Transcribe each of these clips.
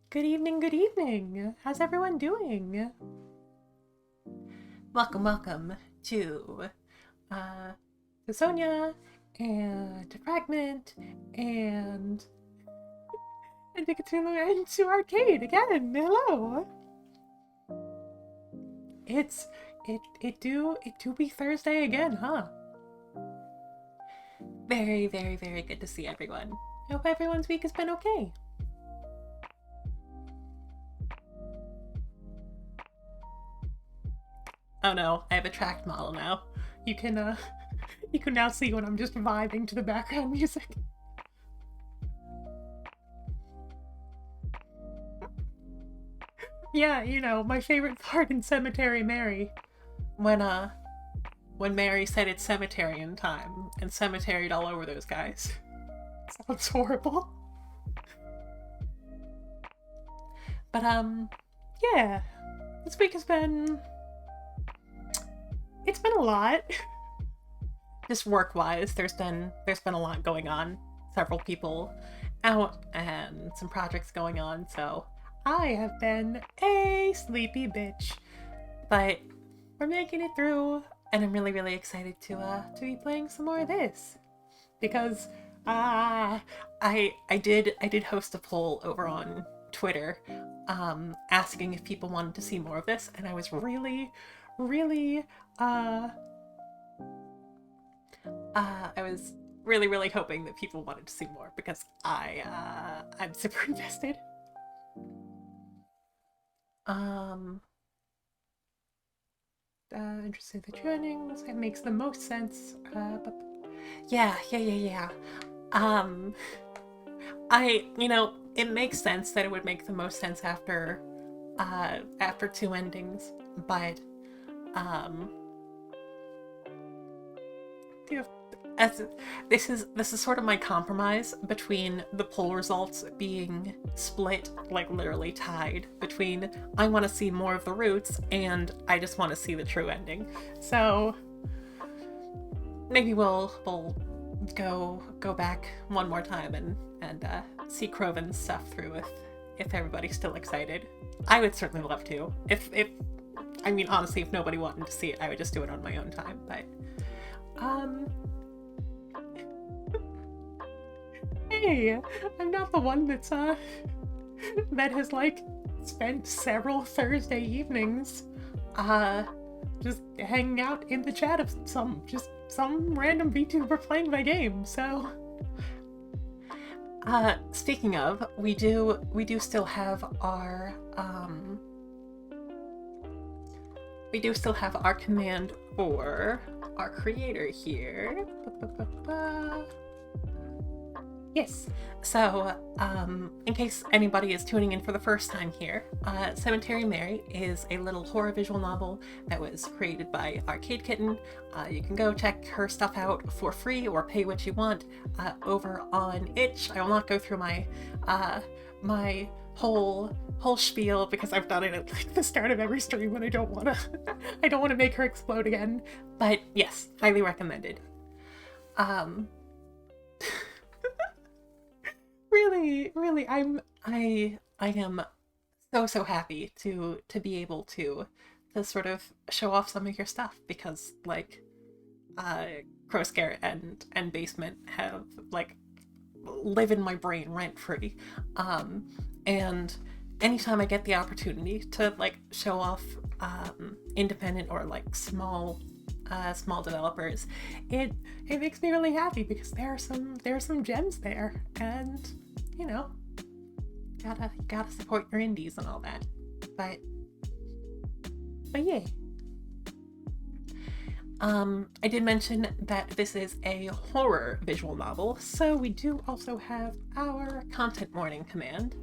Good evening, good evening. How's everyone doing? Welcome to Sonia and to Fragment and to Arcade again. Hello. It do be Thursday again, huh? Very, very, very good to see everyone. I hope everyone's week has been okay. Oh no, I have a tracked model now. You can you can now see when I'm just vibing to the background music. Yeah, you know, my favorite part in Cemetery Mary. When Mary said it's cemetery in time and cemeteried all over those guys. Sounds horrible. But yeah. This week has been it's been a lot. just work-wise, there's been a lot going on. Several people out and some projects going on, so I have been a sleepy bitch. But we're making it through, and I'm really, really excited to be playing some more of this. Because I did host a poll over on Twitter, asking if people wanted to see more of this, and I was really, really I was really, really hoping that people wanted to see more because I'm super invested. Interested in the tunings. It makes the most sense. But yeah. It makes sense that it would make the most sense after two endings, but as this is sort of my compromise between the poll results being split, like literally tied, between I want to see more of the roots and I just want to see the true ending. So maybe we'll go back one more time and see Croven's stuff through if everybody's still excited. I would certainly love to. If I mean, honestly, if nobody wanted to see it, I would just do it on my own time. But hey, I'm not the one that has like spent several Thursday evenings just hanging out in the chat of some random VTuber playing my game. So speaking of, we do still have our command for our creator here. Yes, so in case anybody is tuning in for the first time here, Cemetery Mary is a little horror visual novel that was created by Arcade Kitten. You can go check her stuff out for free or pay what you want over on Itch. I will not go through my my whole spiel because I've done it at like the start of every stream and I don't want to make her explode again. But yes, highly recommended. Really, I am so happy to be able to sort of show off some of your stuff because like Crow Scare and Basement have like live in my brain rent free, and anytime I get the opportunity to like show off independent or like small developers, it makes me really happy because there are some gems there, and you know, gotta support your indies and all that. But yeah. I did mention that this is a horror visual novel, so we do also have our content warning command.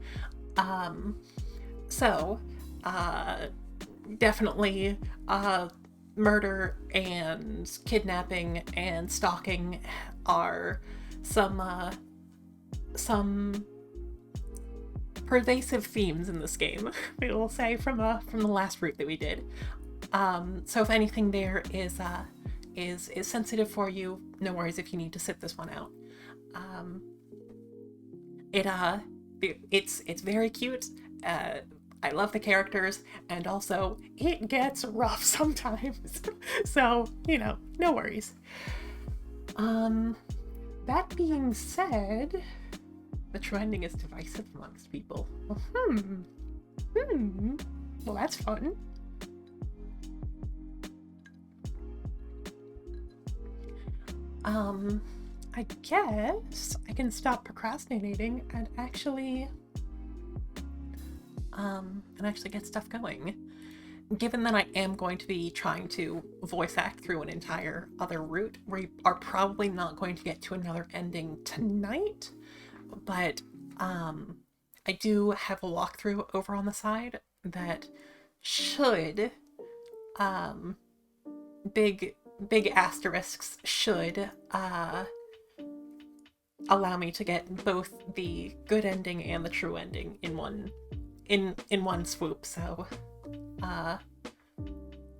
Definitely murder and kidnapping and stalking are some pervasive themes in this game, we will say, from the last route that we did. So if anything there is sensitive for you, no worries if you need to sit this one out. It's very cute. I love the characters, and also it gets rough sometimes. So, you know, no worries. That being said, the true ending is divisive amongst people. Well, that's fun. I guess I can stop procrastinating and actually get stuff going. Given that I am going to be trying to voice act through an entire other route, we are probably not going to get to another ending tonight, but I do have a walkthrough over on the side that should big asterisks should allow me to get both the good ending and the true ending in one swoop. So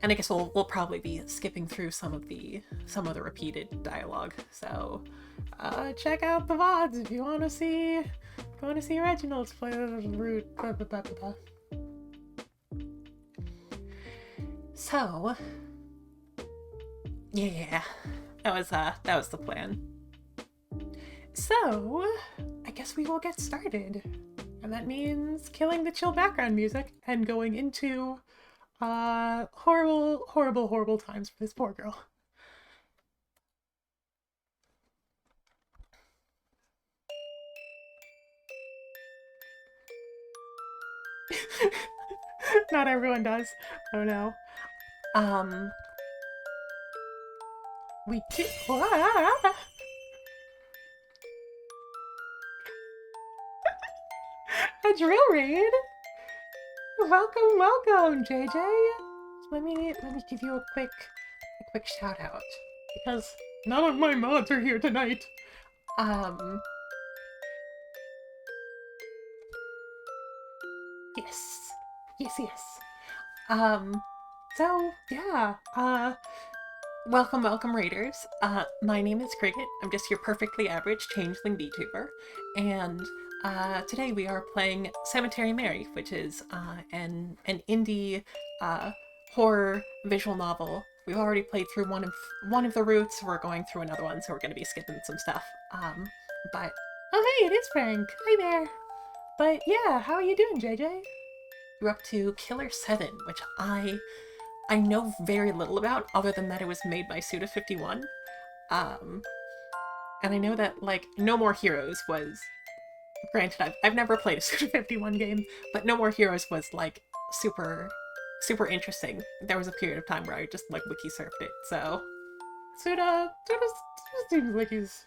and I guess we'll probably be skipping through some of the repeated dialogue. So check out the VODs if you want to see Reginald's play the root. So yeah, that was the plan. So I guess we will get started, and that means killing the chill background music and going into horrible times for this poor girl. Not everyone does. Oh no. We do. A drill raid. Welcome, JJ. Let me give you a quick shout out, because none of my mods are here tonight. Yes. So yeah. Welcome, Raiders. My name is Cricket. I'm just your perfectly average changeling VTuber, and today we are playing Cemetery Mary, which is an indie horror visual novel. We've already played through one of the routes. We're going through another one, so we're going to be skipping some stuff. But oh hey, it is Frank. Hi there. But yeah, how are you doing, JJ? You're up to Killer 7, which I know very little about, other than that it was made by Suda51. And I know that, like, No More Heroes was... Granted, I've never played a Suda51 game, but No More Heroes was, like, super interesting. There was a period of time where I just, like, wiki surfed it, so... Suda seems like he's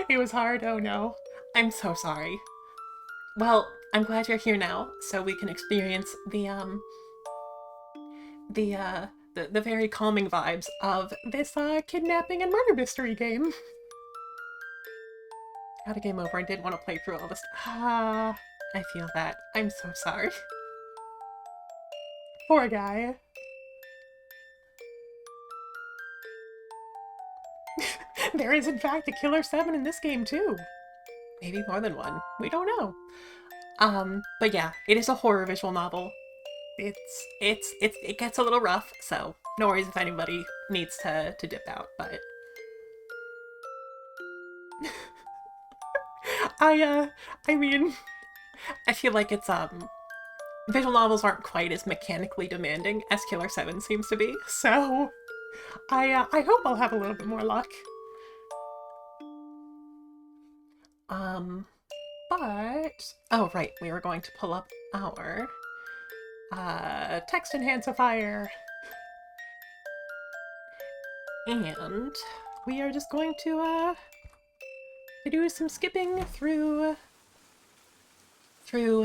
it was hard, oh no. I'm so sorry. Well, I'm glad you're here now, so we can experience the very calming vibes of this kidnapping and murder mystery game. Got a game over and didn't want to play through all this. I feel that. I'm so sorry. Poor guy. There is in fact a Killer 7 in this game too. Maybe more than one. We don't know. But yeah, it is a horror visual novel. It gets a little rough, so no worries if anybody needs to dip out, but I mean, I feel like it's visual novels aren't quite as mechanically demanding as Killer 7 seems to be, so I hope I'll have a little bit more luck. But oh right, we were going to pull up our text enhancifier. And we are just going to do some skipping through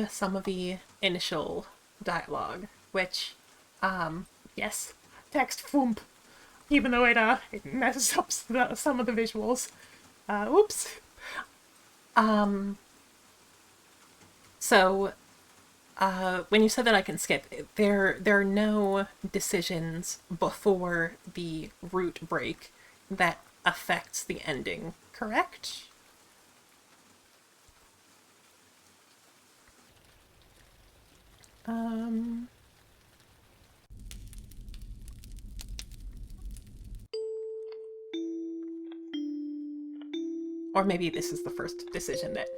some of the initial dialogue, which, yes, text foomp, even though it messes up some of the visuals. Oops. So, when you said that I can skip, there are no decisions before the route break that affects the ending, correct? Or maybe this is the first decision that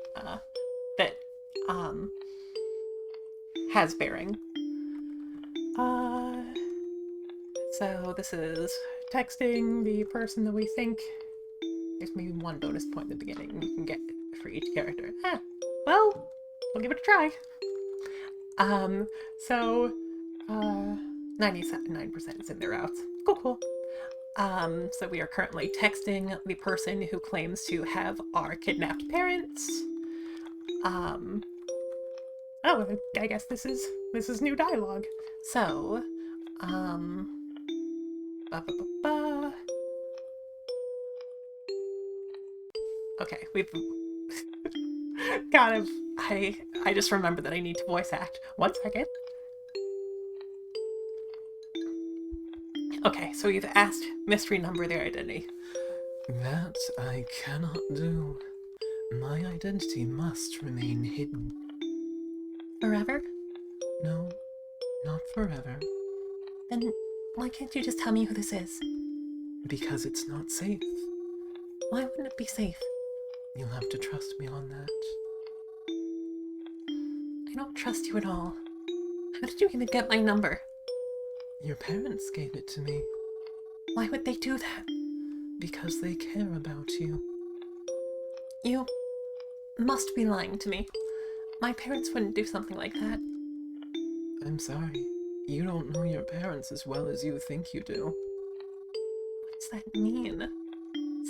has bearing. So this is texting the person that we think. There's maybe one bonus point in the beginning you can get for each character. Well, we'll give it a try. So 99% is in their routes. Cool. So we are currently texting the person who claims to have our kidnapped parents. Oh, I guess this is new dialogue. So, okay, we've kind of, I just remembered that I need to voice act. 1 second. Okay, so you've asked mystery number their identity. That I cannot do. My identity must remain hidden. Forever? No, not forever. Then why can't you just tell me who this is? Because it's not safe. Why wouldn't it be safe? You'll have to trust me on that. I don't trust you at all. How did you even get my number? Your parents gave it to me. Why would they do that? Because they care about you. You must be lying to me. My parents wouldn't do something like that. I'm sorry. You don't know your parents as well as you think you do. What does that mean?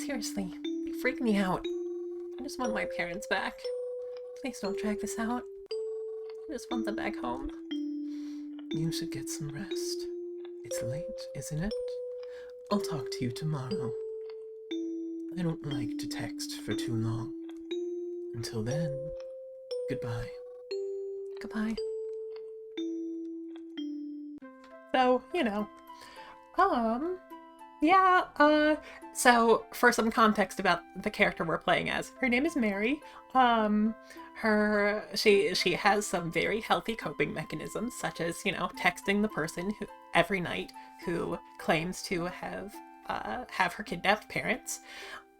Seriously, you freak me out. I just want my parents back. Please don't drag this out. I just want them back home. You should get some rest. It's late, isn't it? I'll talk to you tomorrow. I don't like to text for too long. Until then, goodbye. Goodbye. So, so for some context about the character we're playing as, her name is Mary. She has some very healthy coping mechanisms, such as, texting the person who every night who claims to have her kidnapped parents.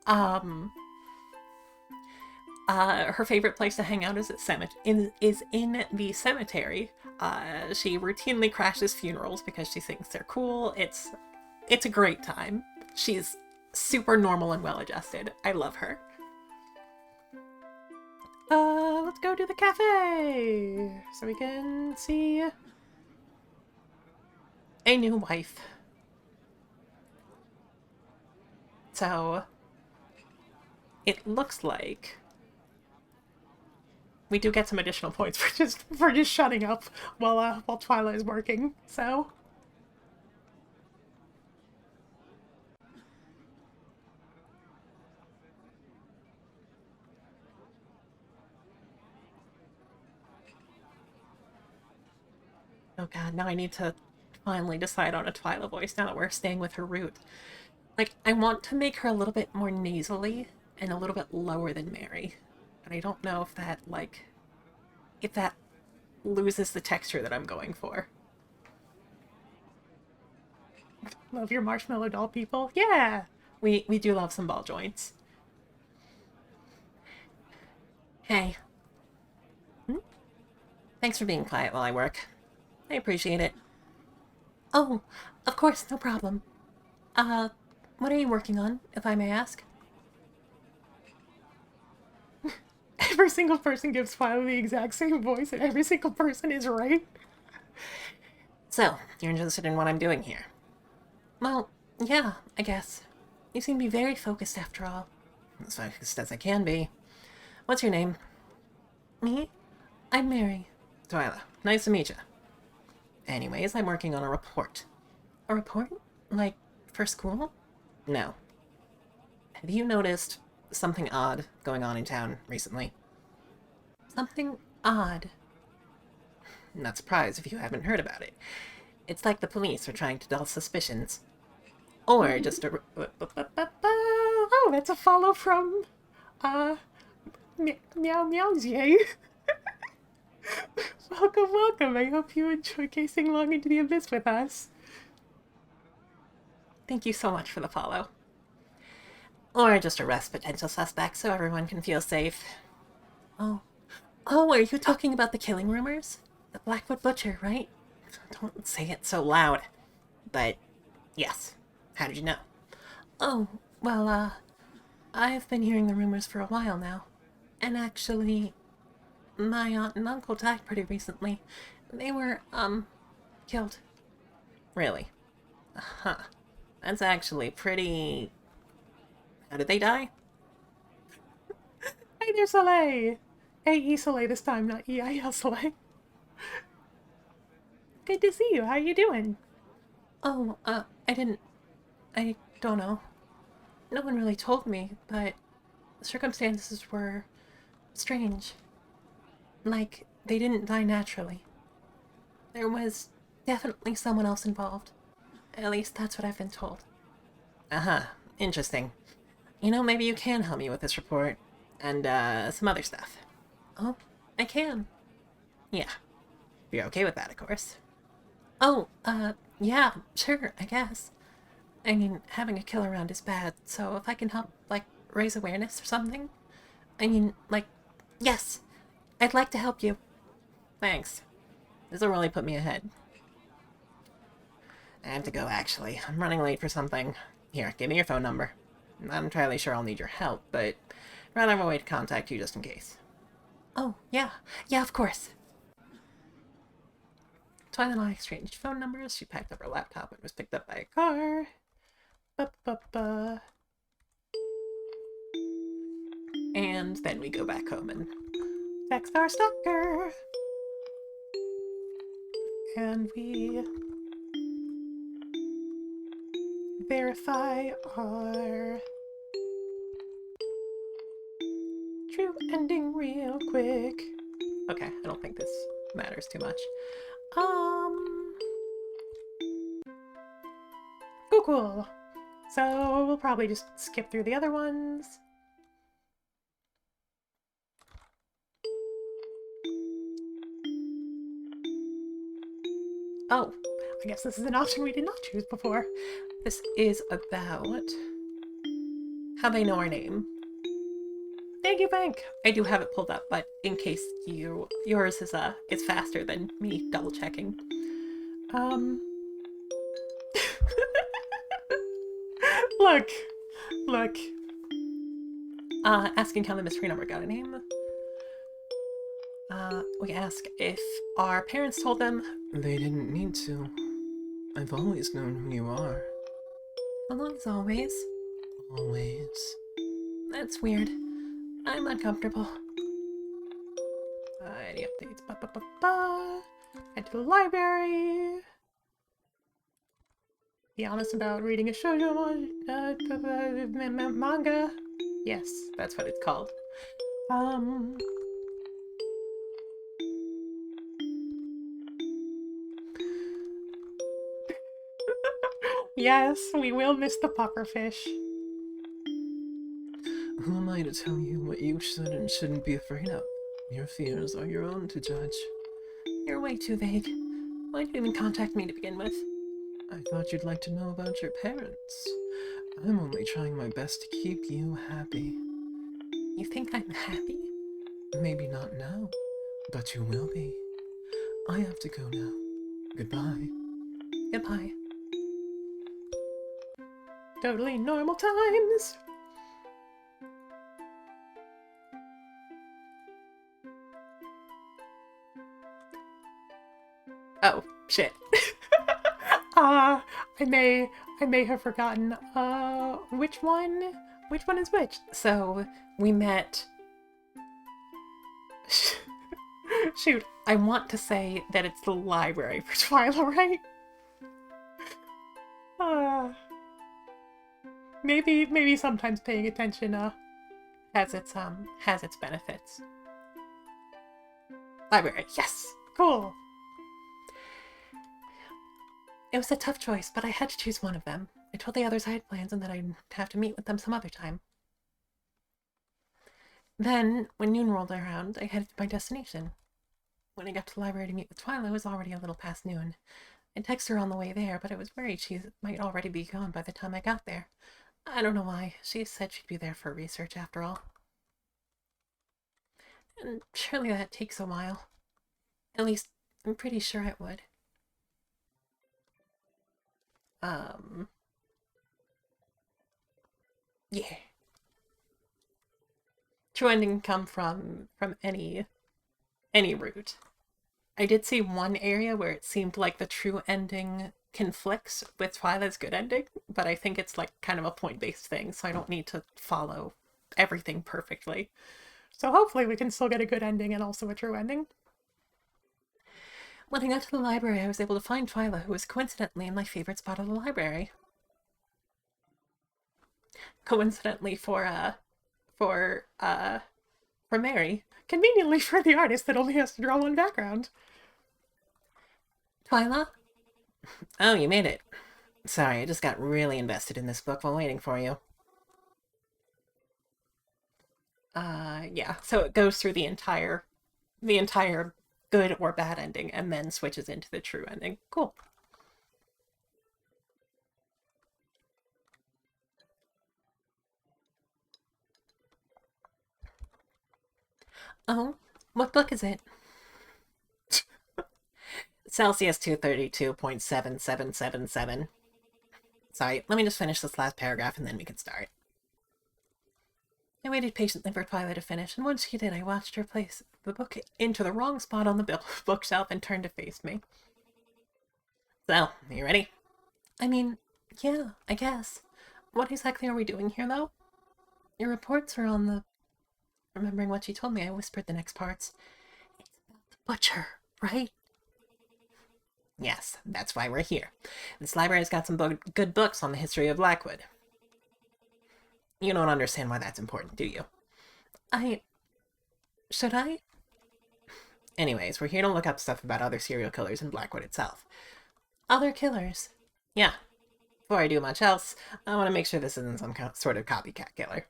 Her favorite place to hang out is in the cemetery. She routinely crashes funerals because she thinks they're cool. It's a great time. She's super normal and well-adjusted. I love her. Let's go to the cafe so we can see a new wife. So it looks like we do get some additional points for just shutting up while Twyla is working. So oh god, now I need to finally decide on a Twyla voice now that we're staying with her root. Like, I want to make her a little bit more nasally and a little bit lower than Mary. But I don't know if that loses the texture that I'm going for. Love your marshmallow doll, people. Yeah! We do love some ball joints. Hey. Thanks for being quiet while I work. I appreciate it. Oh, of course, no problem. What are you working on, if I may ask? Every single person gives Twyla the exact same voice, and every single person is right. So, you're interested in what I'm doing here? Well, yeah, I guess. You seem to be very focused after all. As focused as I can be. What's your name? Me? I'm Mary. Twyla, nice to meet you. Anyways, I'm working on a report. A report? Like, for school? No. Have you noticed something odd going on in town recently? Something odd? Not surprised if you haven't heard about it. It's like the police are trying to dull suspicions. Or just a... Oh, that's a follow from... Meow Meowsy. Welcome. I hope you enjoy casing long into the abyss with us. Thank you so much for the follow. Or just arrest potential suspects so everyone can feel safe. Oh, are you talking about the killing rumors? The Blackwood Butcher, right? Don't say it so loud. But, yes. How did you know? Oh, well, I've been hearing the rumors for a while now. And actually, my aunt and uncle died pretty recently. They were, killed. Really? Huh. That's actually pretty... How did they die? Hey there, Soleil! A.E. Soleil this time, not E.I.L. Soleil. Good to see you. How you doing? Oh, I don't know. No one really told me, but the circumstances were strange. Like, they didn't die naturally. There was definitely someone else involved. At least that's what I've been told. Uh-huh. Interesting. You know, maybe you can help me with this report. And, some other stuff. Oh, I can. Yeah. If you're okay with that, of course. Oh, yeah, sure, I guess. I mean, having a killer around is bad, so if I can help, like, raise awareness or something? I mean, like, yes, I'd like to help you. Thanks. This'll really put me ahead. I have to go, actually. I'm running late for something. Here, give me your phone number. I'm not entirely sure I'll need your help, but I'd rather have a way to contact you just in case. Oh, yeah. Yeah, of course. Twilight and I exchanged phone numbers. She packed up her laptop and was picked up by a car. Ba-ba-ba. And then we go back home and text our stalker. And we verify our true ending real quick. Okay, I don't think this matters too much. Cool. So we'll probably just skip through the other ones. Oh, I guess this is an option we did not choose before. This is about how they know our name. Thank you, Bank. I do have it pulled up, but in case yours is it's faster than me double checking. Look. Asking how the mystery number got a name. We ask if our parents told them. They didn't need to. I've always known who you are. Well, as always. Always. That's weird. I'm uncomfortable. Any updates? Head to the library. Be honest about reading a shoujo manga. Yes, that's what it's called. Yes, we will miss the pufferfish. Who am I to tell you what you should and shouldn't be afraid of? Your fears are your own to judge. You're way too vague. Why'd you even contact me to begin with? I thought you'd like to know about your parents. I'm only trying my best to keep you happy. You think I'm happy? Maybe not now, but you will be. I have to go now. Goodbye. Goodbye. Totally normal times. Oh, shit. I may have forgotten, which one is which? So, we met... Shoot, I want to say that it's the library for Twyla, right? Maybe sometimes paying attention, has its benefits. Library, yes! Cool! It was a tough choice, but I had to choose one of them. I told the others I had plans and that I'd have to meet with them some other time. Then, when noon rolled around, I headed to my destination. When I got to the library to meet with Twyla, it was already a little past noon. I texted her on the way there, but I was worried she might already be gone by the time I got there. I don't know why. She said she'd be there for research after all. And surely that takes a while. At least, I'm pretty sure it would. Yeah. True ending can come from any route. I did see one area where it seemed like the true ending conflicts with Twyla's good ending, but I think it's like kind of a point-based thing, so I don't need to follow everything perfectly. So hopefully we can still get a good ending and also a true ending. When I got to the library, I was able to find Twyla, who was coincidentally in my favorite spot of the library. Coincidentally for Mary. Conveniently for the artist that only has to draw one background. Twyla? Oh, you made it. Sorry, I just got really invested in this book while waiting for you. Yeah, so it goes through the entire good or bad ending and then switches into the true ending. Cool. Oh, what book is it? Celsius 232.7777. Sorry, let me just finish this last paragraph and then we can start. I waited patiently for Twilight to finish, and once she did, I watched her place the book into the wrong spot on the bookshelf and turned to face me. So, you ready? I mean, yeah, I guess. What exactly are we doing here, though? Your reports are on the. Remembering what she told me, I whispered the next parts. It's about the butcher, right? Yes, that's why we're here. This library's got some good books on the history of Blackwood. You don't understand why that's important, do you? I. Should I? Anyways, we're here to look up stuff about other serial killers in Blackwood itself. Other killers? Yeah. Before I do much else, I want to make sure this isn't some sort of copycat killer.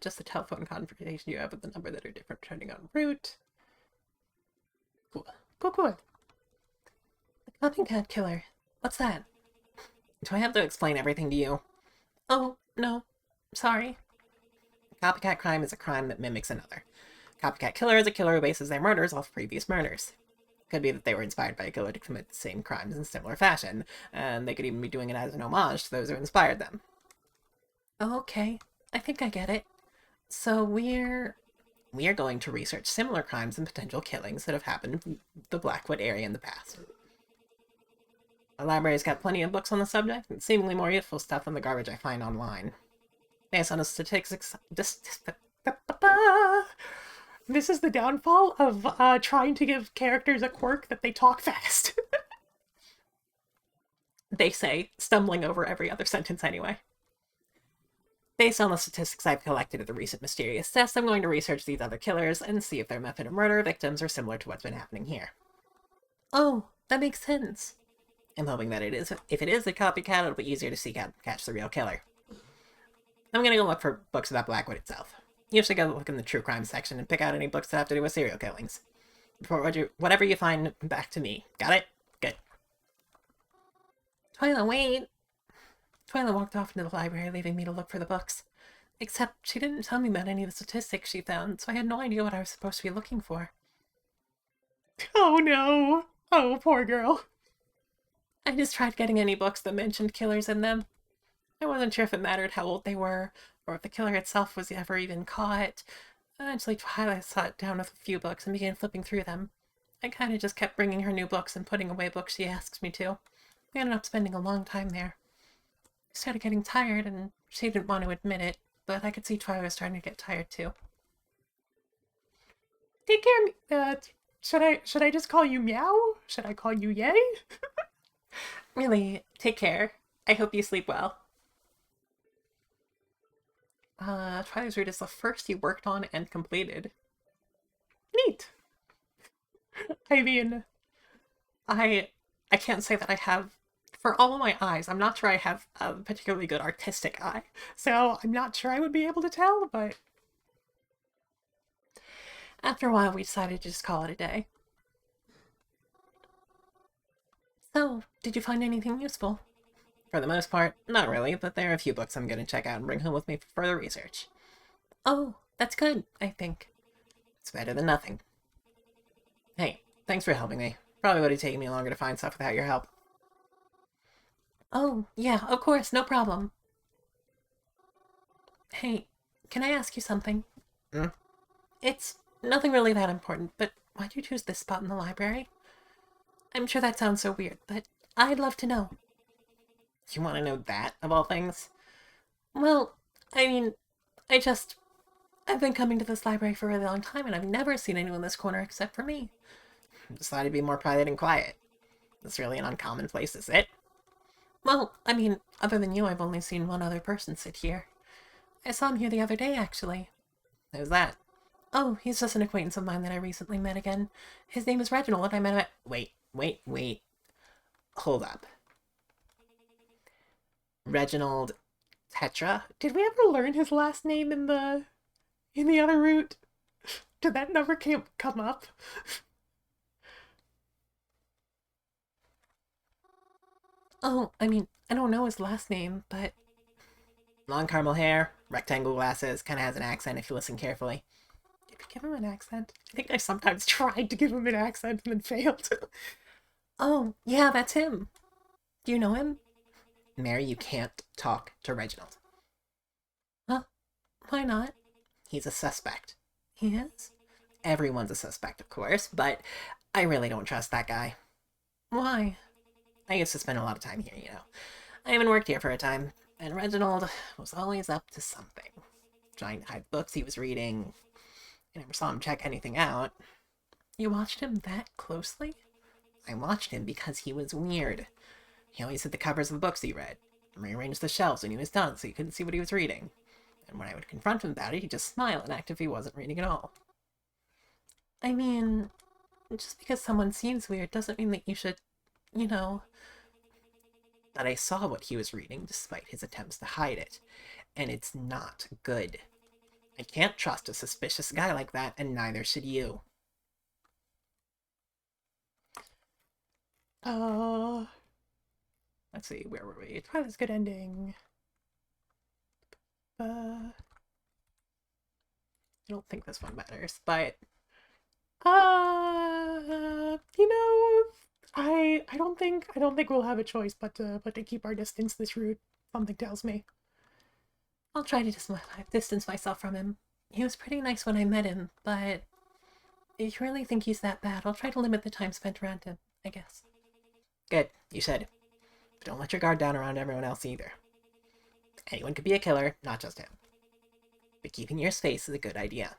Just the telephone conversation you have with the number that are different depending on route. Cool. Cool. The copycat killer. What's that? Do I have to explain everything to you? Oh, no. Sorry. Copycat crime is a crime that mimics another. Copycat killer is a killer who bases their murders off previous murders. Could be that they were inspired by a killer to commit the same crimes in similar fashion, and they could even be doing it as an homage to those who inspired them. Okay, I think I get it. So we're going to research similar crimes and potential killings that have happened in the Blackwood area in the past. The library's got plenty of books on the subject, and seemingly more useful stuff than the garbage I find online. Based on the statistics... This is the downfall of trying to give characters a quirk that they talk fast. They say, stumbling over every other sentence anyway. Based on the statistics I've collected of the recent mysterious deaths, I'm going to research these other killers and see if their method of murder victims are similar to what's been happening here. Oh, that makes sense. I'm hoping that if it is a copycat, it'll be easier to seek out and catch the real killer. I'm gonna go look for books about Blackwood itself. You should go look in the true crime section and pick out any books that have to do with serial killings. Whatever you find, back to me. Got it? Good. Twyla, wait! Twyla walked off into the library, leaving me to look for the books. Except she didn't tell me about any of the statistics she found, so I had no idea what I was supposed to be looking for. Oh no! Oh, poor girl. I just tried getting any books that mentioned killers in them. I wasn't sure if it mattered how old they were, or if the killer itself was ever even caught. Eventually, Twilight sat down with a few books and began flipping through them. I kind of just kept bringing her new books and putting away books she asks me to. We ended up spending a long time there. I started getting tired, and she didn't want to admit it, but I could see Twilight was starting to get tired too. Take care, should I just call you Meow? Should I call you Yay? Really, take care. I hope you sleep well. Twilight's Route is the first he worked on and completed. Neat. I mean, I can't say that I have, for all of my eyes, I'm not sure I have a particularly good artistic eye, so I'm not sure I would be able to tell, but after a while we decided to just call it a day. So, did you find anything useful? For the most part, not really, but there are a few books I'm going to check out and bring home with me for further research. Oh, that's good, I think. It's better than nothing. Hey, thanks for helping me. Probably would have taken me longer to find stuff without your help. Oh, yeah, of course, no problem. Hey, can I ask you something? Hmm? It's nothing really that important, but why'd you choose this spot in the library? I'm sure that sounds so weird, but I'd love to know. You want to know that, of all things? Well, I mean, I've been coming to this library for a really long time, and I've never seen anyone in this corner except for me. Decided to be more private and quiet. That's really an uncommon place to sit. Well, I mean, other than you, I've only seen one other person sit here. I saw him here the other day, actually. Who's that? Oh, he's just an acquaintance of mine that I recently met again. His name is Reginald, and I met him at... Wait. Hold up. Reginald Tetra? Did we ever learn his last name in the other route? Did that never come up? Oh, I mean, I don't know his last name, but Long caramel hair, rectangle glasses, kind of has an accent if you listen carefully. did we give him an accent? I think I sometimes tried to give him an accent and then failed. Oh, yeah, that's him. Do you know him? Mary, you can't talk to Reginald. Huh? Why not? He's a suspect. He is? Everyone's a suspect, of course, but I really don't trust that guy. Why? I used to spend a lot of time here, you know. I haven't worked here for a time, and Reginald was always up to something. Trying to hide books he was reading. I never saw him check anything out. You watched him that closely? I watched him because he was weird. He always hid the covers of the books he read, rearranged the shelves when he was done so you couldn't see what he was reading. And when I would confront him about it, he'd just smile and act if he wasn't reading at all. I mean, just because someone seems weird doesn't mean that you should, you know. But I saw what he was reading despite his attempts to hide it, and it's not good. I can't trust a suspicious guy like that, and neither should you. Let's see, where were we? Twilight's good ending. I don't think this one matters, but you know, I don't think we'll have a choice but to keep our distance this route. Something tells me. I'll try to distance myself from him. He was pretty nice when I met him, but if you really think he's that bad, I'll try to limit the time spent around him, I guess. Good, you said. But don't let your guard down around everyone else either. Anyone could be a killer, not just him. But keeping your space is a good idea.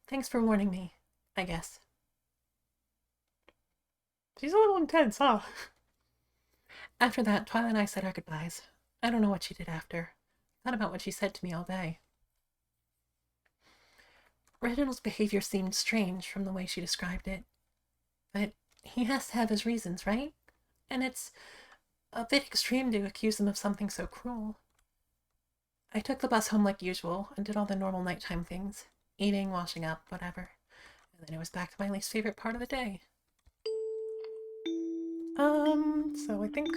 Thanks for warning me, I guess. She's a little intense, huh? After that, Twilight and I said our goodbyes. I don't know what she did after. Thought about what she said to me all day. Reginald's behavior seemed strange from the way she described it. But he has to have his reasons, right? And it's a bit extreme to accuse him of something so cruel. I took the bus home like usual and did all the normal nighttime things. Eating, washing up, whatever. And then it was back to my least favorite part of the day. So I think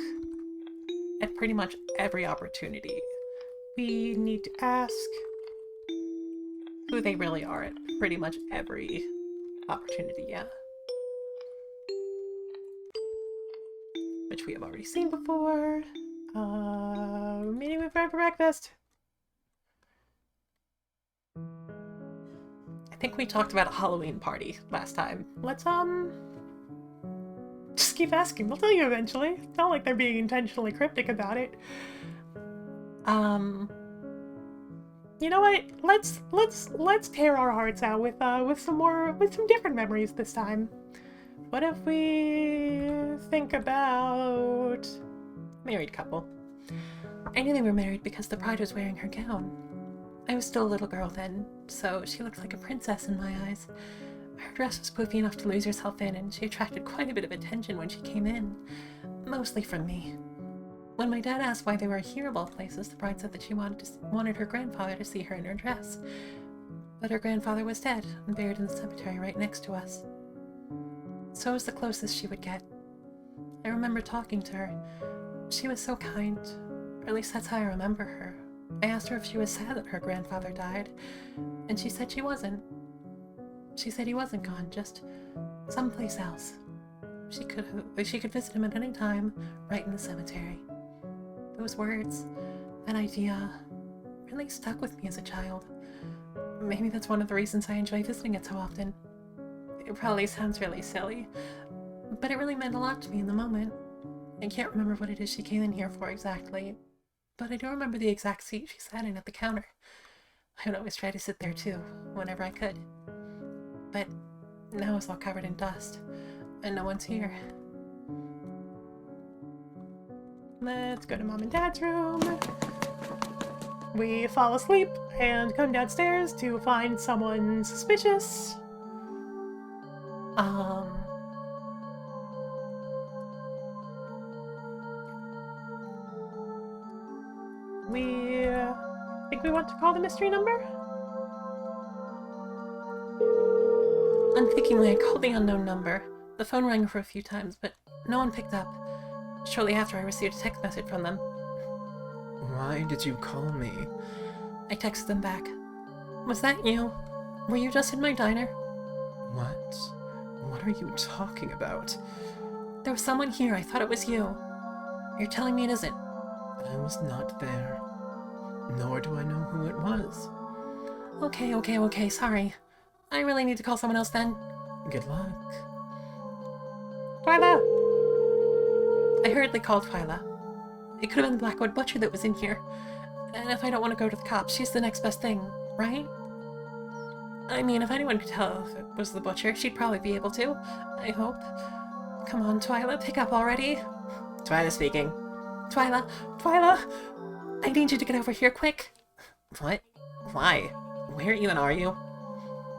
at pretty much every opportunity, we need to ask who they really are at pretty much every opportunity, yeah. Which we have already seen before. Meeting with Fred for breakfast. I think we talked about a Halloween party last time. Let's, just keep asking. They'll tell you eventually. It's not like they're being intentionally cryptic about it. You know what? Let's tear our hearts out with some different memories this time. What if we think about married couple? I knew they were married because the bride was wearing her gown. I was still a little girl then, so she looked like a princess in my eyes. Her dress was poofy enough to lose herself in, and she attracted quite a bit of attention when she came in, mostly from me. When my dad asked why they were here of all places, the bride said that she wanted her grandfather to see her in her dress. But her grandfather was dead and buried in the cemetery right next to us. So it was the closest she would get. I remember talking to her. She was so kind, or at least that's how I remember her. I asked her if she was sad that her grandfather died, and she said she wasn't. She said he wasn't gone, just someplace else. She could visit him at any time, right in the cemetery. Those words, that idea, really stuck with me as a child. Maybe that's one of the reasons I enjoy visiting it so often. It probably sounds really silly, but it really meant a lot to me in the moment. I can't remember what it is she came in here for exactly, but I do remember the exact seat she sat in at the counter. I would always try to sit there too, whenever I could. But now it's all covered in dust, and no one's here. Let's go to Mom and Dad's room. We fall asleep and come downstairs to find someone suspicious. We think we want to call the mystery number? Unthinkingly, I called the unknown number. The phone rang for a few times, but no one picked up. Shortly after, I received a text message from them. Why did you call me? I texted them back. Was that you? Were you just in my diner? What? What are you talking about? There was someone here. I thought it was you. You're telling me it isn't. I was not there. Nor do I know who it was. Okay, sorry. I really need to call someone else then. Good luck. Twyla! I hurriedly called Twyla. It could have been the Blackwood Butcher that was in here. And if I don't want to go to the cops, she's the next best thing, right? I mean, if anyone could tell if it was the Butcher, she'd probably be able to. I hope. Come on, Twyla, pick up already. Twyla speaking. Twyla! I need you to get over here quick. What? Why? Where even are you?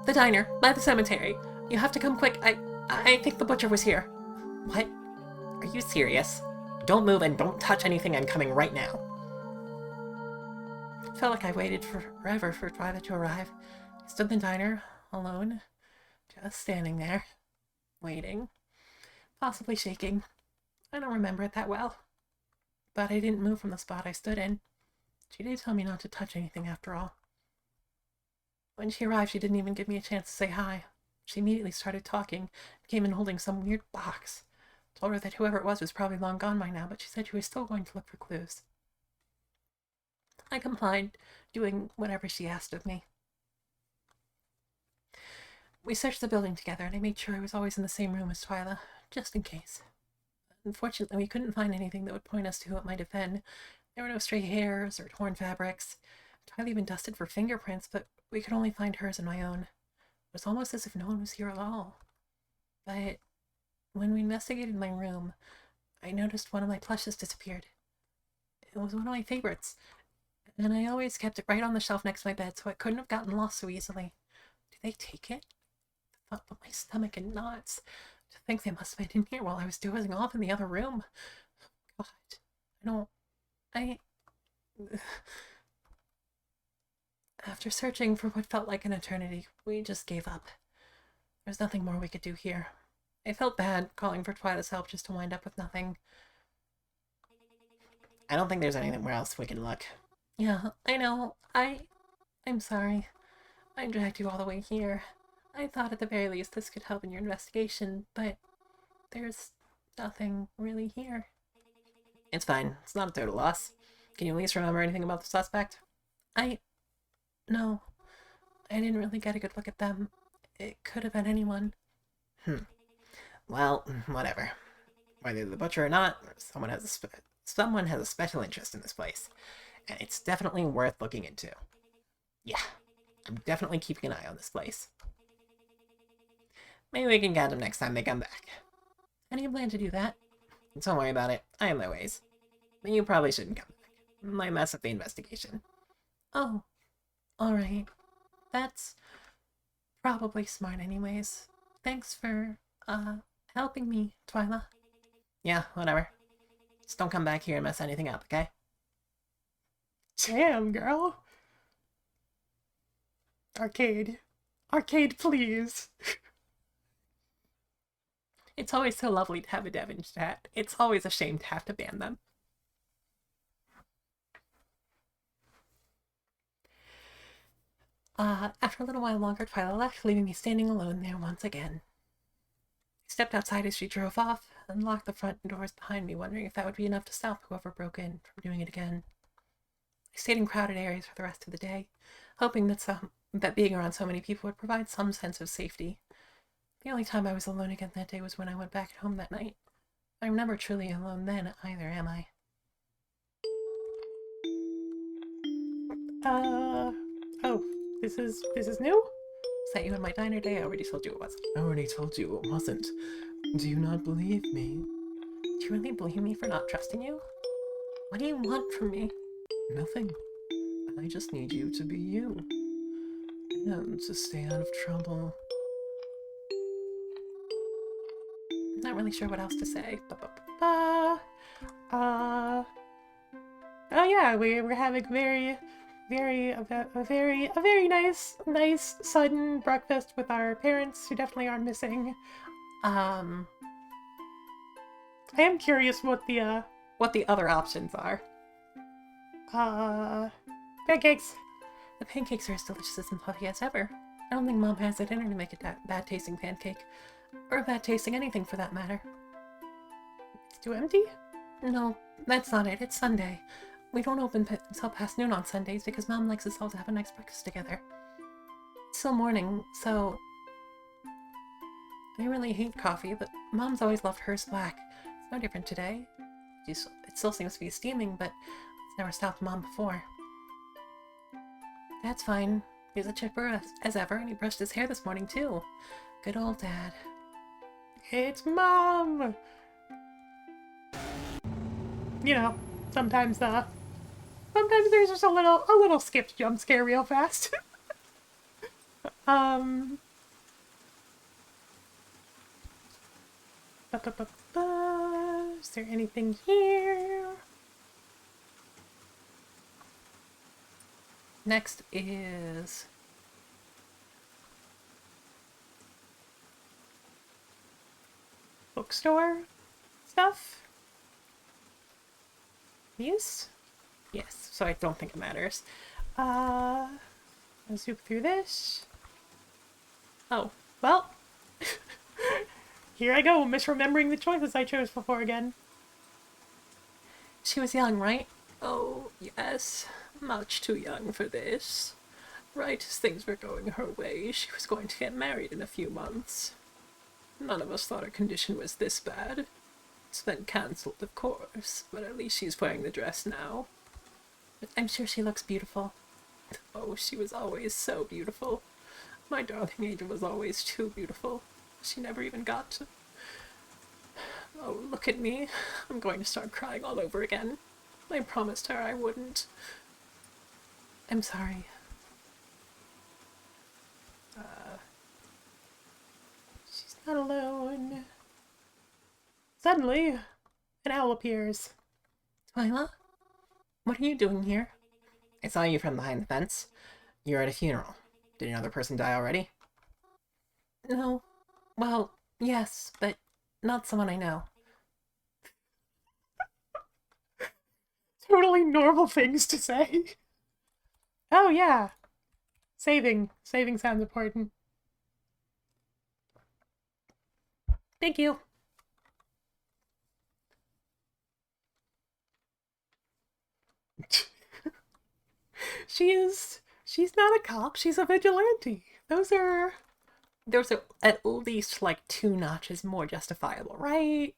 The diner, by the cemetery. You have to come quick. I think the Butcher was here. What? Are you serious? Don't move and don't touch anything. I'm coming right now. It felt like I waited forever for Twyla to arrive. I stood in the diner, alone, just standing there, waiting, possibly shaking. I don't remember it that well. But I didn't move from the spot I stood in. She did tell me not to touch anything after all. When she arrived, she didn't even give me a chance to say hi. She immediately started talking, came in holding some weird box. Told her that whoever it was probably long gone by now, but she said she was still going to look for clues. I complied, doing whatever she asked of me. We searched the building together, and I made sure I was always in the same room as Twyla, just in case. Unfortunately, we couldn't find anything that would point us to who it might have been. There were no stray hairs or torn fabrics. Twyla even dusted for fingerprints, but we could only find hers and my own. It was almost as if no one was here at all. But when we investigated my room, I noticed one of my plushes disappeared. It was one of my favorites, and I always kept it right on the shelf next to my bed, so it couldn't have gotten lost so easily. Did they take it? The thought put my stomach in knots. To think they must have been in here while I was dozing off in the other room. God, After searching for what felt like an eternity, we just gave up. There's nothing more we could do here. I felt bad calling for Twyla's help just to wind up with nothing. I don't think there's anywhere else we can look. Yeah, I know. I'm sorry. I dragged you all the way here. I thought at the very least this could help in your investigation, but there's nothing really here. It's fine. It's not a total loss. Can you at least remember anything about the suspect? No. I didn't really get a good look at them. It could have been anyone. Well, whatever. Whether the Butcher or not, someone has a special interest in this place. And it's definitely worth looking into. Yeah, I'm definitely keeping an eye on this place. Maybe we can catch them next time they come back. How do you plan to do that? Don't worry about it. I have my ways. But you probably shouldn't come back. Might mess up the investigation. Oh, alright. That's probably smart anyways. Thanks for, helping me, Twyla. Yeah, whatever. Just don't come back here and mess anything up, okay? Damn, girl. Arcade, please. It's always so lovely to have a dev in chat. It's always a shame to have to ban them. After a little while longer, Twyla left, leaving me standing alone there once again. I stepped outside as she drove off and locked the front doors behind me, wondering if that would be enough to stop whoever broke in from doing it again. I stayed in crowded areas for the rest of the day, hoping that being around so many people would provide some sense of safety. The only time I was alone again that day was when I went back home that night. I'm never truly alone then either, am I? Oh, this is new? Is that you in my diner day? I already told you it wasn't. I already told you it wasn't. Do you not believe me? Do you really believe me for not trusting you? What do you want from me? Nothing. I just need you to be you. And to stay out of trouble. Not really sure what else to say. Oh yeah, we're having a very nice sudden breakfast with our parents who definitely are missing. Um, I am curious what the other options are. Uh, pancakes. The pancakes are as delicious and fluffy as ever. I don't think Mom has it in her to make a bad tasting pancake. Or bad tasting anything for that matter. It's too empty? No, that's not it. It's Sunday. We don't open until past noon on Sundays because Mom likes us all to have a nice breakfast together. It's still morning, so I really hate coffee, but Mom's always loved hers black. It's no different today. It still seems to be steaming, but it's never stopped Mom before. That's fine. He's a chipper as ever, and he brushed his hair this morning, too. Good old Dad. It's Mom! You know, sometimes there's just a little skipped jump scare real fast. Is there anything here? Next is bookstore stuff. Yes? Yes, so I don't think it matters. I'll zoom through this. Oh, well. Here I go, misremembering the choices I chose before again. She was young, right? Oh, yes. Much too young for this. Right as things were going her way, she was going to get married in a few months. None of us thought her condition was this bad. It's been cancelled, of course, but at least she's wearing the dress now. I'm sure she looks beautiful. Oh, she was always so beautiful. My darling angel was always too beautiful. She never even got to... Oh, look at me. I'm going to start crying all over again. I promised her I wouldn't. I'm sorry. She's not alone. Suddenly, an owl appears. Twyla? What are you doing here? I saw you from behind the fence. You're at a funeral. Did another person die already? No. Well, yes, but not someone I know. Totally normal things to say. Oh, yeah. Saving. Saving sounds important. Thank you. She's not a cop, she's a vigilante. Those are at least like 2 notches more justifiable, right?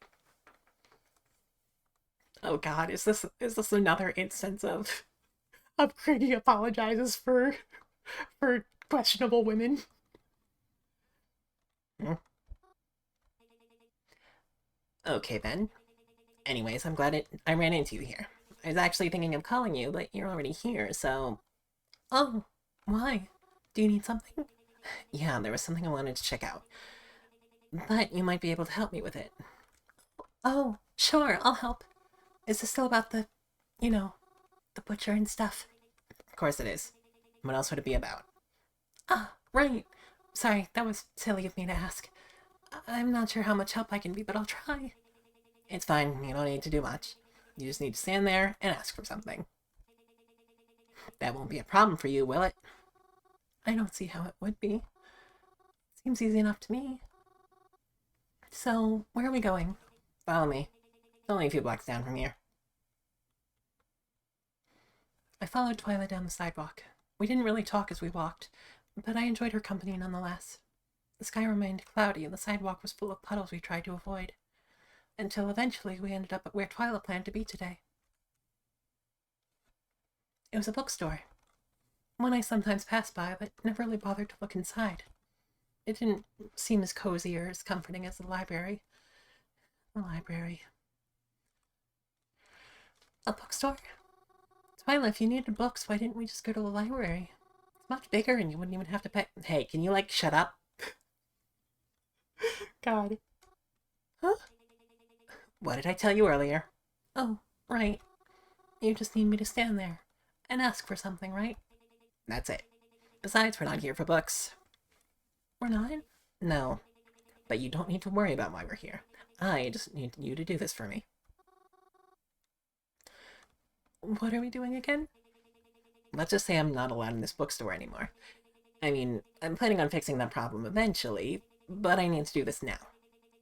Oh god, is this another instance of Grady apologizes for questionable women? Hmm. Okay then. Anyways, I'm glad I ran into you here. I was actually thinking of calling you, but you're already here, so... Oh, why? Do you need something? Yeah, there was something I wanted to check out. But you might be able to help me with it. Oh, sure, I'll help. Is this still about the, you know, the butcher and stuff? Of course it is. What else would it be about? Ah, right. Sorry, that was silly of me to ask. I'm not sure how much help I can be, but I'll try. It's fine, you don't need to do much. You just need to stand there and ask for something. That won't be a problem for you, will it? I don't see how it would be. Seems easy enough to me. So, where are we going? Follow me. It's only a few blocks down from here. I followed Twyla down the sidewalk. We didn't really talk as we walked, but I enjoyed her company nonetheless. The sky remained cloudy and the sidewalk was full of puddles we tried to avoid. Until eventually we ended up at where Twyla planned to be today. It was a bookstore. One I sometimes passed by, but never really bothered to look inside. It didn't seem as cozy or as comforting as the library. The library. A bookstore? Twyla, if you needed books, why didn't we just go to the library? It's much bigger and you wouldn't even have to pay. Hey, can you, shut up? God. Huh? What did I tell you earlier? Oh, right. You just need me to stand there and ask for something, right? That's it. Besides, we're not here for books. We're not? No. But you don't need to worry about why we're here. I just need you to do this for me. What are we doing again? Let's just say I'm not allowed in this bookstore anymore. I mean, I'm planning on fixing that problem eventually, but I need to do this now.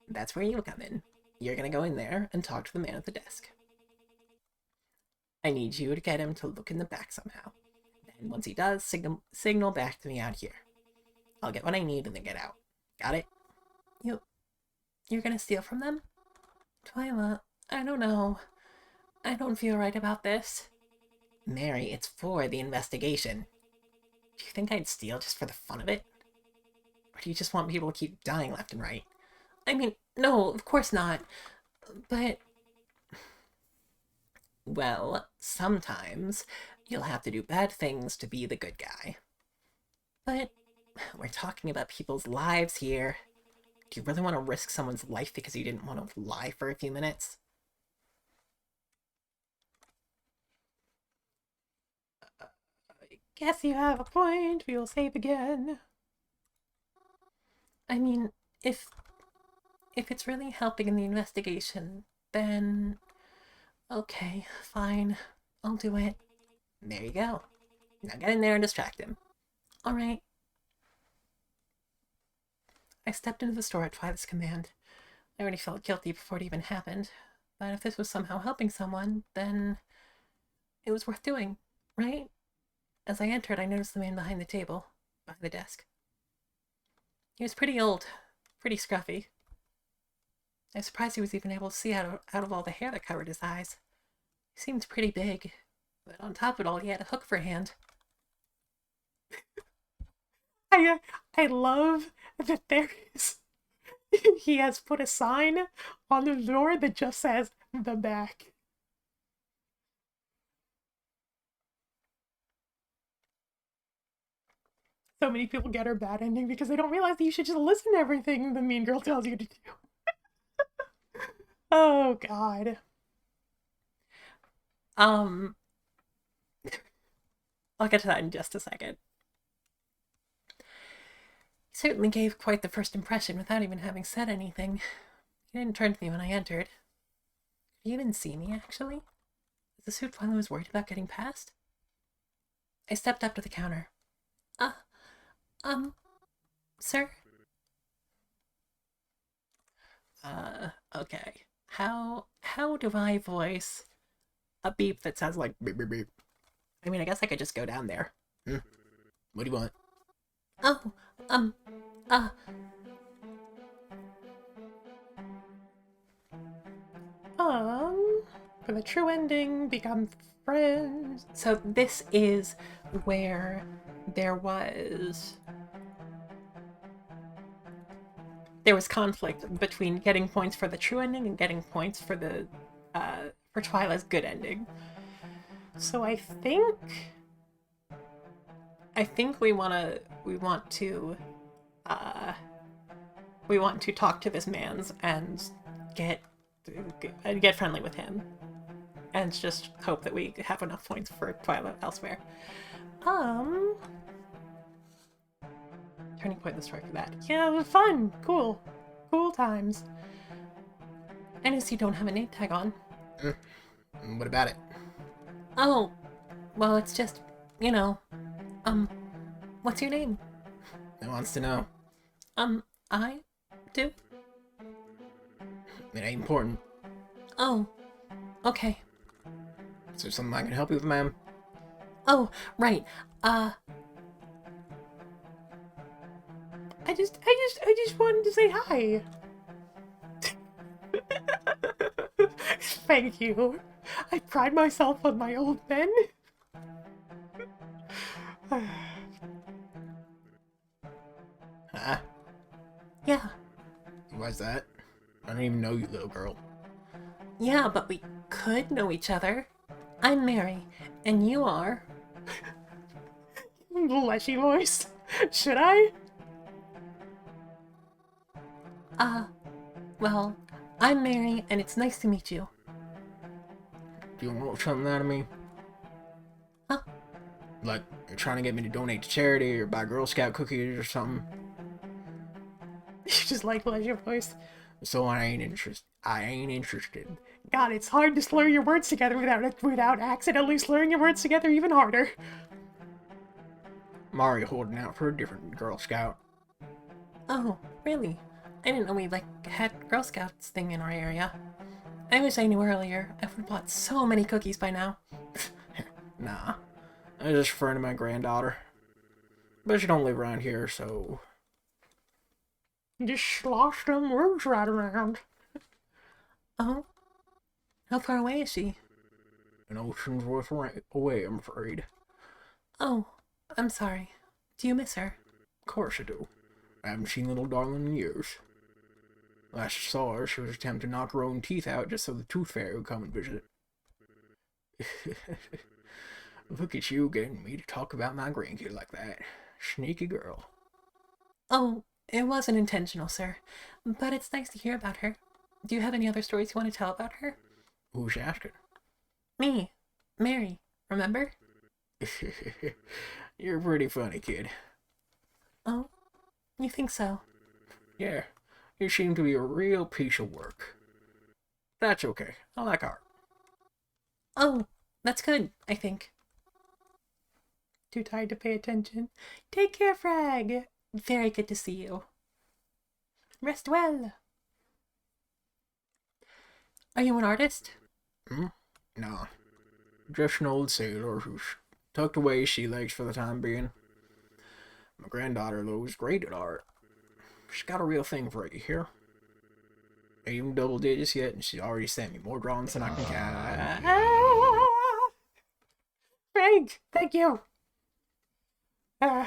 That's where you come in. You're gonna go in there and talk to the man at the desk. I need you to get him to look in the back somehow. And once he does, signal back to me out here. I'll get what I need and then get out. Got it? You're gonna steal from them? Twyla, I don't know. I don't feel right about this. Mary, it's for the investigation. Do you think I'd steal just for the fun of it? Or do you just want people to keep dying left and right? I mean, no, of course not. But... Well, sometimes you'll have to do bad things to be the good guy. But... We're talking about people's lives here. Do you really want to risk someone's life because you didn't want to lie for a few minutes? I guess you have a point. We'll save again. I mean, if it's really helping in the investigation, then... Okay, fine. I'll do it. There you go. Now get in there and distract him. Alright. I stepped into the store at Twyla's command. I already felt guilty before it even happened, but if this was somehow helping someone, then it was worth doing, right? As I entered, I noticed the man behind the table, behind the desk. He was pretty old, pretty scruffy. I was surprised he was even able to see out of all the hair that covered his eyes. He seemed pretty big, but on top of it all, he had a hook for a hand. I love that there is... He has put a sign on the door that just says, the back. So many people get her bad ending because they don't realize that you should just listen to everything the mean girl tells you to do. Oh, God. I'll get to that in just a second. He certainly gave quite the first impression without even having said anything. He didn't turn to me when I entered. Could he even see me, actually? Is this who Twyla was worried about getting past? I stepped up to the counter. Sir? Okay. How do I voice a beep that sounds like beep beep beep? I mean, I guess I could just go down there. What do you want? Oh, for the true ending, become friends. So this is where there was conflict between getting points for the true ending and getting points for the for Twyla's good ending. So I think we want to talk to this man's and get friendly with him, and just hope that we have enough points for Twyla elsewhere. Turning point in the story for that. Yeah, fun, cool times. I notice you don't have a name tag on. What about it? Oh, well, it's just, what's your name? Who wants to know? I do. It ain't important. Oh, okay. Is there something I can help you with, ma'am? Oh, right. I just wanted to say hi. Thank you. I pride myself on my old men. Huh? Yeah. Why's that? I don't even know you, little girl. Yeah, but we could know each other. I'm Mary, and you are... Leshy voice. Should I? Well, I'm Mary, and it's nice to meet you. Do you want something out of me? Huh? Like, you're trying to get me to donate to charity or buy Girl Scout cookies or something? You just like your voice. So I ain't interested. God, it's hard to slur your words together without accidentally slurring your words together even harder. I'm already holding out for a different Girl Scout. Oh, really? I didn't know we, had Girl Scouts thing in our area. I wish I knew earlier. I would have bought so many cookies by now. Nah. I was just referring to my granddaughter. But she don't live around here, so... Just slosh them words right around. Oh? How far away is she? An ocean's worth away, I'm afraid. Oh, I'm sorry. Do you miss her? Of course I do. I haven't seen little darling in years. Last I saw her, she was attempting to knock her own teeth out just so the tooth fairy would come and visit. Look at you getting me to talk about my grandkid like that. Sneaky girl. Oh, it wasn't intentional, sir. But it's nice to hear about her. Do you have any other stories you want to tell about her? Who's asking? Me. Mary. Remember? You're pretty funny, kid. Oh? You think so? Yeah, you seem to be a real piece of work. That's okay. I like art. Oh, that's good, I think. Too tired to pay attention. Take care, Frag. Very good to see you. Rest well. Are you an artist? Nah. Just an old sailor who's tucked away sea legs for the time being. My granddaughter, though, is great at art. She's got a real thing for it, you hear? Ain't even double digits yet, and she's already sent me more drawings than I can count. Frank, thank you. You're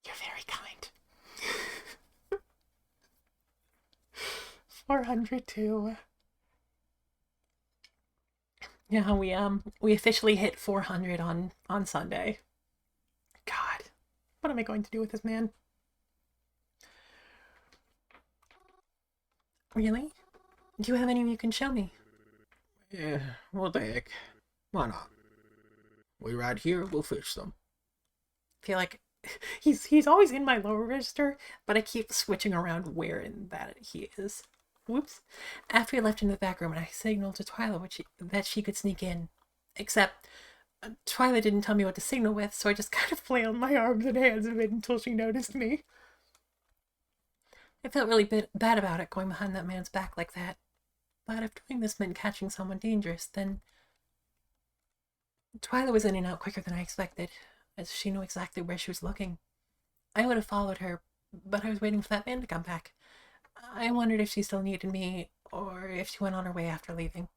very kind. 402. Yeah, we officially hit 400 on Sunday. God, what am I going to do with this man? Really? Do you have any you can show me? Yeah, what the heck? Why not? We right here, we'll fish them. I feel like he's always in my lower register, but I keep switching around where in that he is. Whoops. After he left into the back room, and I signaled to Twyla that she could sneak in. Except, Twyla didn't tell me what to signal with, so I just kind of flailed my arms and hands a bit until she noticed me. I felt really bad about it, going behind that man's back like that. But if doing this meant catching someone dangerous, then... Twyla was in and out quicker than I expected, as she knew exactly where she was looking. I would have followed her, but I was waiting for that man to come back. I wondered if she still needed me, or if she went on her way after leaving.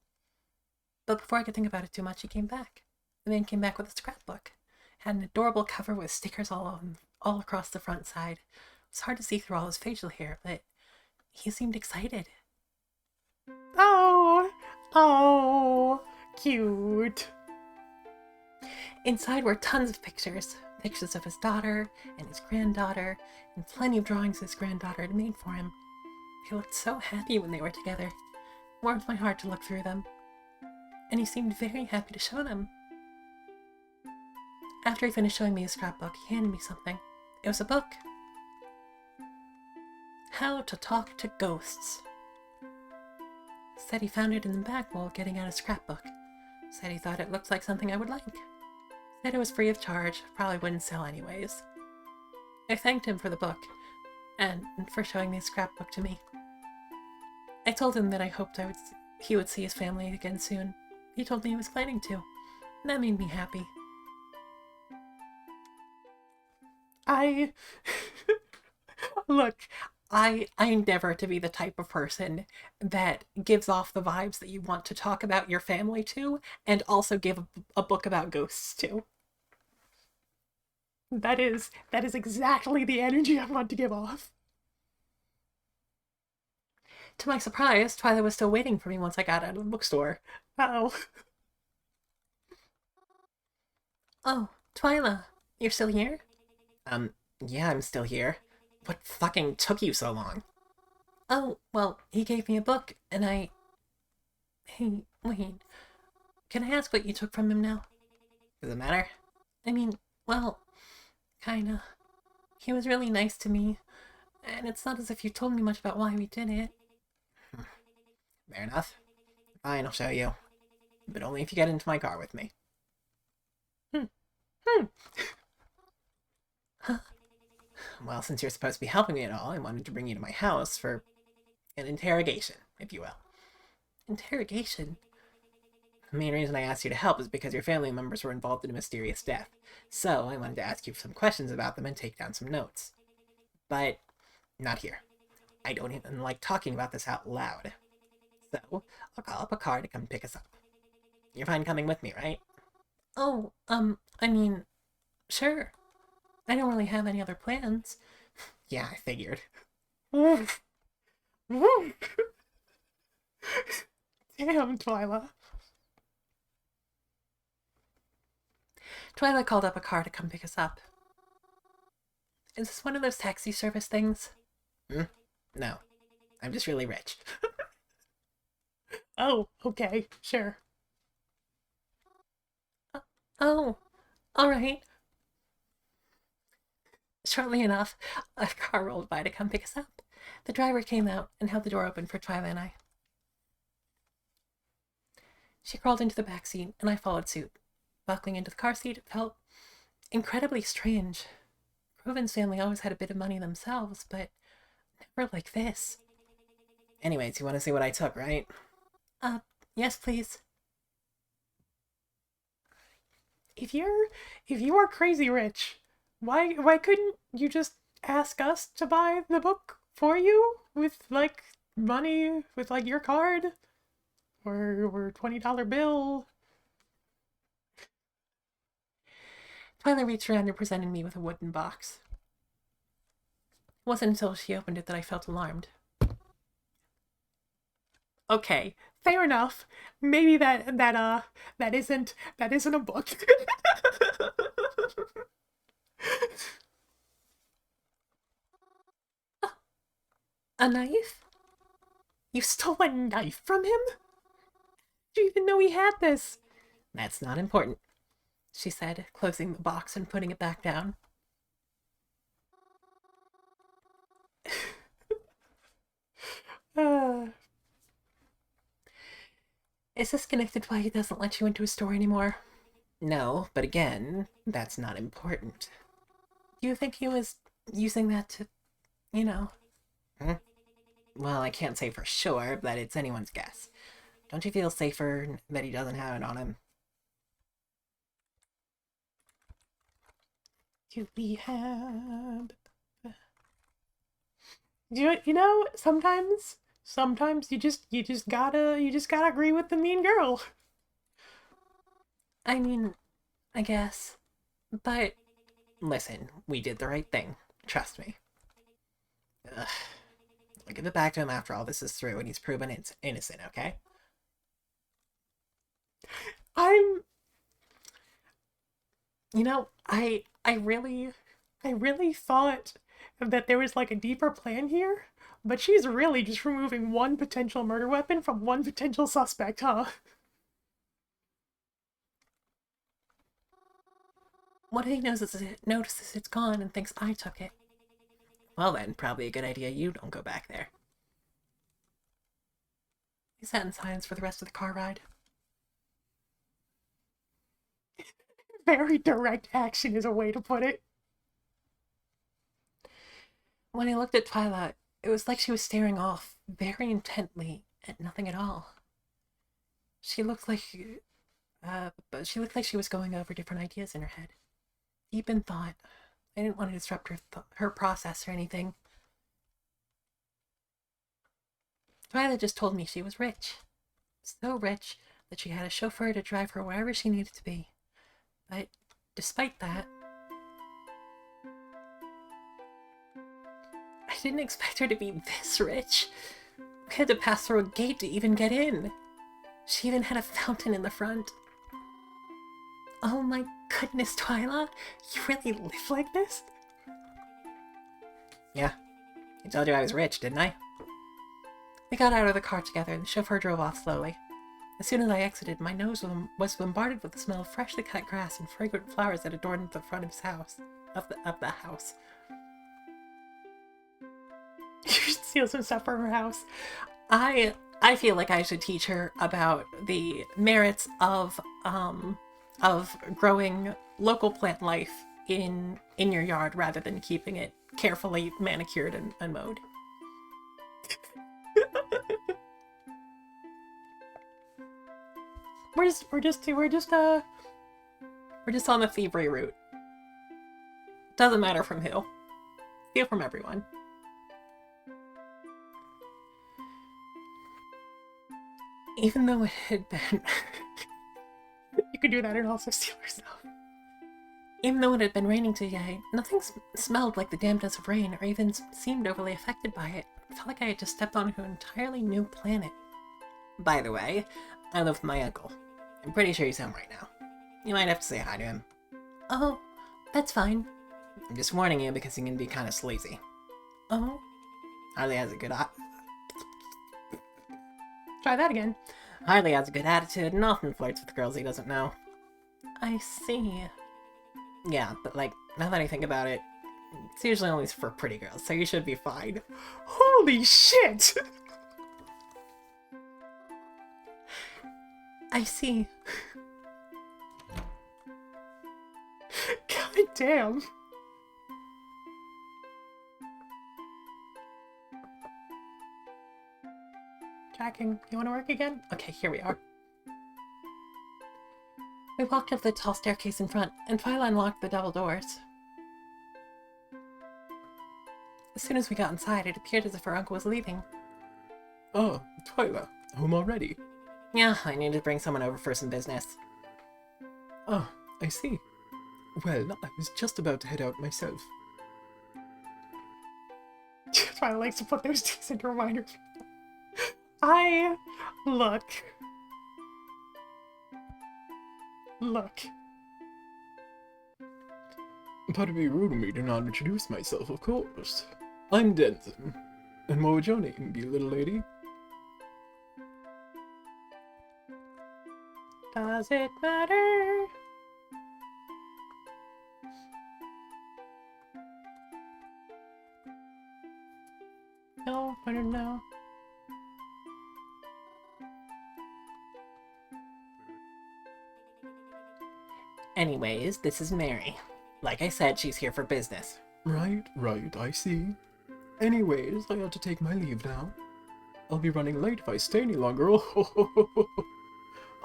But before I could think about it too much, he came back. The man came back with a scrapbook. It had an adorable cover with stickers all across the front side. It was hard to see through all his facial hair, but he seemed excited. Oh, cute. Inside were tons of pictures of his daughter and his granddaughter, and plenty of drawings his granddaughter had made for him. He looked so happy when they were together. It warmed my heart to look through them. And he seemed very happy to show them. After he finished showing me his scrapbook, he handed me something. It was a book. How to Talk to Ghosts. Said he found it in the back while getting out his scrapbook. Said he thought it looked like something I would like. Said it was free of charge, probably wouldn't sell anyways. I thanked him for the book, and for showing the scrapbook to me. I told him that I hoped he would see his family again soon. He told me he was planning to. And that made me happy. Look, I endeavor to be the type of person that gives off the vibes that you want to talk about your family to, and also give a book about ghosts to. That is exactly the energy I want to give off. To my surprise, Twyla was still waiting for me once I got out of the bookstore. Uh-oh. Oh, Twyla, you're still here? Yeah, I'm still here. What fucking took you so long? Oh, well, he gave me a book, and I Hey, wait. Can I ask what you took from him now? Does it matter? I mean, well, kinda. He was really nice to me, and it's not as if you told me much about why we did it. Fair enough. Fine, I'll show you. But only if you get into my car with me. Hmm. Hmm. Huh? Well, since you're supposed to be helping me at all, I wanted to bring you to my house for an interrogation, if you will. Interrogation? The main reason I asked you to help is because your family members were involved in a mysterious death. So I wanted to ask you some questions about them and take down some notes. But not here. I don't even like talking about this out loud. So I'll call up a car to come pick us up. You're fine coming with me, right? Oh, I mean, sure. I don't really have any other plans. Yeah, I figured. Damn, Twyla. Twyla called up a car to come pick us up. Is this one of those taxi service things? No. I'm just really rich. Oh, okay, sure. Oh, alright. Shortly enough, a car rolled by to come pick us up. The driver came out and held the door open for Twyla and I. She crawled into the back seat, and I followed suit. Buckling into the car seat, it felt incredibly strange. Proven's family always had a bit of money themselves, but never like this. Anyways, you want to see what I took, right? Yes, please. If you are crazy rich, why couldn't you just ask us to buy the book for you with like money with like your card or $20 bill? Twyla reached around and presented me with a wooden box. It wasn't until she opened it that I felt alarmed. Okay, fair enough. Maybe that isn't a book. A knife? You stole a knife from him? Did you even know he had this? That's not important, she said, closing the box and putting it back down. Is this connected to why he doesn't let you into his store anymore? No, but again, that's not important. Do you think he was using that to, you know? Well, I can't say for sure, but it's anyone's guess. Don't you feel safer that he doesn't have it on him? To be had. You know, sometimes you just gotta agree with the mean girl. I mean, I guess. But listen, we did the right thing. Trust me. Ugh. I'll give it back to him after all this is through and he's proven it's innocent, okay? You know, I really thought that there was like a deeper plan here, but she's really just removing one potential murder weapon from one potential suspect, huh? What if he notices it's gone and thinks I took it? Well then, probably a good idea you don't go back there. We sat in silence for the rest of the car ride. Very direct action is a way to put it. When I looked at Twyla, it was like she was staring off very intently at nothing at all. She looked like she was going over different ideas in her head. Deep in thought. I didn't want to disrupt her process or anything. Twyla just told me she was rich. So rich that she had a chauffeur to drive her wherever she needed to be. But despite that, I didn't expect her to be this rich. We had to pass through a gate to even get in. She even had a fountain in the front. Oh my goodness, Twyla, you really live like this? Yeah, I told you I was rich, didn't I? We got out of the car together and the chauffeur drove off slowly. As soon as I exited, my nose was bombarded with the smell of freshly cut grass and fragrant flowers that adorned the front of his house. Of the house. She steals some stuff from her house. I feel like I should teach her about the merits of growing local plant life in your yard rather than keeping it carefully manicured and mowed. We're just on the thievery route. Doesn't matter from who. Steal from everyone. Even though it had been you could do that and also steal yourself. Even though it had been raining today, nothing smelled like the dampness of rain or even seemed overly affected by it. It felt like I had just stepped onto an entirely new planet. By the way, I live with my uncle. I'm pretty sure he's home right now. You might have to say hi to him. Oh, that's fine. I'm just warning you because he can be kind of sleazy. Oh? Harley has a good Try that again. Harley has a good attitude and often flirts with girls he doesn't know. I see. Yeah, but like, now that I think about it, it's usually only for pretty girls, so you should be fine. Holy shit! I see. God damn. Tracking. You want to work again? Okay, here we are. We walked up the tall staircase in front, and Twyla unlocked the double doors. As soon as we got inside, it appeared as if her uncle was leaving. Oh, Twyla, home already? Yeah, I needed to bring someone over for some business. Oh, I see. Well, I was just about to head out myself. Twyla likes to put those things into reminders. Look. That'd be rude of me to not introduce myself, of course. I'm Denton. And what would your name be, little lady? Does it matter? No, I don't know. Anyways, this is Mary. Like I said, she's here for business. Right, I see. Anyways, I ought to take my leave now. I'll be running late if I stay any longer.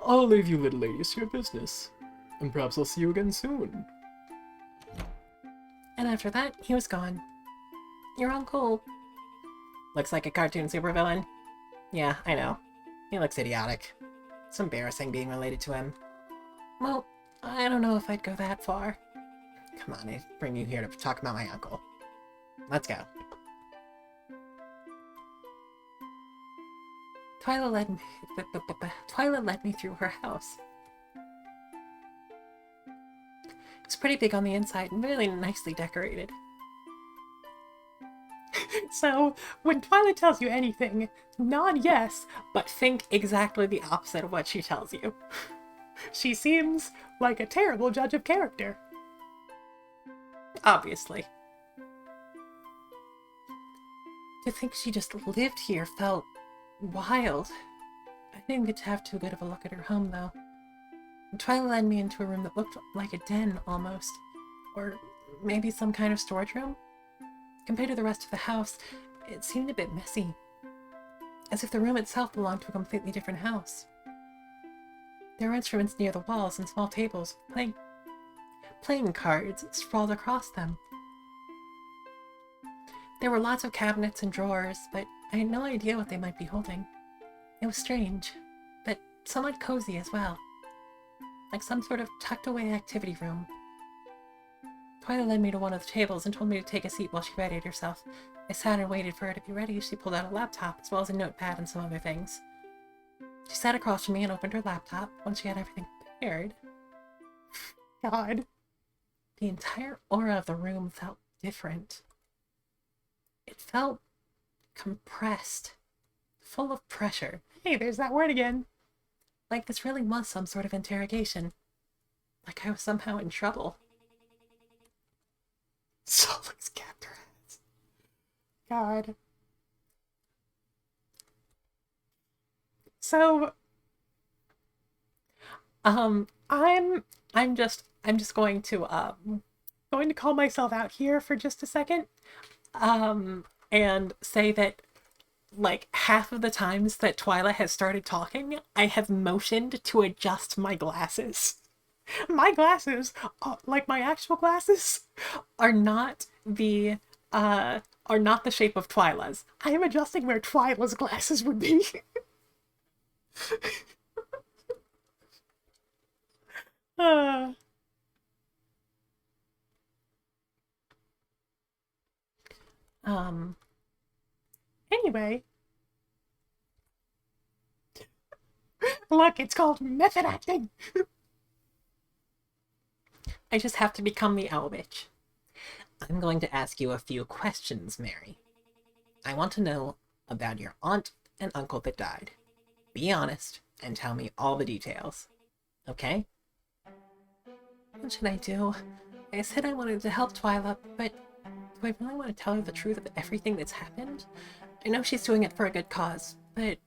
I'll leave you little ladies to your business. And perhaps I'll see you again soon. And after that, he was gone. Your uncle looks like a cartoon supervillain. Yeah, I know. He looks idiotic. It's embarrassing being related to him. Well, I don't know if I'd go that far. Come on, I bring you here to talk about my uncle. Let's go. Twyla led me through her house. It's pretty big on the inside and really nicely decorated. So, when Twyla tells you anything, nod yes, but think exactly the opposite of what she tells you. She seems like a terrible judge of character. Obviously. To think she just lived here felt wild. I didn't get to have too good of a look at her home, though. Twyla led me into a room that looked like a den, almost. Or maybe some kind of storage room? Compared to the rest of the house, it seemed a bit messy. As if the room itself belonged to a completely different house. There were instruments near the walls and small tables with playing cards sprawled across them. There were lots of cabinets and drawers, but I had no idea what they might be holding. It was strange, but somewhat cozy as well. Like some sort of tucked-away activity room. Twyla led me to one of the tables and told me to take a seat while she readied herself. I sat and waited for her to be ready as she pulled out a laptop, as well as a notepad and some other things. She sat across from me and opened her laptop once she had everything prepared. God. The entire aura of the room felt different. It felt compressed, full of pressure. Hey, there's that word again. like this really was some sort of interrogation. Like I was somehow in trouble. Solix captor heads. God. So, I'm just going to call myself out here for just a second. And say that like half of the times that Twyla has started talking, I have motioned to adjust my glasses. My glasses, like my actual glasses, are not the are not the shape of Twyla's. I am adjusting where Twyla's glasses would be. uh, um. Anyway, look, it's called method acting. I just have to become the owl bitch. I'm going to ask you a few questions, Mary. I want to know about your aunt and uncle that died. Be honest and tell me all the details. Okay? What should I do? I said I wanted to help Twyla, but do I really want to tell her the truth of everything that's happened? I know she's doing it for a good cause, but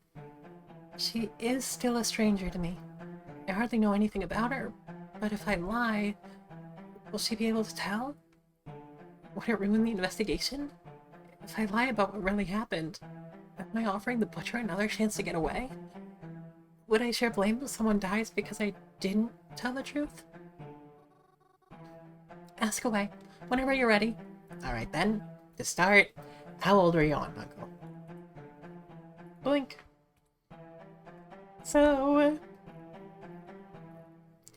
she is still a stranger to me. I hardly know anything about her, but if I lie, will she be able to tell? Would it ruin the investigation? If I lie about what really happened, am I offering the butcher another chance to get away? Would I share blame if someone dies because I didn't tell the truth? Ask away, whenever you're ready. Alright then, to start, how old were your aunt and uncle? Blink. So,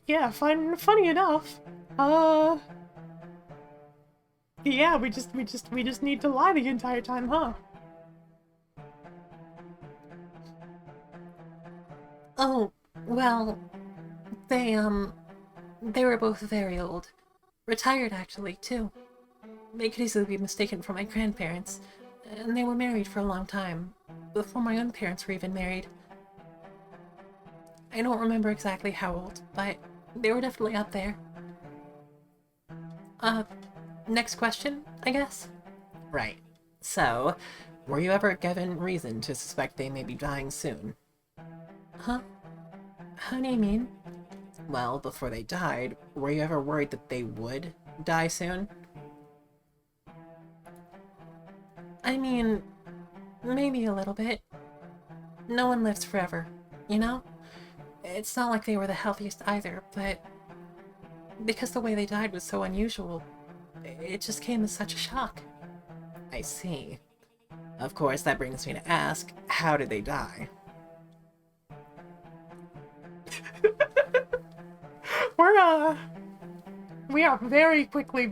yeah, funny enough, yeah, we just need to lie the entire time, huh? Oh, well, they were both very old. Retired, actually, too. They could easily be mistaken for my grandparents, and they were married for a long time, before my own parents were even married. I don't remember exactly how old, but they were definitely up there. Next question, I guess? Right. So, were you ever given reason to suspect they may be dying soon? Huh? How do you mean? Well, before they died, were you ever worried that they would die soon? I mean, maybe a little bit. No one lives forever, you know? It's not like they were the healthiest either, but because the way they died was so unusual, it just came as such a shock. I see. Of course, that brings me to ask, how did they die? We're, we are very quickly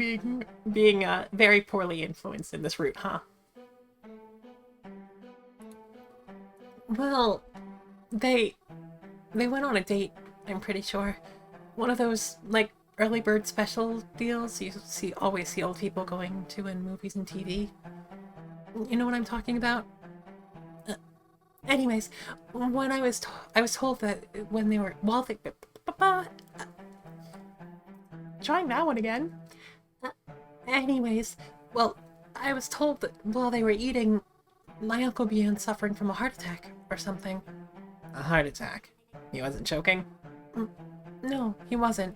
being very poorly influenced in this route, huh? Well, they they went on a date, I'm pretty sure. One of those, like, early bird special deals you always see old people going to in movies and TV. You know what I'm talking about? Uh, Anyways, when I was told that when they were while they trying that one again. Uh, Anyways, well, I was told that while they were eating, my uncle began suffering from a heart attack or something. A heart attack? He wasn't choking? Mm, no, he wasn't.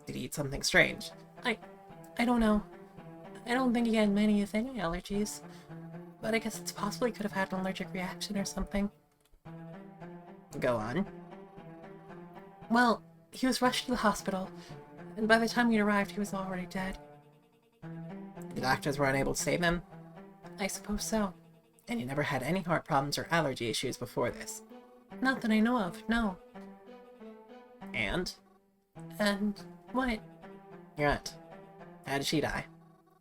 Did he eat something strange? I I don't know. I don't think he had many, if any, allergies. But I guess it's possible he could have had an allergic reaction or something. Go on. Well, he was rushed to the hospital, and by the time we arrived, he was already dead. The doctors were unable to save him? I suppose so. And he never had any heart problems or allergy issues before this? Not that I know of, no. And? And what? Your aunt. How did she die?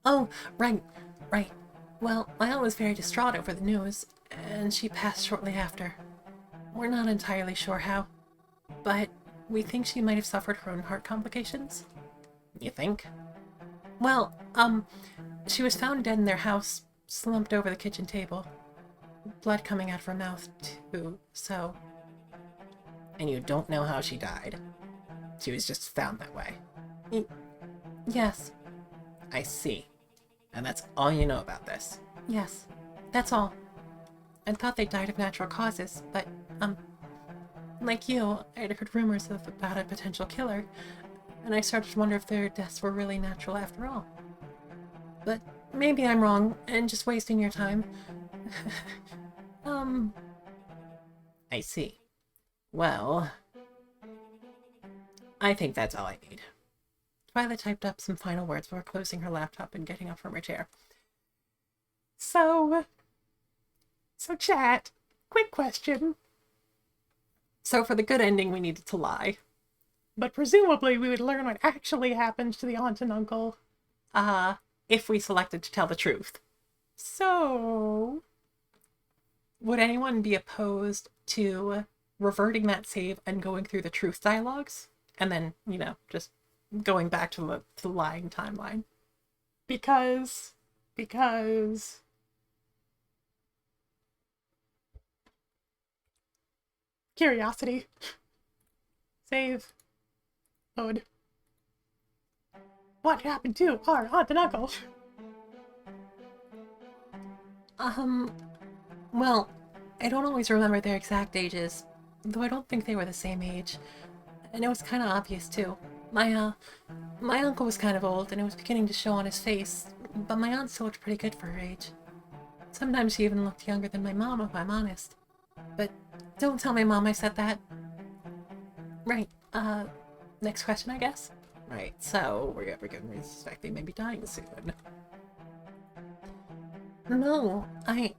Oh, right, right. Well, my aunt was very distraught over the news, and she passed shortly after. We're not entirely sure how, but we think she might have suffered her own heart complications. You think? Well, she was found dead in their house, slumped over the kitchen table. Blood coming out of her mouth, too, so... And you don't know how she died. She was just found that way. Y- yes. I see. And that's all you know about this? Yes. That's all. I thought they died of natural causes, but, like you, I'd heard rumors about a potential killer, and I started to wonder if their deaths were really natural after all. But maybe I'm wrong and just wasting your time. um. I see. Well, I think that's all I need. Twyla typed up some final words before closing her laptop and getting up from her chair. So, chat, quick question. So for the good ending, we needed to lie. But presumably we would learn what actually happened to the aunt and uncle, if we selected to tell the truth. So, would anyone be opposed to reverting that save and going through the truth dialogues? And then, just going back to the lying timeline? Because curiosity. Save. Load. What happened to our aunt and uncle? Well, I don't always remember their exact ages, though I don't think they were the same age. And it was kind of obvious, too. My uncle was kind of old, and it was beginning to show on his face, but my aunt still looked pretty good for her age. Sometimes she even looked younger than my mom, if I'm honest. But don't tell my mom I said that. Right, next question, I guess? Right, so we're going to suspect they may be dying soon. No, I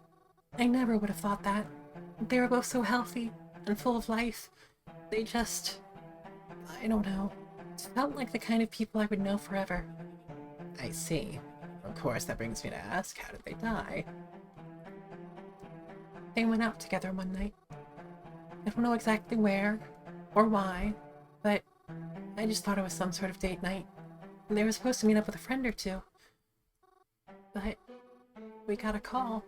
never would have thought that. They were both so healthy and full of life. They just... I don't know. It felt like the kind of people I would know forever. I see. Of course, that brings me to ask, how did they die? They went out together one night. I don't know exactly where or why, but I just thought it was some sort of date night. And they were supposed to meet up with a friend or two. But we got a call,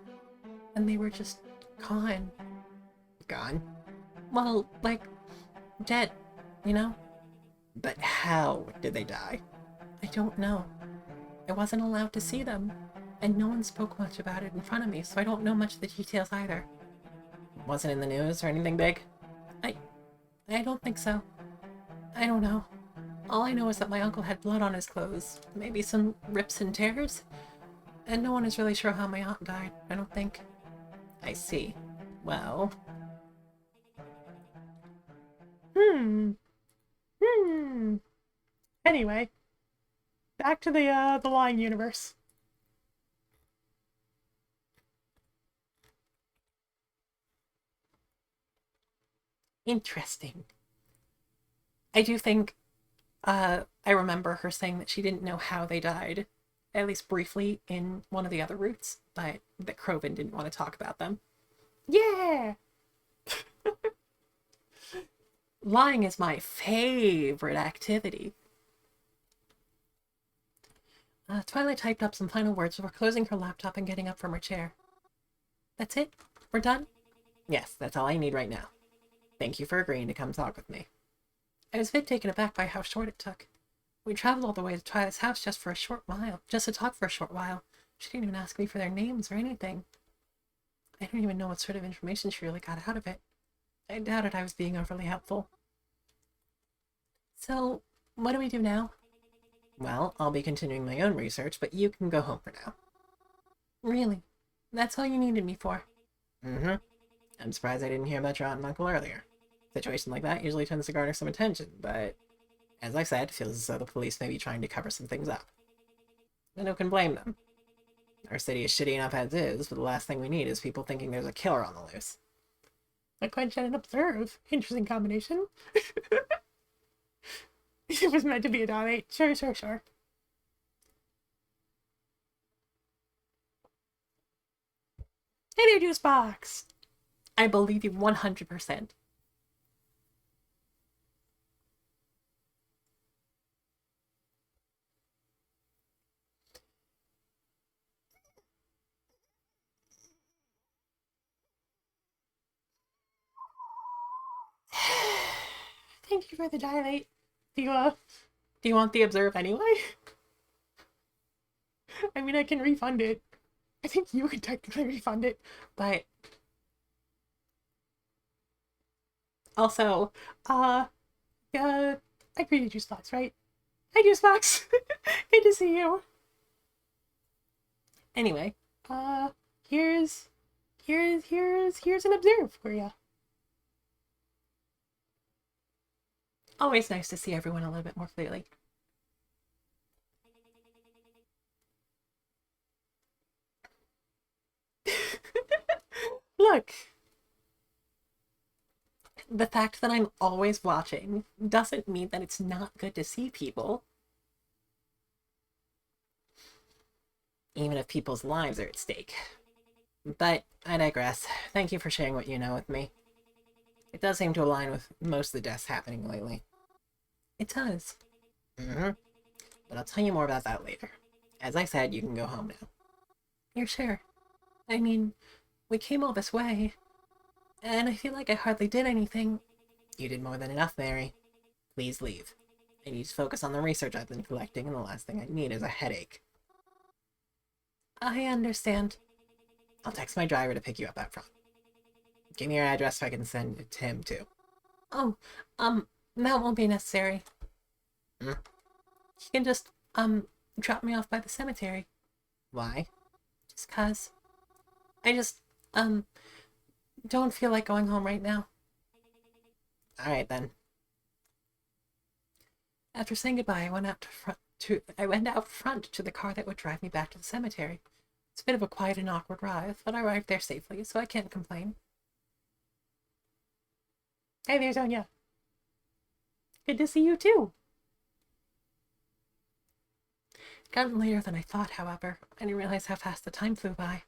and they were just gone. Gone? Well, like, dead, you know? But how did they die? I don't know. I wasn't allowed to see them, and no one spoke much about it in front of me, so I don't know much of the details either. Wasn't in the news or anything big? I don't think so. I don't know. All I know is that my uncle had blood on his clothes, maybe some rips and tears, and no one is really sure how my aunt died, I don't think. I see. Well... Anyway, back to the lying universe. Interesting. I do think, I remember her saying that she didn't know how they died, at least briefly, in one of the other routes, but that Kroven didn't want to talk about them. Yeah! Lying is my favorite activity. Twilight typed up some final words before closing her laptop and getting up from her chair. That's it? We're done? Yes, that's all I need right now. Thank you for agreeing to come talk with me. I was a bit taken aback by how short it took. We traveled all the way to Twilight's house just to talk for a short while. She didn't even ask me for their names or anything. I don't even know what sort of information she really got out of it. I doubted I was being overly helpful. So, what do we do now? Well, I'll be continuing my own research, but you can go home for now. Really? That's all you needed me for? Mm-hmm. I'm surprised I didn't hear about your aunt and uncle earlier. A situation like that usually tends to garner some attention, but as I said, it feels as though the police may be trying to cover some things up. And who can blame them? Our city is shitty enough as is, but the last thing we need is people thinking there's a killer on the loose. A quench and an observe. Interesting combination. It was meant to be a donate. Sure. Hey there, Juicebox! I believe you 100%. Thank you for the dilate. Do you want the observe anyway? I mean, I can refund it. I think you can technically refund it, but also, I greeted Juicebox, right? Hi, Juicebox. Good to see you. Anyway, here's an observe for you. Always nice to see everyone a little bit more clearly. Look, the fact that I'm always watching doesn't mean that it's not good to see people. Even if people's lives are at stake. But I digress. Thank you for sharing what you know with me. It does seem to align with most of the deaths happening lately. It does. But I'll tell you more about that later. As I said, you can go home now. You're sure? I mean, we came all this way, and I feel like I hardly did anything. You did more than enough, Mary. Please leave. I need to focus on the research I've been collecting, and the last thing I need is a headache. I understand. I'll text my driver to pick you up out front. Give me your address so I can send it to him, too. Oh, that won't be necessary. You can just, drop me off by the cemetery. Why? Just 'cause. I just, don't feel like going home right now. Alright, then. After saying goodbye, I went out front to the car that would drive me back to the cemetery. It's a bit of a quiet and awkward drive, but I arrived there safely, so I can't complain. Hey there, Sonia. Good to see you, too. It got later than I thought, however. I didn't realize how fast the time flew by.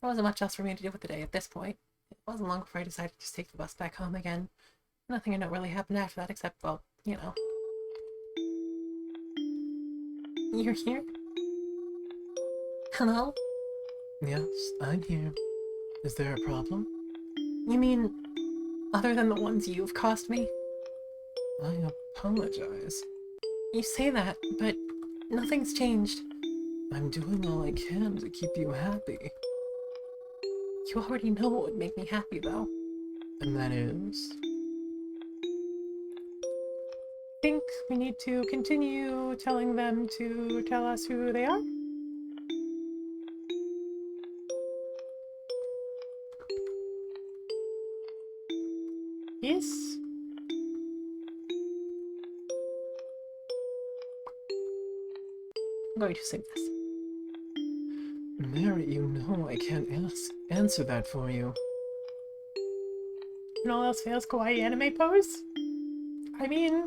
There wasn't much else for me to do with the day at this point. It wasn't long before I decided to just take the bus back home again. Nothing I know really happened after that except, well, you know. You're here? Hello? Yes, I'm here. Is there a problem? You mean, other than the ones you've cost me? I apologize. You say that, but nothing's changed. I'm doing all I can to keep you happy. You already know what would make me happy, though. And that is? I think we need to continue telling them to tell us who they are. Yes. I'm going to sing this. Mary, you know I can't answer that for you. When all else fails, kawaii anime pose? I mean,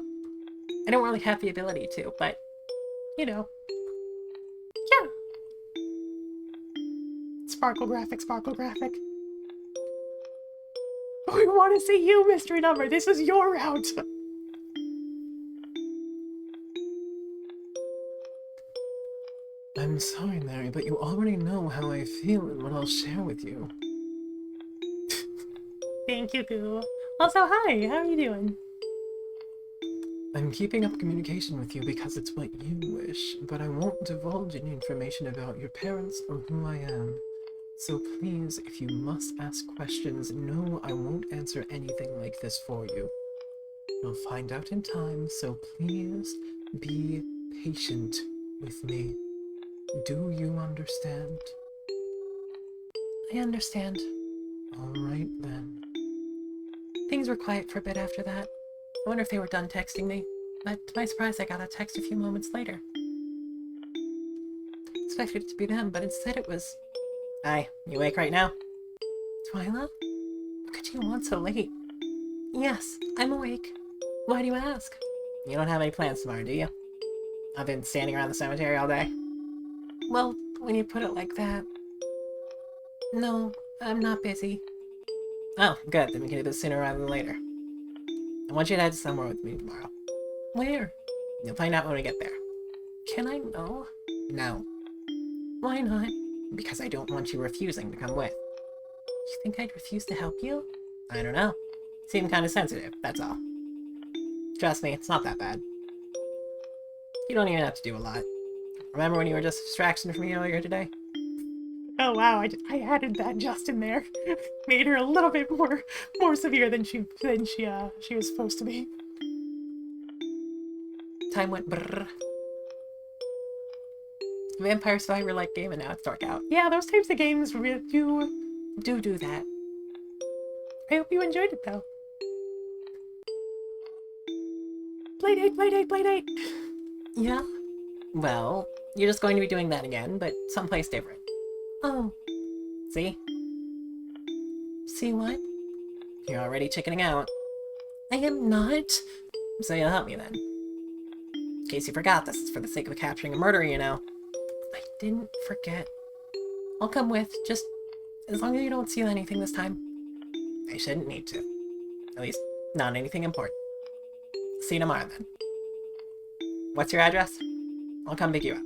I don't really have the ability to, but, you know. Yeah. Sparkle graphic, sparkle graphic. We want to see you, mystery number. This is your route. I'm sorry, Mary, but you already know how I feel and what I'll share with you. Thank you, Goo. Also, hi, how are you doing? I'm keeping up communication with you because it's what you wish, but I won't divulge any information about your parents or who I am. So please, if you must ask questions, no, I won't answer anything like this for you. You'll find out in time, so please be patient with me. Do you understand? I understand. Alright then. Things were quiet for a bit after that. I wonder if they were done texting me, but to my surprise I got a text a few moments later. I expected it to be them, but instead it was... Hi, you awake right now? Twyla? What could you want so late? Yes, I'm awake. Why do you ask? You don't have any plans tomorrow, do you? I've been standing around the cemetery all day. Well, when you put it like that... No, I'm not busy. Oh, good, then we can do this sooner rather than later. I want you to head somewhere with me tomorrow. Where? You'll find out when we get there. Can I know? No. Why not? Because I don't want you refusing to come with. You think I'd refuse to help you? I don't know. Seem kind of sensitive, that's all. Trust me, it's not that bad. You don't even have to do a lot. Remember when you were just a distraction from me earlier today? Oh wow, I added that just in there. Made her a little bit more severe than she was supposed to be. Time went brrr. Vampire Survivor like game and now it's dark out. Yeah, those types of games do that. I hope you enjoyed it though. Playdate, playdate, playdate! Yeah? Well, you're just going to be doing that again, but someplace different. Oh. See? See what? You're already chickening out. I am not. So you'll help me then. In case you forgot, this is for the sake of capturing a murderer, you know. I didn't forget. I'll come with, just as long as you don't steal anything this time. I shouldn't need to. At least, not anything important. See you tomorrow, then. What's your address? I'll come pick you up.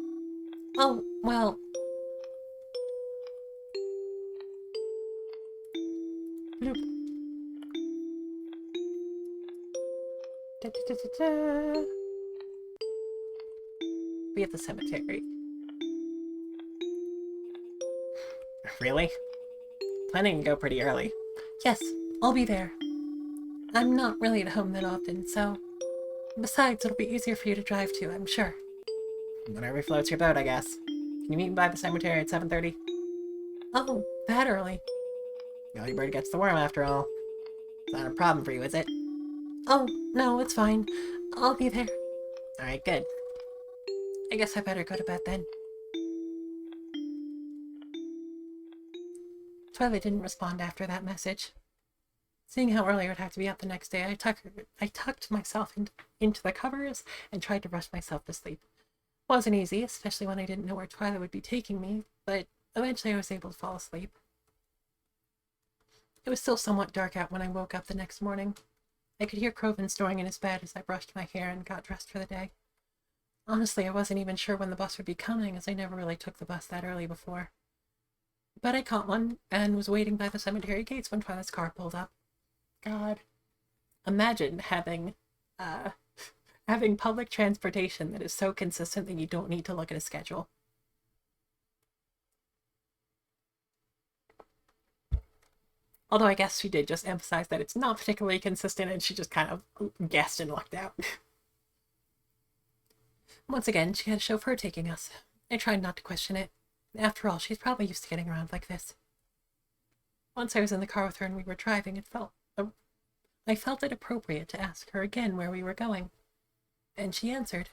Oh, well... Bloop. Da, da, da, da, da. Be at the cemetery. Really? Planning to go pretty early. Yes, I'll be there. I'm not really at home that often, so... Besides, it'll be easier for you to drive to, I'm sure. Whatever floats your boat, I guess. Can you meet me by the cemetery at 7:30? Oh, that early. The early bird gets the worm, after all. It's not a problem for you, is it? Oh, no, it's fine. I'll be there. Alright, good. I guess I better go to bed then. Twilight didn't respond after that message. Seeing how early I would have to be up the next day, I tucked myself into the covers and tried to rush myself to sleep. Wasn't easy, especially when I didn't know where Twilight would be taking me, but eventually I was able to fall asleep. It was still somewhat dark out when I woke up the next morning. I could hear Crovin snoring in his bed as I brushed my hair and got dressed for the day. Honestly, I wasn't even sure when the bus would be coming, as I never really took the bus that early before. But I caught one, and was waiting by the cemetery gates when Twilight's car pulled up. God. Imagine having public transportation that is so consistent that you don't need to look at a schedule. Although I guess she did just emphasize that it's not particularly consistent and she just kind of guessed and lucked out. Once again, she had a chauffeur taking us. I tried not to question it. After all, she's probably used to getting around like this. Once I was in the car with her and we were driving, I felt it appropriate to ask her again where we were going. And she answered.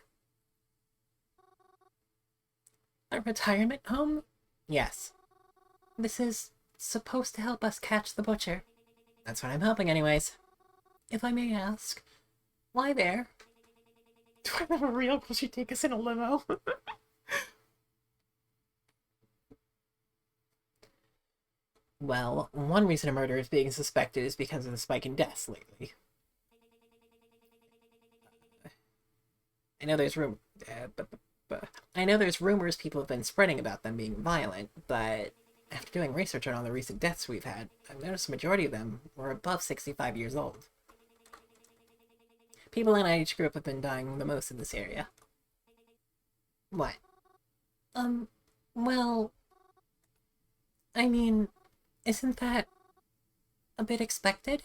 A retirement home? Yes. This is supposed to help us catch the butcher. That's what I'm hoping anyways. If I may ask, why there? Do I have a real? Will she take us in a limo? Well, one reason a murder is being suspected is because of the spike in deaths lately. I know there's I know there's rumors people have been spreading about them being violent, but after doing research on all the recent deaths we've had, I've noticed the majority of them were above 65 years old. People in our age group have been dying the most in this area. What? Well... I mean, isn't that a bit expected?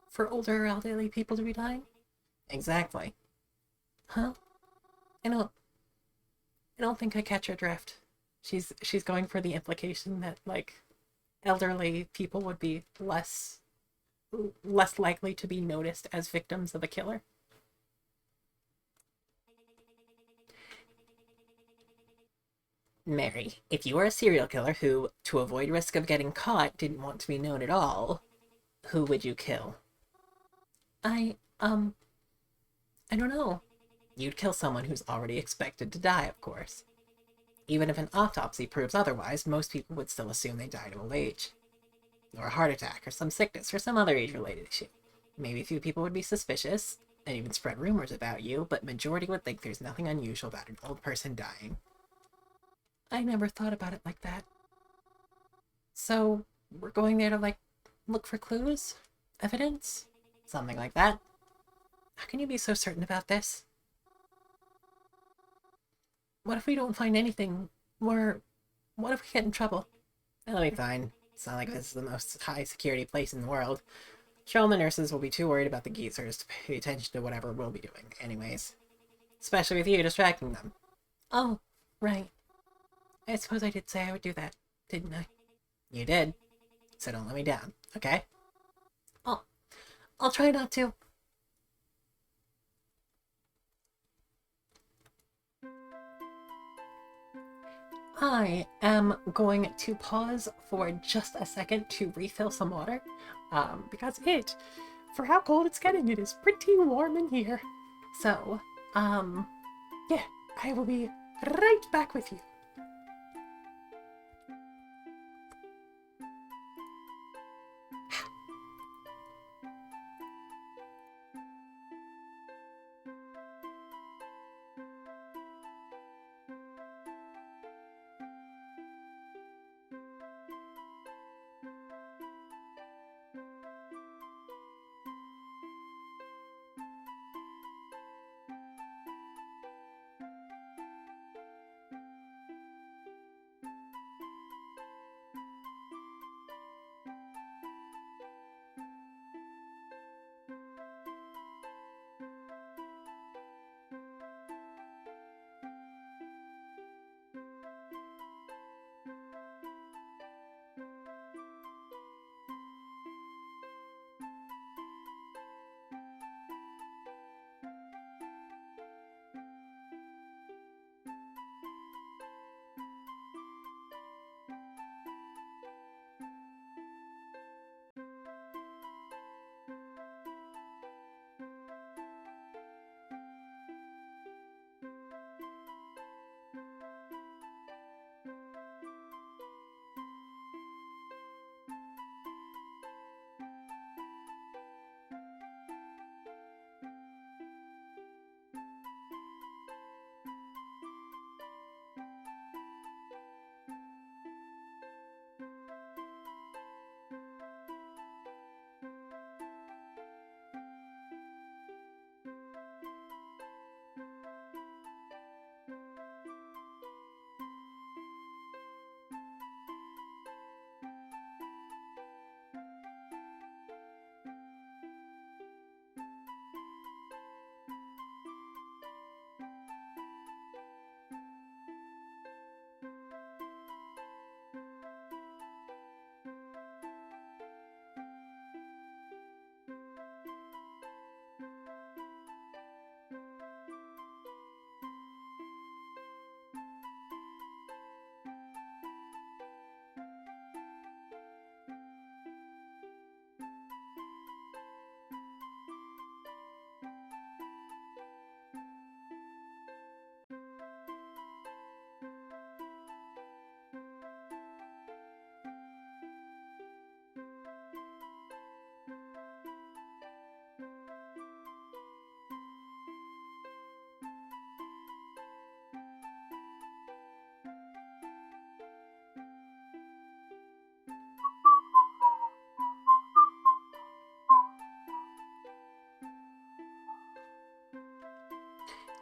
For older elderly people to be dying? Exactly. Huh? I don't think I catch her drift. She's going for the implication that, like, elderly people would be less likely to be noticed as victims of a killer. Mary, if you were a serial killer who, to avoid risk of getting caught, didn't want to be known at all, who would you kill? I don't know. You'd kill someone who's already expected to die, of course. Even if an autopsy proves otherwise, most people would still assume they died of old age. Or a heart attack, or some sickness, or some other age-related issue. Maybe a few people would be suspicious, and even spread rumors about you, but majority would think there's nothing unusual about an old person dying. I never thought about it like that. So, we're going there to, like, look for clues? Evidence? Something like that. How can you be so certain about this? What if we don't find anything? What if we get in trouble? It'll be fine. It's not like this is the most high security place in the world. Sure, all the nurses will be too worried about the geezers to pay attention to whatever we'll be doing, anyways. Especially with you distracting them. Oh, right. I suppose I did say I would do that, didn't I? You did. So don't let me down, okay? I'll try not to. I am going to pause for just a second to refill some water, because for how cold it's getting, it is pretty warm in here. So, yeah, I will be right back with you.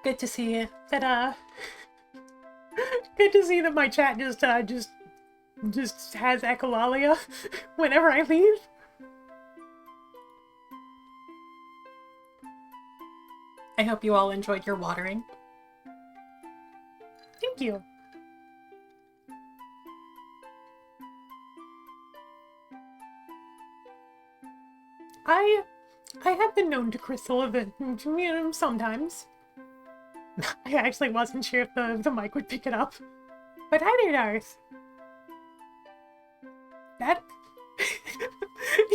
Good to see you. Good to see that my chat just has echolalia whenever I leave. I hope you all enjoyed your watering. Thank you. I have been known to crystal a bit, sometimes. I actually wasn't sure if the mic would pick it up. But hi there, Darth. That...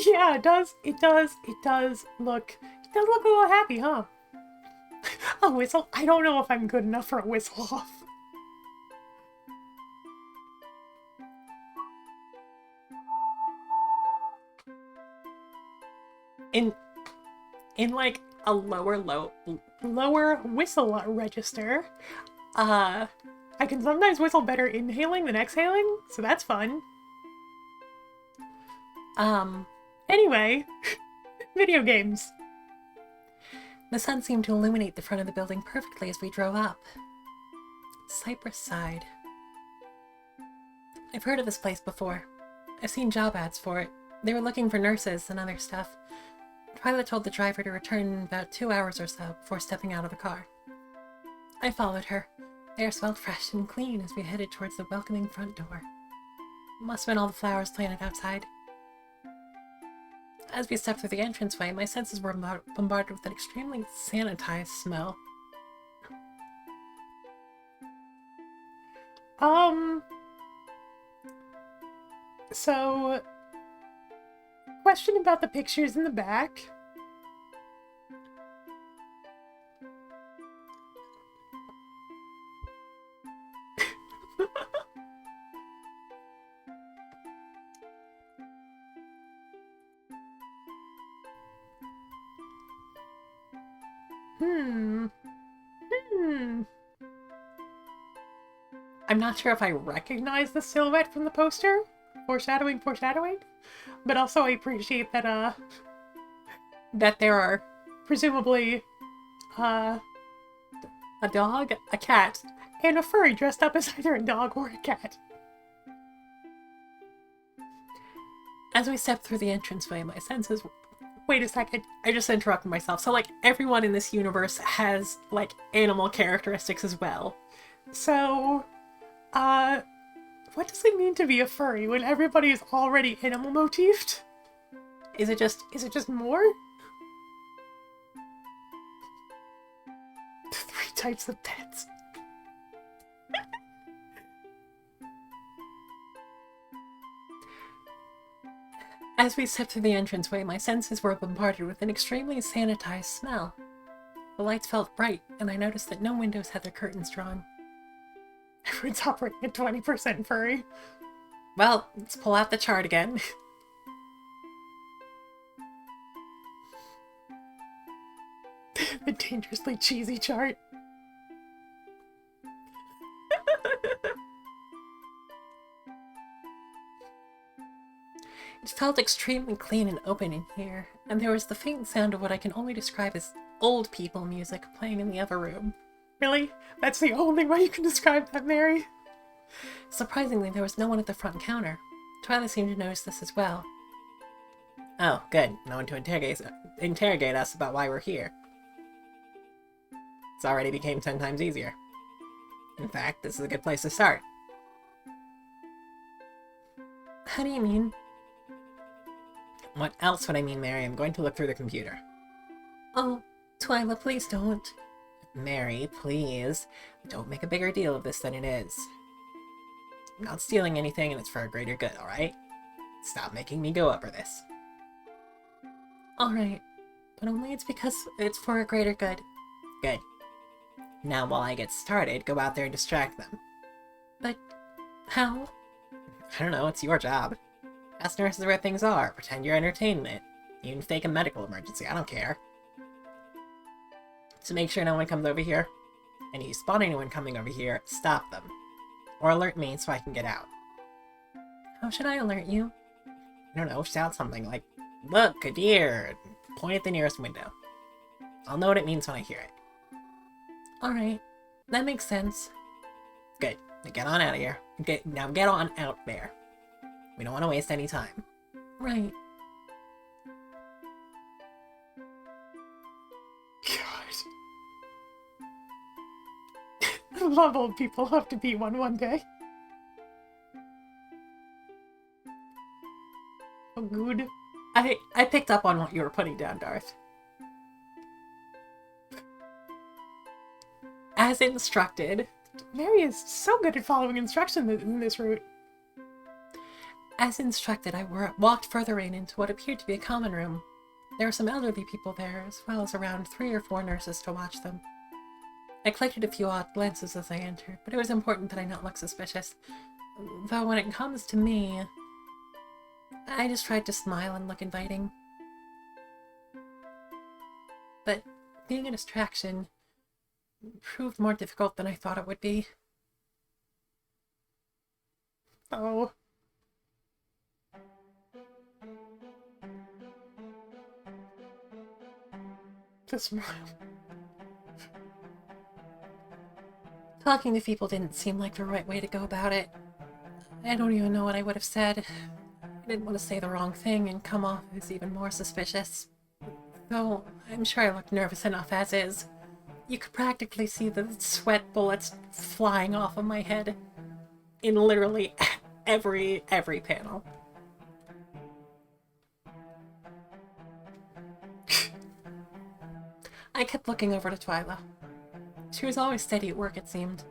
yeah, it does look a little happy, huh? A whistle? I don't know if I'm good enough for a whistle off. In like a lower whistle register, I can sometimes whistle better inhaling than exhaling, so that's fun. Anyway, video games. The sun seemed to illuminate the front of the building perfectly as we drove up. Cypress sighed. I've heard of this place before. I've seen job ads for it. They were looking for nurses and other stuff. Twyla told the driver to return in about 2 hours or so before stepping out of the car. I followed her. The air smelled fresh and clean as we headed towards the welcoming front door. Must have been all the flowers planted outside. As we stepped through the entranceway, my senses were bombarded with an extremely sanitized smell. So, question about the pictures in the back. I'm not sure if I recognize the silhouette from the poster. Foreshadowing. But also I appreciate that, that there are presumably, a dog, a cat, and a furry dressed up as either a dog or a cat. As we stepped through the entranceway, my senses... Wait a second, I just interrupted myself. So, like, everyone in this universe has, like, animal characteristics as well. So, what does it mean to be a furry when everybody is already animal motifed? Is it just more? 3 types of pets. As we stepped through the entranceway, my senses were bombarded with an extremely sanitized smell. The lights felt bright, and I noticed that no windows had their curtains drawn. Everyone's operating at 20% furry. Well, let's pull out the chart again. The dangerously cheesy chart. It felt extremely clean and open in here, and there was the faint sound of what I can only describe as old people music playing in the other room. Really? That's the only way you can describe that, Mary? Surprisingly, there was no one at the front counter. Twyla seemed to notice this as well. Oh, good. No one to interrogate us about why we're here. It's already became 10 times easier. In fact, this is a good place to start. How do you mean? What else would I mean, Mary? I'm going to look through the computer. Oh, Twyla, please don't. Mary, please. Don't make a bigger deal of this than it is. I'm not stealing anything, and it's for a greater good, alright? Stop making me go over this. Alright, but only it's because it's for a greater good. Good. Now, while I get started, go out there and distract them. But how? I don't know, it's your job. Ask nurses where things are, pretend you're entertaining it. Even fake a medical emergency, I don't care. So make sure no one comes over here. And if you spot anyone coming over here, stop them. Or alert me so I can get out. How should I alert you? I don't know, shout something like, "Look, a deer!" and point at the nearest window. I'll know what it means when I hear it. Alright, that makes sense. Good. Now get on out of here. Now get on out there. We don't want to waste any time. Right. God. I love old people. Hope to be one day. Oh, good. I picked up on what you were putting down, Darth. As instructed. Mary is so good at following instructions in this route. As instructed, I walked further into what appeared to be a common room. There were some elderly people there, as well as around 3 or 4 nurses to watch them. I collected a few odd glances as I entered, but it was important that I not look suspicious. Though when it comes to me, I just tried to smile and look inviting. But being a distraction proved more difficult than I thought it would be. Oh. this morning. Talking to people didn't seem like the right way to go about it. I don't even know what I would have said. I didn't want to say the wrong thing and come off as even more suspicious. Though, I'm sure I looked nervous enough as is. You could practically see the sweat bullets flying off of my head in literally every panel. I kept looking over to Twyla. She was always steady at work, it seemed.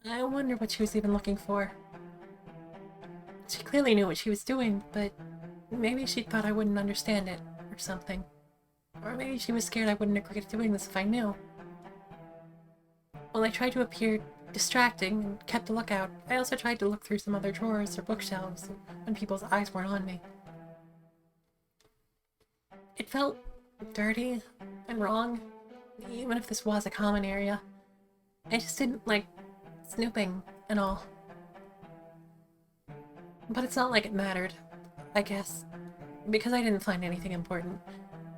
I wonder what she was even looking for. She clearly knew what she was doing, but maybe she thought I wouldn't understand it, or something. Or maybe she was scared I wouldn't agree to doing this if I knew. While I tried to appear distracting and kept a lookout, I also tried to look through some other drawers or bookshelves when people's eyes weren't on me. It felt dirty and wrong, even if this was a common area. I just didn't like snooping and all. But it's not like it mattered, I guess, because I didn't find anything important.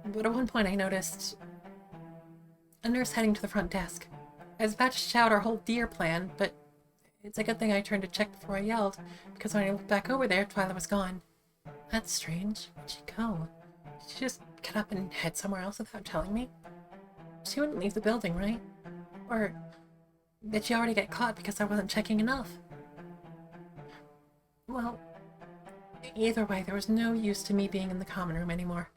But at one point I noticed a nurse heading to the front desk. I was about to shout our whole deer plan, but it's a good thing I turned to check before I yelled, because when I looked back over there, Twyla was gone. That's strange. Where'd she go? Did she just get up and head somewhere else without telling me? She wouldn't leave the building, right? Or did she already get caught because I wasn't checking enough? Well, either way, there was no use to me being in the common room anymore.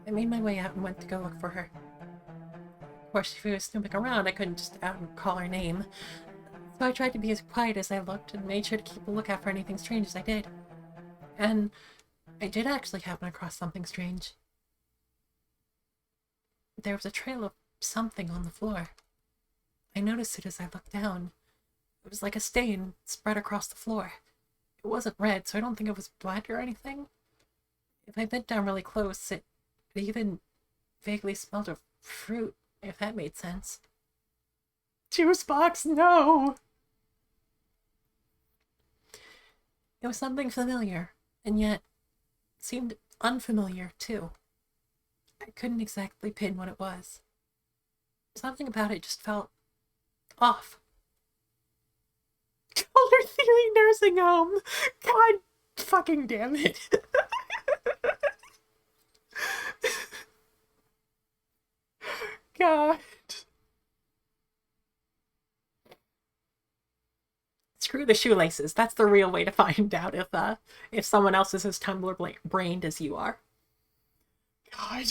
I made my way out and went to go look for her. Of course, if she was snooping around, I couldn't just out and call her name. So I tried to be as quiet as I looked and made sure to keep a lookout for anything strange as I did. And I did actually happen across something strange. There was a trail of something on the floor. I noticed it as I looked down. It was like a stain spread across the floor. It wasn't red, so I don't think it was blood or anything. If I bent down really close, it even vaguely smelled of fruit, if that made sense. Juice box, no! It was something familiar, and yet seemed unfamiliar, too. I couldn't exactly pin what it was. Something about it just felt off. Color Theory Nursing Home! God fucking damn it. God. Screw the shoelaces. That's the real way to find out if someone else is as Tumblr brained as you are. God.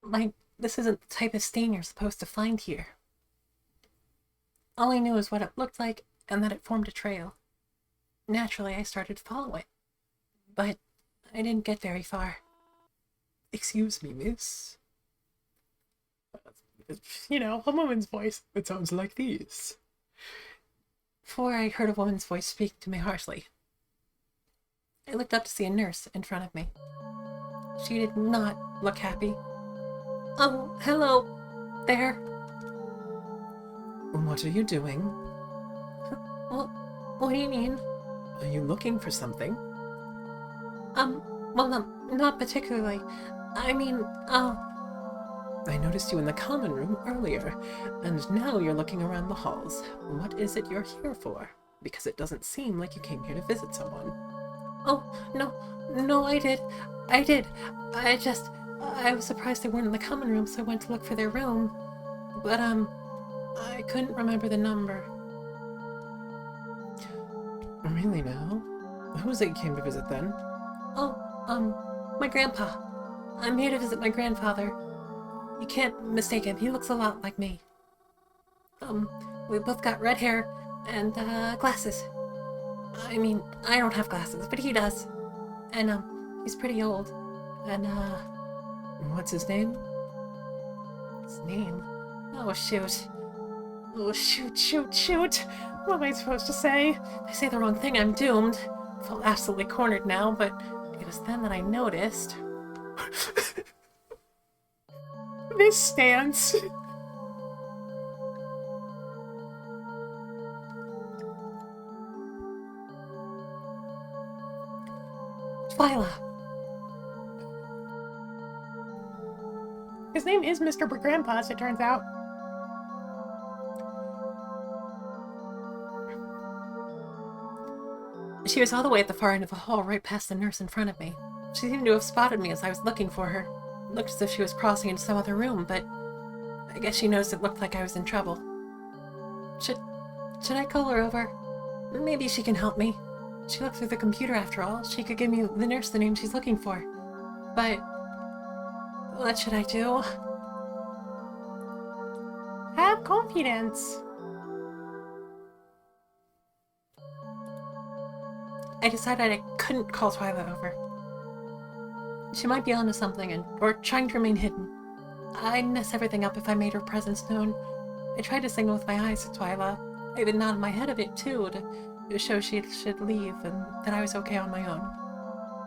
Like, this isn't the type of stain you're supposed to find here. All I knew is what it looked like and that it formed a trail. Naturally, I started to follow it. But I didn't get very far. Excuse me, miss. You know, a woman's voice. It sounds like this. Before I heard a woman's voice speak to me harshly. I looked up to see a nurse in front of me. She did not look happy. Oh, hello there. What are you doing? What do you mean? Are you looking for something? Well, not particularly. I mean, I noticed you in the common room earlier, and now you're looking around the halls. What is it you're here for? Because it doesn't seem like you came here to visit someone. oh, no, I did. I was surprised they weren't in the common room, so I went to look for their room. But, I couldn't remember the number. Really now? Who was it you came to visit then? My grandpa. I'm here to visit my grandfather. You can't mistake him. He looks a lot like me. We both got red hair and, glasses. I mean, I don't have glasses, but he does. And, he's pretty old. And, What's his name? his name? Oh, shoot. Oh, shoot. What am I supposed to say? If I say the wrong thing, I'm doomed. I felt absolutely cornered now, but it was then that I noticed. This stance. Twyla. His name is Mr. Grandpa, as it turns out. She was all the way at the far end of the hall, right past the nurse in front of me. She seemed to have spotted me as I was looking for her. It looked as if she was crossing into some other room, but I guess she noticed it looked like I was in trouble. Should I call her over? Maybe she can help me. She looked through the computer after all. She could give me the nurse the name she's looking for. But what should I do? Have confidence. I decided I couldn't call Twyla over. She might be onto something or trying to remain hidden. I'd mess everything up if I made her presence known. I tried to signal with my eyes to Twyla. I even nodded my head a bit too, to show she should leave and that I was okay on my own.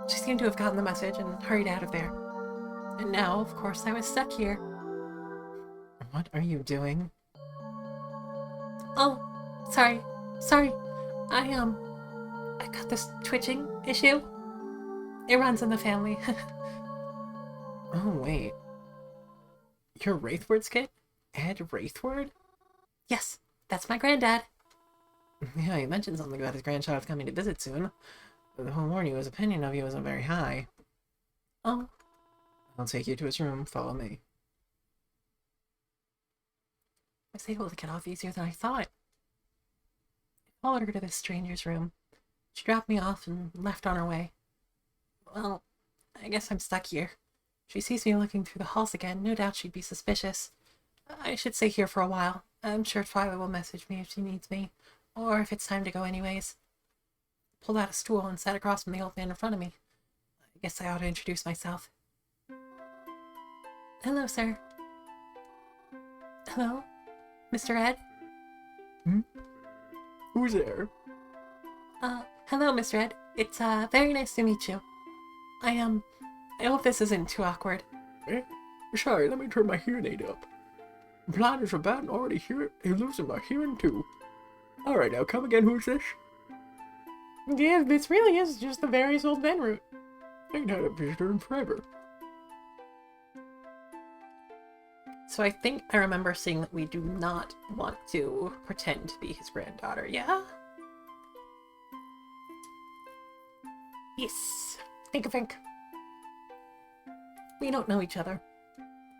She seemed to have gotten the message and hurried out of there. And now, of course, I was stuck here. What are you doing? Oh, sorry. I got this twitching issue. It runs in the family. Oh, wait. You're Wraithward's kid? Ed Wraithward? Yes, that's my granddad. Yeah, he mentioned something about his grandchild coming to visit soon. I'll warn you, his opinion of you isn't very high. Oh, I'll take you to his room. Follow me. I was able to get off easier than I thought. I followed her to this stranger's room. She dropped me off and left on her way. Well, I guess I'm stuck here. She sees me looking through the halls again. No doubt she'd be suspicious. I should stay here for a while. I'm sure Twyla will message me if she needs me, or if it's time to go anyways. Pulled out a stool and sat across from the old man in front of me. I guess I ought to introduce myself. Hello, sir. Hello? Mr. Ed? Who's there? Hello, Mr. Ed. It's, very nice to meet you. I hope this isn't too awkward. Sorry, let me turn my hearing aid up. Blind as a bat and already losing my hearing too. Alright, now come again, who's this? Yeah, this really is just the various old men route. Ain't had a visitor in forever. So I think I remember seeing that we do not want to pretend to be his granddaughter, yeah? Yes. Think. We don't know each other.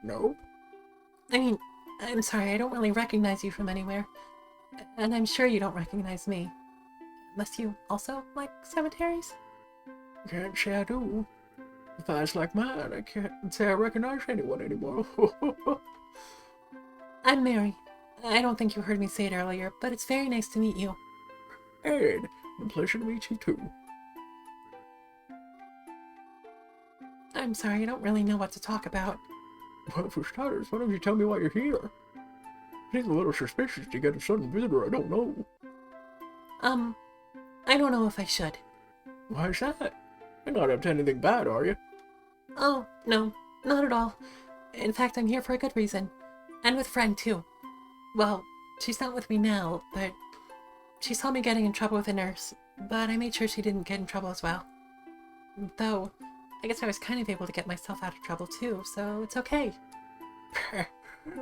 No? I mean, I'm sorry, I don't really recognize you from anywhere. And I'm sure you don't recognize me. Unless you also like cemeteries? Can't say I do. With eyes like mine, I can't say I recognize anyone anymore. I'm Mary. I don't think you heard me say it earlier, but it's very nice to meet you. Ed, a pleasure to meet you too. I'm sorry, I don't really know what to talk about. Well, for starters, why don't you tell me why you're here? Seems a little suspicious to get a sudden visitor I don't know. I don't know if I should. Why's that? You're not up to anything bad, are you? Oh, no, not at all. In fact, I'm here for a good reason. And with a friend, too. Well, she's not with me now, but she saw me getting in trouble with a nurse, but I made sure she didn't get in trouble as well. Though, I guess I was kind of able to get myself out of trouble, too, so it's okay.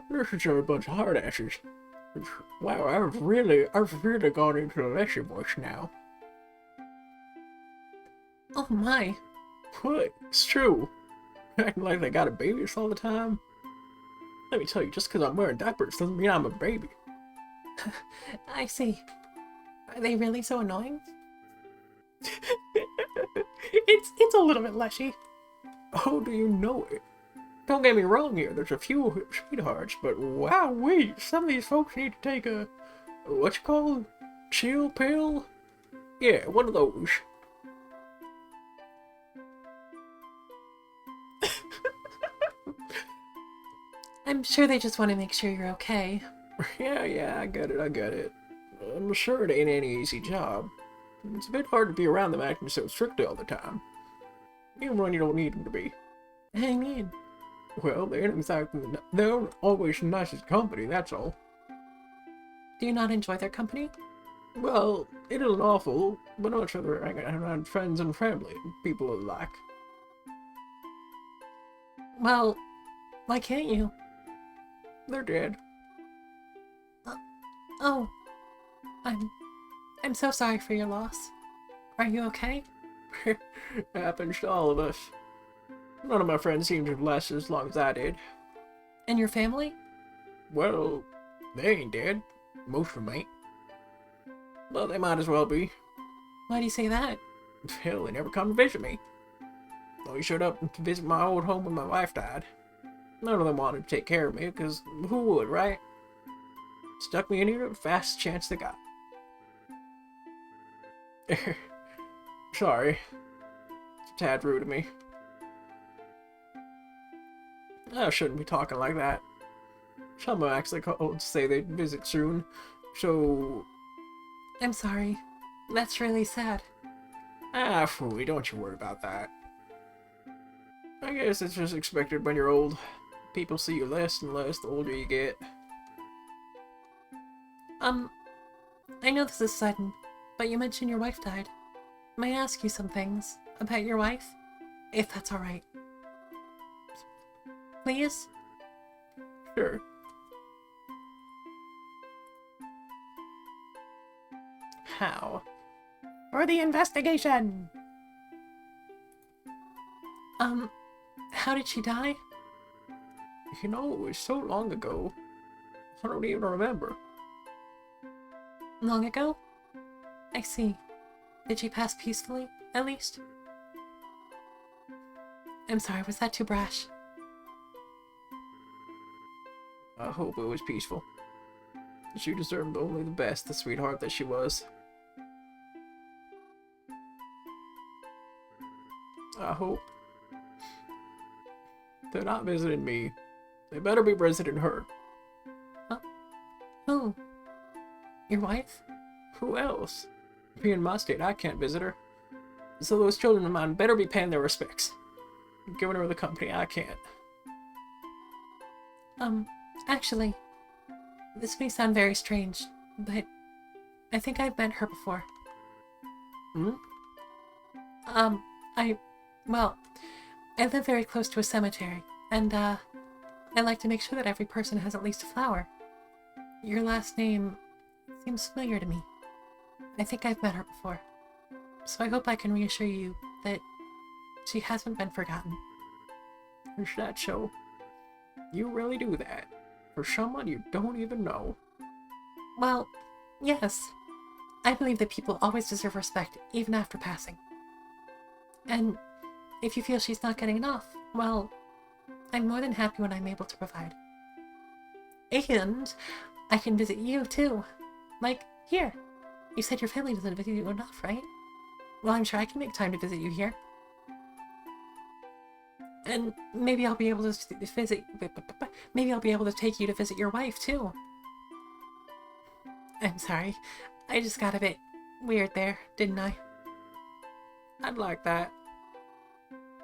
Nurses are a bunch of hard asses. Wow, I've really gone into the leshy bush now. Oh my. What? It's true. Acting like they gotta baby us all the time. Let me tell you, just because I'm wearing diapers doesn't mean I'm a baby. I see. Are they really so annoying? It's a little bit leshy. Oh, do you know it? Don't get me wrong here, there's a few sweethearts, but wow, wait, some of these folks need to take a, what you call, chill pill? Yeah, one of those. I'm sure they just want to make sure you're okay. Yeah, I get it. I'm sure it ain't any easy job. It's a bit hard to be around them acting so strict all the time. Even when you don't need them to be. I mean, Well, they're always the nicest company, that's all. do you not enjoy their company? Well, it isn't awful. but not sure they're hanging around friends and family, people alike. Well, why can't you? They're dead. Oh, I'm so sorry for your loss. Are you okay? Happens to all of us. None of my friends seem to last as long as I did. And your family? Well, they ain't dead. Most of them ain't. But they might as well be. Why do you say that? Hell, they never come to visit me. They showed up to visit my old home when my wife died. None of them wanted to take care of me, because who would, right? Stuck me in here the fastest chance they got. Sorry. It's a tad rude of me. I shouldn't be talking like that. Someone actually called to say they'd visit soon, so... I'm sorry. That's really sad. Phooey, don't you worry about that. I guess it's just expected when you're old. People see you less and less the older you get. I know this is sudden, but you mentioned your wife died. May I ask you some things about your wife? If that's alright. Please? Sure. How? For the investigation! How did she die? You know, it was so long ago. I don't even remember. Long ago? I see. Did she pass peacefully, at least? I'm sorry, was that too brash? I hope it was peaceful. She deserved only the best, the sweetheart that she was. I hope they're not visiting me. They better be visiting her. Huh? Who? Your wife? Who else? Being my state, I can't visit her. So those children of mine better be paying their respects. Giving her the company I can't. Actually, this may sound very strange, but I think I've met her before. Hmm? Well, I live very close to a cemetery, and, I like to make sure that every person has at least a flower. Your last name seems familiar to me. I think I've met her before. So I hope I can reassure you that she hasn't been forgotten. Is that so? You really do that? For someone you don't even know? Well, yes. I believe that people always deserve respect, even after passing. And if you feel she's not getting enough, well, I'm more than happy when I'm able to provide. And I can visit you, too. Like, here. You said your family doesn't visit you enough, right? Well, I'm sure I can make time to visit you here. And maybe I'll be able to visit... Maybe I'll be able to take you to visit your wife, too. I'm sorry. I just got a bit weird there, didn't I? I'd like that.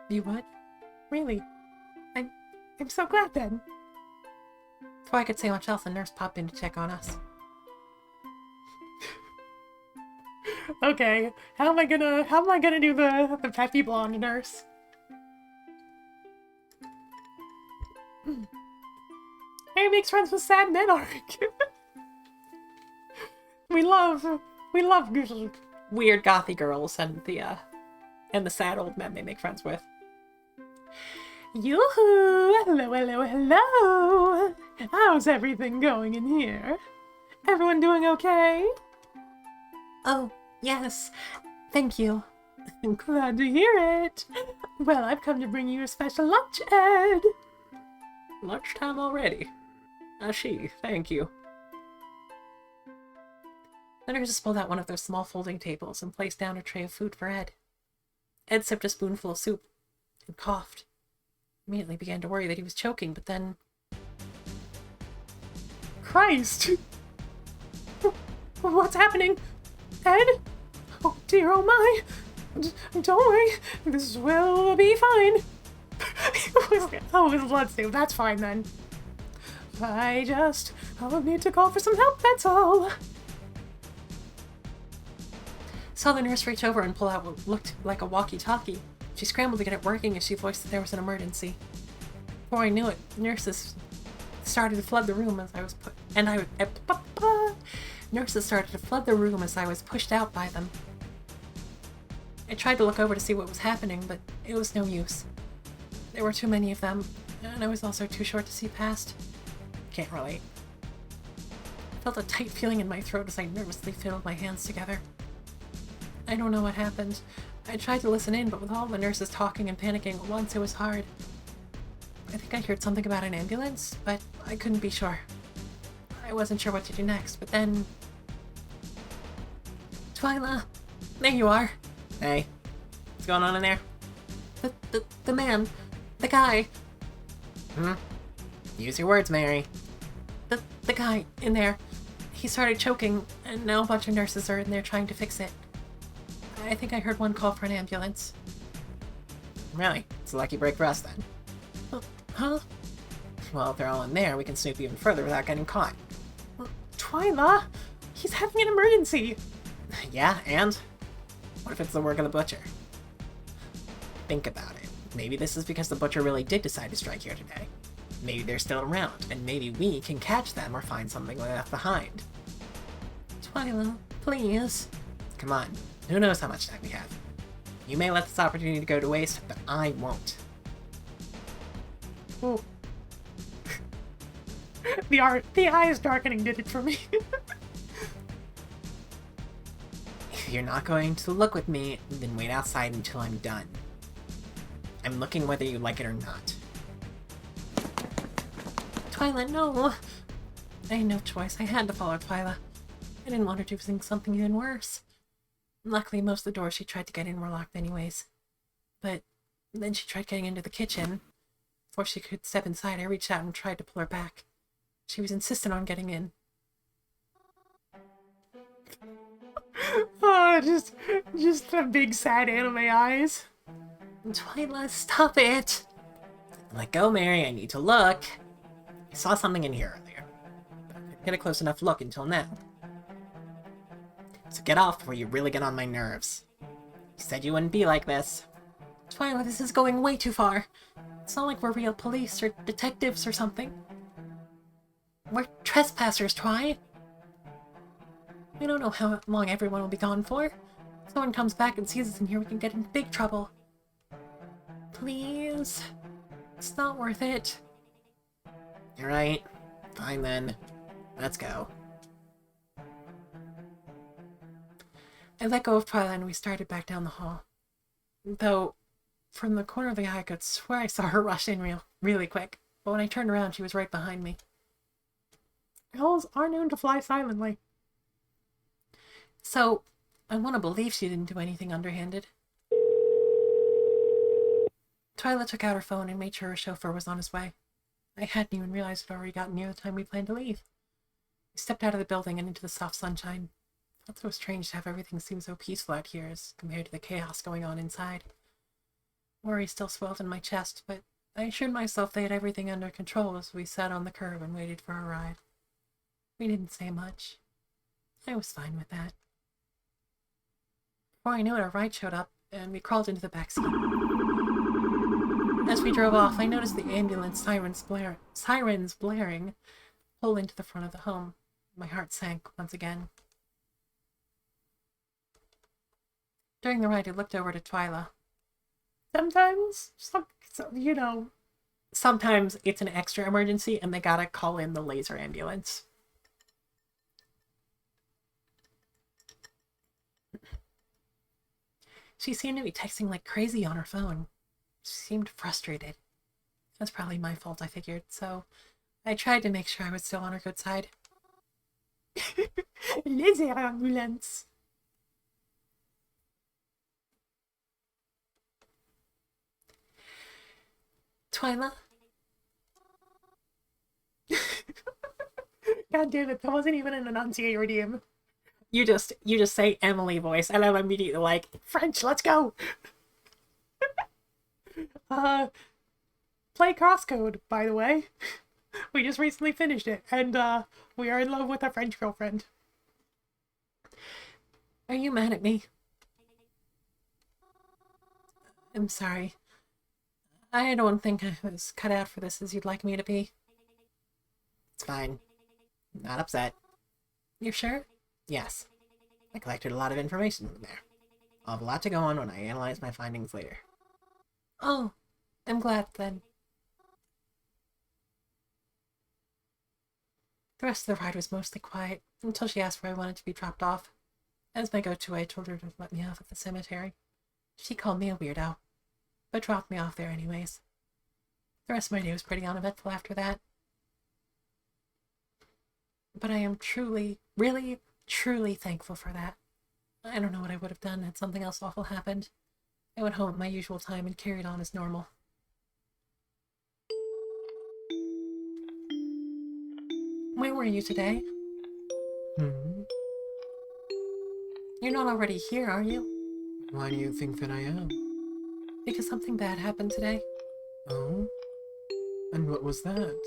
You would? Really? I'm so glad then. Before I could say much else, the nurse popped in to check on us. Okay, how am I gonna do the peppy blonde nurse? Hey, makes friends with sad men, Ark. we love good. Weird gothy girls and the sad old men they make friends with. Yoo-hoo! Hello, hello, hello! How's everything going in here? Everyone doing okay? Oh, yes. Thank you. I'm glad to hear it. Well, I've come to bring you a special lunch, Ed. Lunchtime already. I see, thank you. The nurse pulled out one of those small folding tables and placed down a tray of food for Ed. Ed sipped a spoonful of soup and coughed. Immediately began to worry that he was choking, but then... Christ! What's happening? Ed? Oh dear, oh my! Don't worry, this will be fine. Oh, it was blood soup, that's fine then. I'll need to call for some help, that's all. saw the nurse reach over and pull out what looked like a walkie-talkie. She scrambled to get it working as she voiced that there was an emergency. Before I knew it, nurses started to flood the room as I was Nurses started to flood the room as I was pushed out by them. I tried to look over to see what was happening, but it was no use. There were too many of them, and I was also too short to see past. Can't relate. I felt a tight feeling in my throat as I nervously fiddled my hands together. I don't know what happened. I tried to listen in, but with all the nurses talking and panicking at once, it was hard. I think I heard something about an ambulance, but I couldn't be sure. I wasn't sure what to do next, but then... Twyla! There you are! Hey. What's going on in there? The man. The guy. Use your words, Mary. The guy in there. He started choking, and now a bunch of nurses are in there trying to fix it. I think I heard one call for an ambulance. Really? It's a lucky break for us, then. Huh? Well, if they're all in there, we can snoop even further without getting caught. Twyla! He's having an emergency! Yeah, and? What if it's the work of the butcher? Think about it. Maybe this is because the butcher really did decide to strike here today. Maybe they're still around, and maybe we can catch them or find something they left behind. Twyla, please. Come on. Who knows how much time we have? You may let this opportunity go to waste, but I won't. Oh. The eyes darkening did it for me. If you're not going to look with me, then wait outside until I'm done. I'm looking whether you like it or not. Twyla, no! I had no choice. I had to follow Twyla. I didn't want her to think something even worse. Luckily, most of the doors she tried to get in were locked anyways. But then she tried getting into the kitchen. Before she could step inside, I reached out and tried to pull her back. She was insistent on getting in. Oh, just the big sad anime eyes. Twyla, stop it! Let go, Mary. I need to look. I saw something in here earlier. But I didn't get a close enough look until now. So get off before you really get on my nerves. You said you wouldn't be like this. Twyla, this is going way too far. It's not like we're real police or detectives or something. We're trespassers, Twy. We don't know how long everyone will be gone for. If someone comes back and sees us in here, we can get in big trouble. Please. It's not worth it. You're right. Fine then. Let's go. I let go of Twyla and we started back down the hall. Though, from the corner of the eye, I could swear I saw her rush in really quick. But when I turned around, she was right behind me. Owls are known to fly silently. So, I want to believe she didn't do anything underhanded. Twyla took out her phone and made sure her chauffeur was on his way. I hadn't even realized it had already gotten near the time we planned to leave. We stepped out of the building and into the soft sunshine. I felt so strange to have everything seem so peaceful out here as compared to the chaos going on inside. Worry still swelled in my chest, but I assured myself they had everything under control as we sat on the curb and waited for our ride. We didn't say much. I was fine with that. Before I knew it, our ride showed up, and we crawled into the backseat. As we drove off, I noticed the ambulance sirens blaring pull into the front of the home. My heart sank once again. During the ride, I looked over to Twyla. Sometimes, Sometimes it's an extra emergency, and they gotta call in the laser ambulance. She seemed to be texting like crazy on her phone. She seemed frustrated. That's probably my fault, I figured, so I tried to make sure I was still on her good side. Laser ambulance. Twyla? God damn it, that wasn't even an enunciator. You just say Emily voice, and I'm immediately like, French, let's go! Play Crosscode, by the way. We just recently finished it, and we are in love with our French girlfriend. Are you mad at me? I'm sorry. I don't think I was cut out for this as you'd like me to be. It's fine. Not upset. You're sure? Yes. I collected a lot of information from there. I'll have a lot to go on when I analyze my findings later. Oh, I'm glad then. The rest of the ride was mostly quiet, until she asked where I wanted to be dropped off. As my go-to, I told her to let me off at the cemetery. She called me a weirdo, but dropped me off there anyways. The rest of my day was pretty uneventful after that. But I am truly, really, truly thankful for that. I don't know what I would have done had something else awful happened. I went home at my usual time and carried on as normal. Where were you today? You're not already here, are you? Why do you think that I am? Because something bad happened today. Oh? And what was that?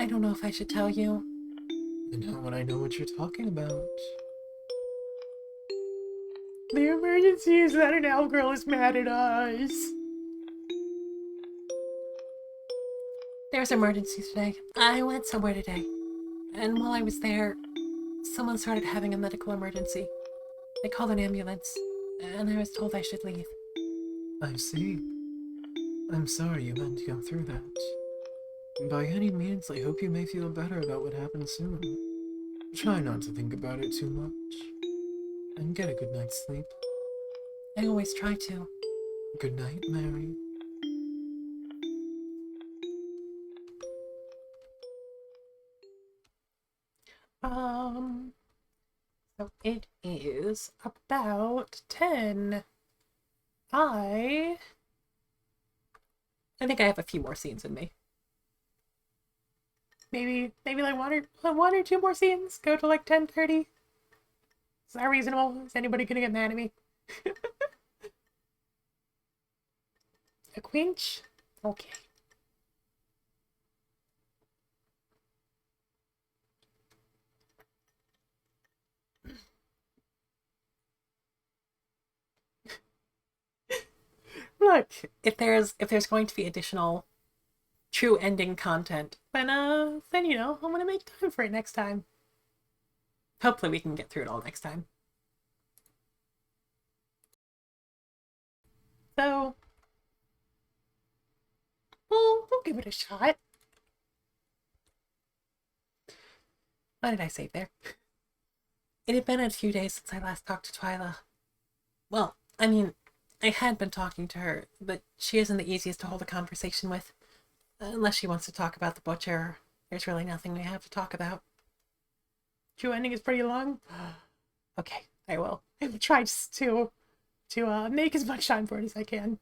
I don't know if I should tell you. And how would I know what you're talking about? The emergency is that an elf girl is mad at us. There was an emergency today. I went somewhere today. And while I was there, someone started having a medical emergency. They called an ambulance, and I was told I should leave. I see. I'm sorry you had to go through that. By any means, I hope you may feel better about what happened soon. Try not to think about it too much. And get a good night's sleep. I always try to. Good night, Mary. So it is about 10. I think I have a few more scenes in me. maybe like one or two more scenes. Go to like 10:30. Is that reasonable? Is anybody gonna get mad at me? A quench? Okay. Look, if there's going to be additional true ending content, then you know, I'm gonna make time for it next time. hopefully we can get through it all next time. So we'll give it a shot. What did I say there? It had been a few days since I last talked to Twyla. Well, I mean, I had been talking to her, but she isn't the easiest to hold a conversation with. Unless she wants to talk about the butcher, there's really nothing we have to talk about. True ending is pretty long. Okay, I will. I will try to make as much time for it as I can.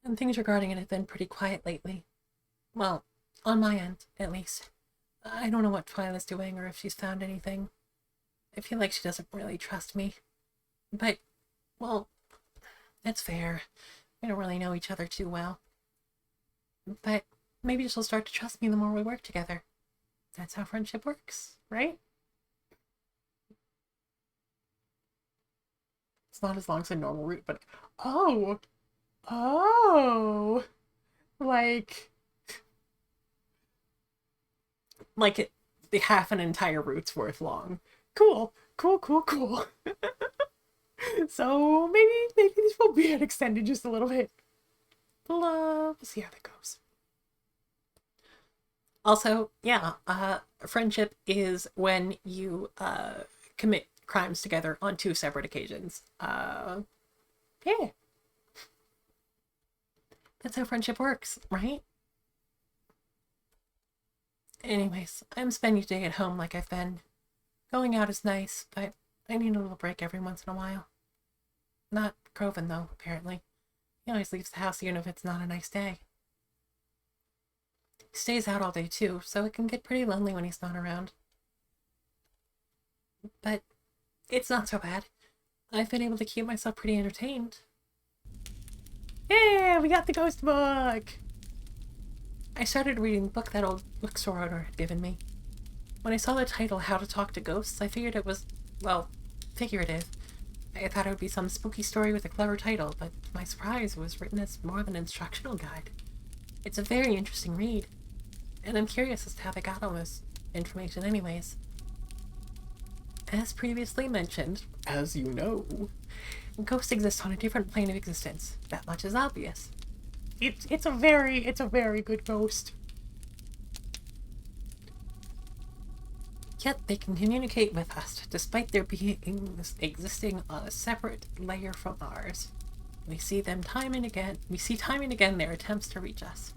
And things regarding it have been pretty quiet lately. Well, on my end, at least. I don't know what Twyla's doing or if she's found anything. I feel like she doesn't really trust me. But, well, that's fair. We don't really know each other too well. But maybe she'll start to trust me the more we work together. That's how friendship works, right? It's not as long as a normal route, but Oh, like the half an entire route's worth long. cool. So maybe this will be extended just a little bit. We'll see how that goes. Also, yeah, friendship is when you commit crimes together on two separate occasions. Yeah. That's how friendship works, right? Anyways, I'm spending today at home like I've been. Going out is nice, but I need a little break every once in a while. Not Croven, though, apparently. He always leaves the house even if it's not a nice day. He stays out all day, too, so it can get pretty lonely when he's not around. But it's not so bad. I've been able to keep myself pretty entertained. Yeah, we got the ghost book. I started reading the book that old bookstore owner had given me. When I saw the title, How to Talk to Ghosts, I figured it was, well, figurative. I thought it would be some spooky story with a clever title, but to my surprise, it was written as more of an instructional guide. It's a very interesting read, and I'm curious as to how they got all this information anyways. As previously mentioned, as you know, ghosts exist on a different plane of existence. That much is obvious. It's a very good ghost. Yet they can communicate with us, despite their beings existing on a separate layer from ours. We see time and again their attempts to reach us.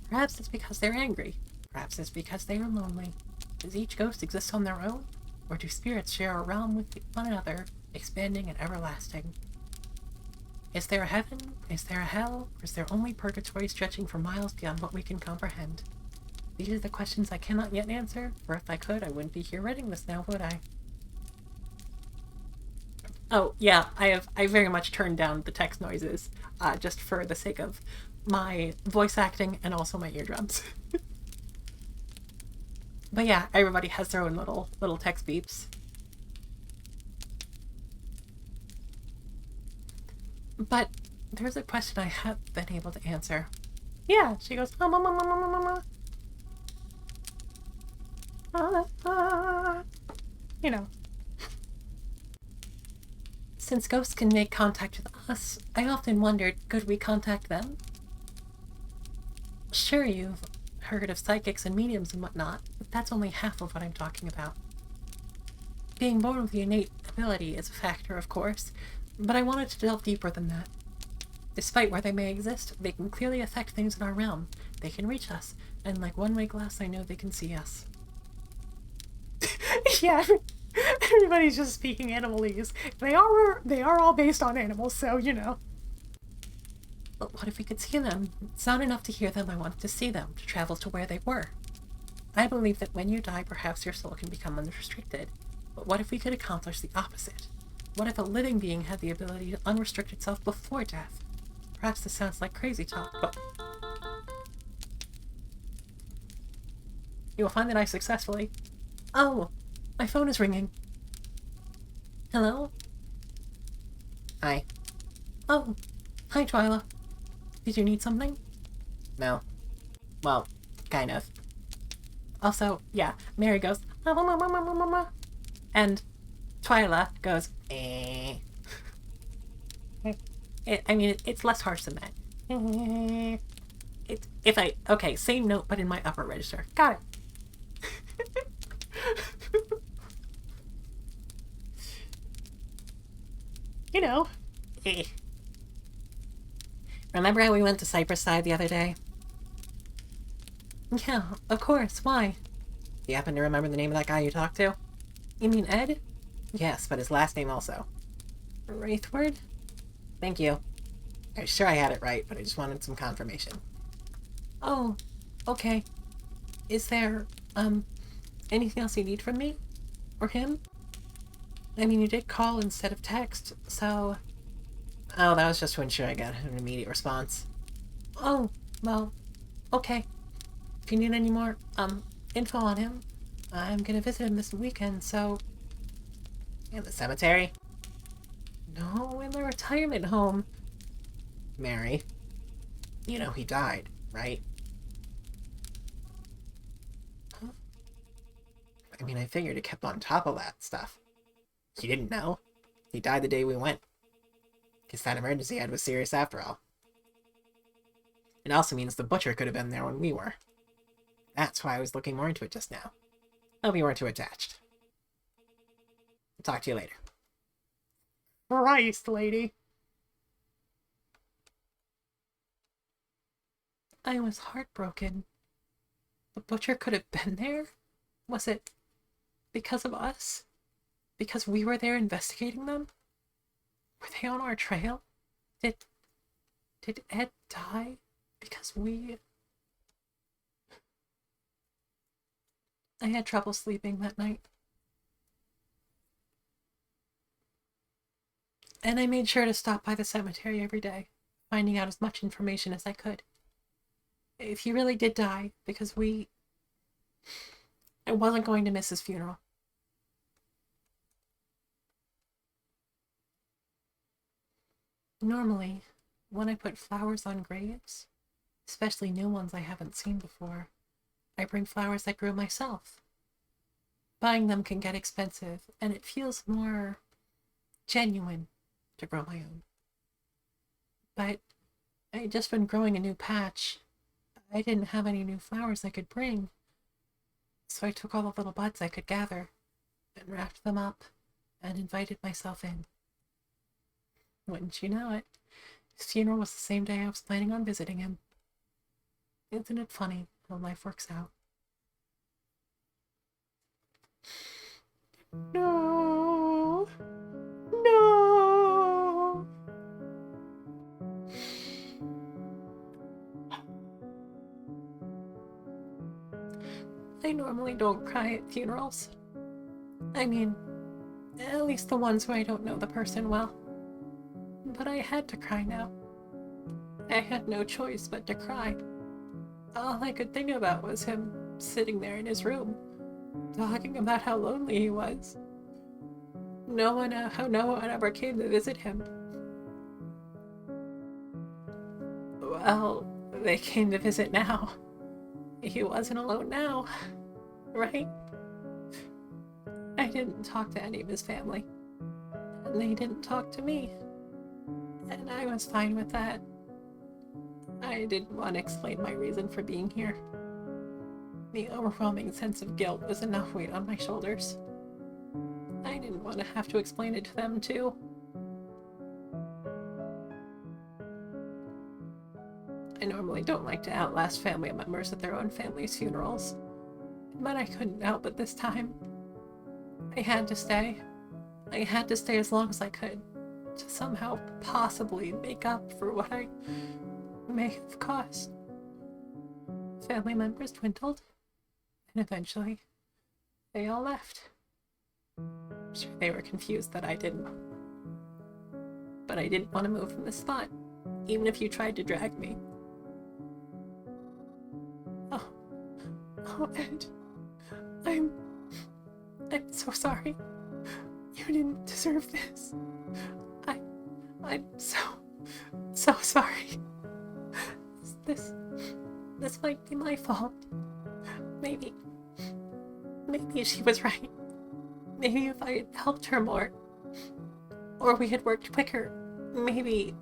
Perhaps it's because they're angry. Perhaps it's because they are lonely. Does each ghost exist on their own? Or do spirits share a realm with one another, expanding and everlasting? Is there a heaven? Is there a hell? Or is there only purgatory stretching for miles beyond what we can comprehend? These are the questions I cannot yet answer, for if I could, I wouldn't be here writing this now, would I? Oh, yeah, I very much turned down the text noises, just for the sake of my voice acting and also my eardrums. But yeah, everybody has their own little text beeps. But there's a question I have been able to answer. Yeah, she goes, you know. Since ghosts can make contact with us, I often wondered, could we contact them? Sure, you've heard of psychics and mediums and whatnot, but that's only half of what I'm talking about. Being born with the innate ability is a factor, of course, but I wanted to delve deeper than that. Despite where they may exist, they can clearly affect things in our realm. They can reach us, and like one-way glass, I know they can see us. Yeah, everybody's just speaking animalese. They are all based on animals, so you know. But what if we could see them? It's not enough to hear them, I wanted to see them, to travel to where they were. I believe that when you die, perhaps your soul can become unrestricted. But what if we could accomplish the opposite? What if a living being had the ability to unrestrict itself before death? Perhaps this sounds like crazy talk, but you will find that I successfully... Oh, my phone is ringing. Hello? Hi. Oh, hi, Twyla. Did you need something? No. Well, kind of. Also, yeah, Mary goes, and Twyla goes, eh. It's less harsh than that. Okay, same note, but in my upper register. Got it. You know. Eh. Remember how we went to Cypress Side the other day? Yeah, of course. Why? You happen to remember the name of that guy you talked to? You mean Ed? Yes, but his last name also. Wraithward? Thank you. I'm sure I had it right, but I just wanted some confirmation. Oh, okay. Is there, anything else you need from me? Or him? I mean, you did call instead of text, so... Oh, that was just to ensure I got an immediate response. Oh, well, okay. If you need any more, info on him, I'm gonna visit him this weekend, so... In the cemetery? No, in the retirement home. Mary, you know he died, right? Huh? I mean, I figured he kept on top of that stuff. You didn't know? He died the day we went. Guess that emergency he had was serious after all. It also means the butcher could have been there when we were. That's why I was looking more into it just now. Hope you weren't too attached. I'll talk to you later. Christ, lady. I was heartbroken. The butcher could have been there? Was it because of us? Because we were there investigating them? Were they on our trail? Did Ed die because we... I had trouble sleeping that night. And I made sure to stop by the cemetery every day, finding out as much information as I could. If he really did die, because I wasn't going to miss his funeral. Normally, when I put flowers on graves, especially new ones I haven't seen before, I bring flowers I grew myself. Buying them can get expensive, and it feels more genuine to grow my own. But I had just been growing a new patch. I didn't have any new flowers I could bring, so I took all the little buds I could gather and wrapped them up and invited myself in. Wouldn't you know it, his funeral was the same day I was planning on visiting him. Isn't it funny how life works out? No. No. I normally don't cry at funerals. I mean, at least the ones where I don't know the person well. But I had to cry now. I had no choice but to cry. All I could think about was him sitting there in his room, talking about how lonely he was. How no one ever came to visit him. Well, they came to visit now. He wasn't alone now, right? I didn't talk to any of his family, and they didn't talk to me, and I was fine with that. I didn't want to explain my reason for being here. The overwhelming sense of guilt was enough weight on my shoulders. I didn't want to have to explain it to them, too. I normally don't like to outlast family members at their own family's funerals, but I couldn't help it this time. I had to stay. I had to stay as long as I could, to somehow possibly make up for what I may have caused. Family members dwindled, and eventually, they all left. I'm sure they were confused that I didn't. But I didn't want to move from the spot, even if you tried to drag me. Oh, Ed. I'm so sorry. You didn't deserve this. I'm so sorry. This might be my fault. Maybe she was right. Maybe if I had helped her more, or we had worked quicker, maybe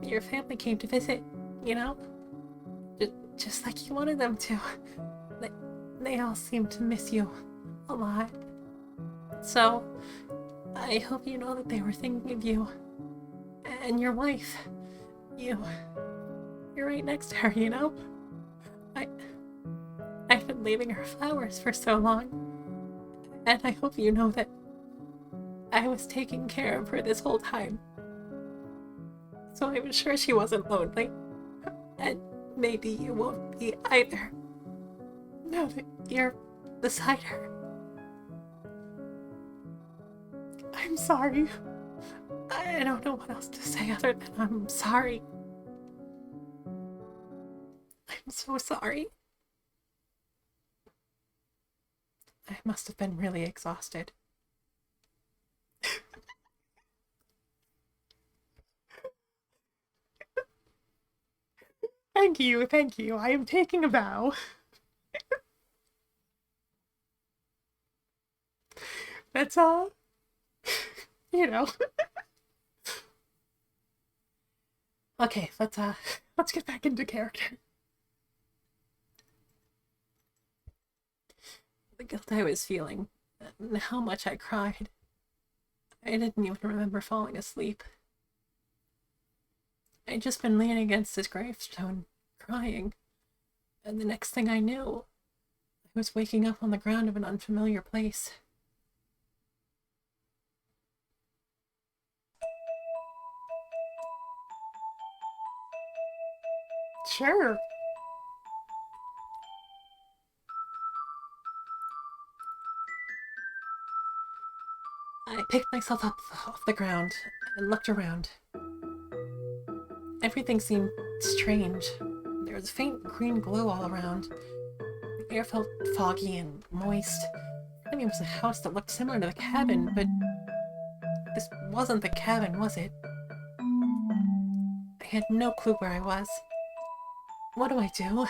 your family came to visit, you know? Just like you wanted them to. They all seem to miss you a lot. So, I hope you know that they were thinking of you. And your wife. You're right next to her, you know? I've been leaving her flowers for so long. And I hope you know that I was taking care of her this whole time. So I was sure she wasn't lonely. And maybe you won't be either. Now that you're beside her. I'm sorry. I don't know what else to say other than I'm sorry. I'm so sorry. I must have been really exhausted. Thank you. I am taking a bow. That's all. You know. Okay, Let's get back into character. The guilt I was feeling, and how much I cried. I didn't even remember falling asleep. I'd just been leaning against his gravestone, crying, and the next thing I knew, I was waking up on the ground of an unfamiliar place. Sure. I picked myself up off the ground and looked around. Everything seemed strange. There was faint green glow all around. The air felt foggy and moist. I mean, it was a house that looked similar to the cabin, but This wasn't the cabin, was it? I had no clue where I was. What do I do?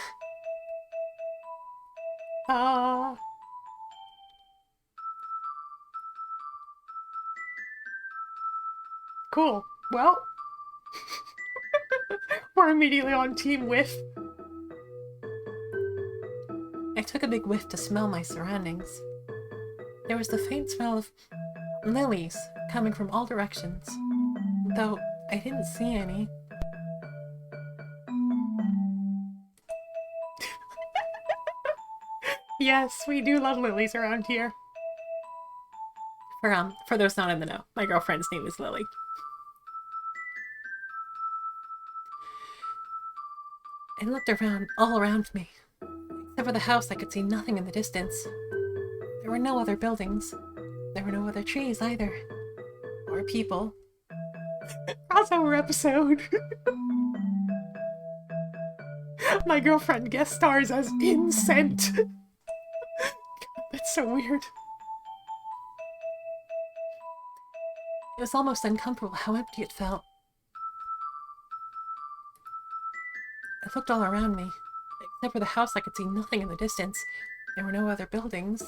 Cool. Well, we're immediately on Team Whiff. I took a big whiff to smell my surroundings. There was the faint smell of lilies coming from all directions, though I didn't see any. Yes, we do love lilies around here. For those not in the know, my girlfriend's name is Lily. I looked all around me. Except for the house, I could see nothing in the distance. There were no other buildings. There were no other trees either. Or people. Crossover episode. My girlfriend guest stars as Incent. God, that's so weird. It was almost uncomfortable how empty it felt. I looked all around me. Except for the house, I could see nothing in the distance. There were no other buildings.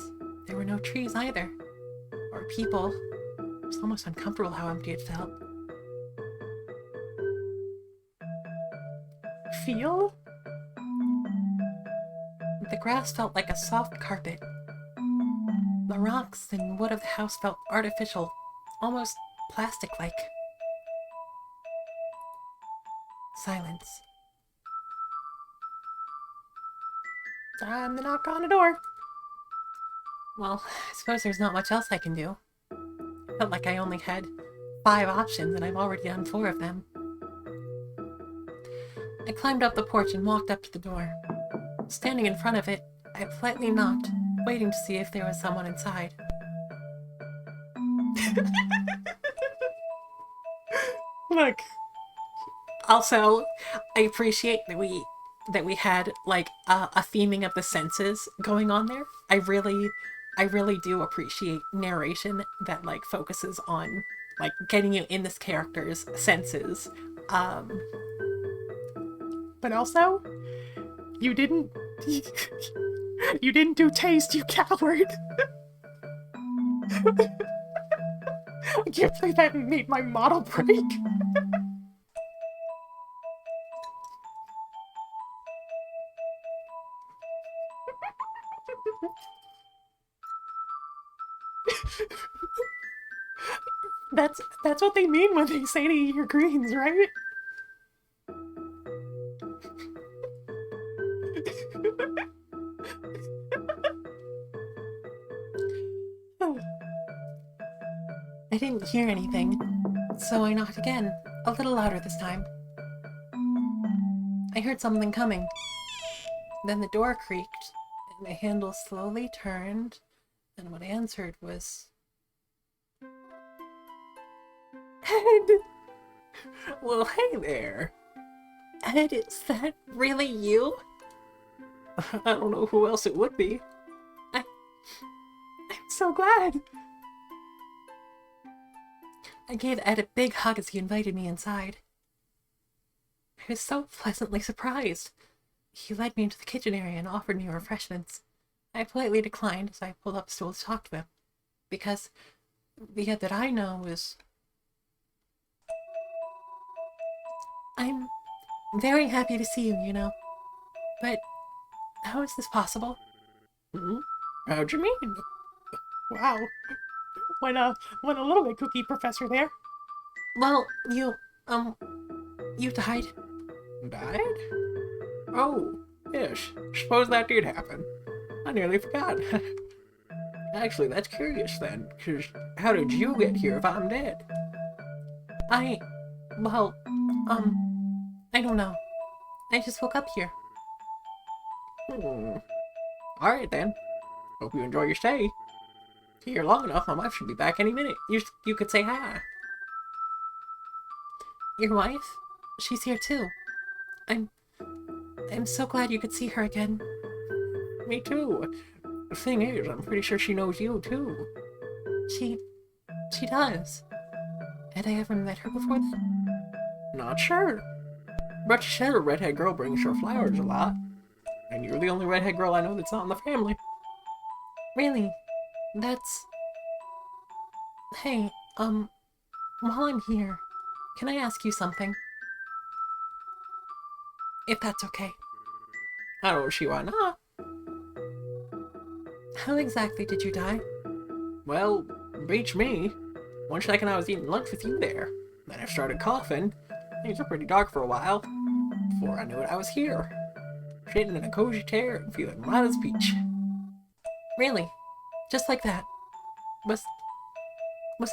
There were no trees either. Or people. It was almost uncomfortable how empty it felt. Feel? The grass felt like a soft carpet. The rocks and wood of the house felt artificial, almost plastic-like. Silence. Time to knock on a door. Well, I suppose there's not much else I can do. Felt like I only had 5 options, and I've already done 4 of them. I climbed up the porch and walked up to the door. Standing in front of it, I politely knocked, waiting to see if there was someone inside. Look. Also, I appreciate that we had like a theming of the senses going on there. I really do appreciate narration that like focuses on like getting you in this character's senses. But also, you didn't do taste, you coward. I can't believe that made my model break. That's what they mean when they say to eat your greens, right? I didn't hear anything, so I knocked again, a little louder this time. I heard something coming. Then the door creaked, and the handle slowly turned, and what answered was... Ed! Well, hey there. Ed, is that really you? I don't know who else it would be. I'm so glad. I gave Ed a big hug as he invited me inside. I was so pleasantly surprised. He led me into the kitchen area and offered me refreshments. I politely declined as I pulled up a stool to talk to him, because the Ed that I know is... I'm very happy to see you, you know. But how is this possible? How'd you mean? Wow. Went a little bit cookie, Professor there. Well, you died. Died? Oh, yes. Suppose that did happen. I nearly forgot. Actually, that's curious then, because how did you get here if I'm dead? I don't know. I just woke up here. Alright then. Hope you enjoy your stay. Here long enough, my wife should be back any minute. You could say hi. Your wife? She's here too. I'm so glad you could see her again. Me too. The thing is, I'm pretty sure she knows you too. She does. Had I ever met her before then? Not sure. But she said a redhead girl brings her flowers a lot. And you're the only redhead girl I know that's not in the family. Really? That's... Hey, while I'm here, can I ask you something? If that's okay. I don't see why not. How exactly did you die? Well, beats me. One second I was eating lunch with you there. Then I started coughing. Things were pretty dark for a while. Before I knew it, I was here. Sitting in a cozy chair and feeling light as peach. Really? Just like that? Was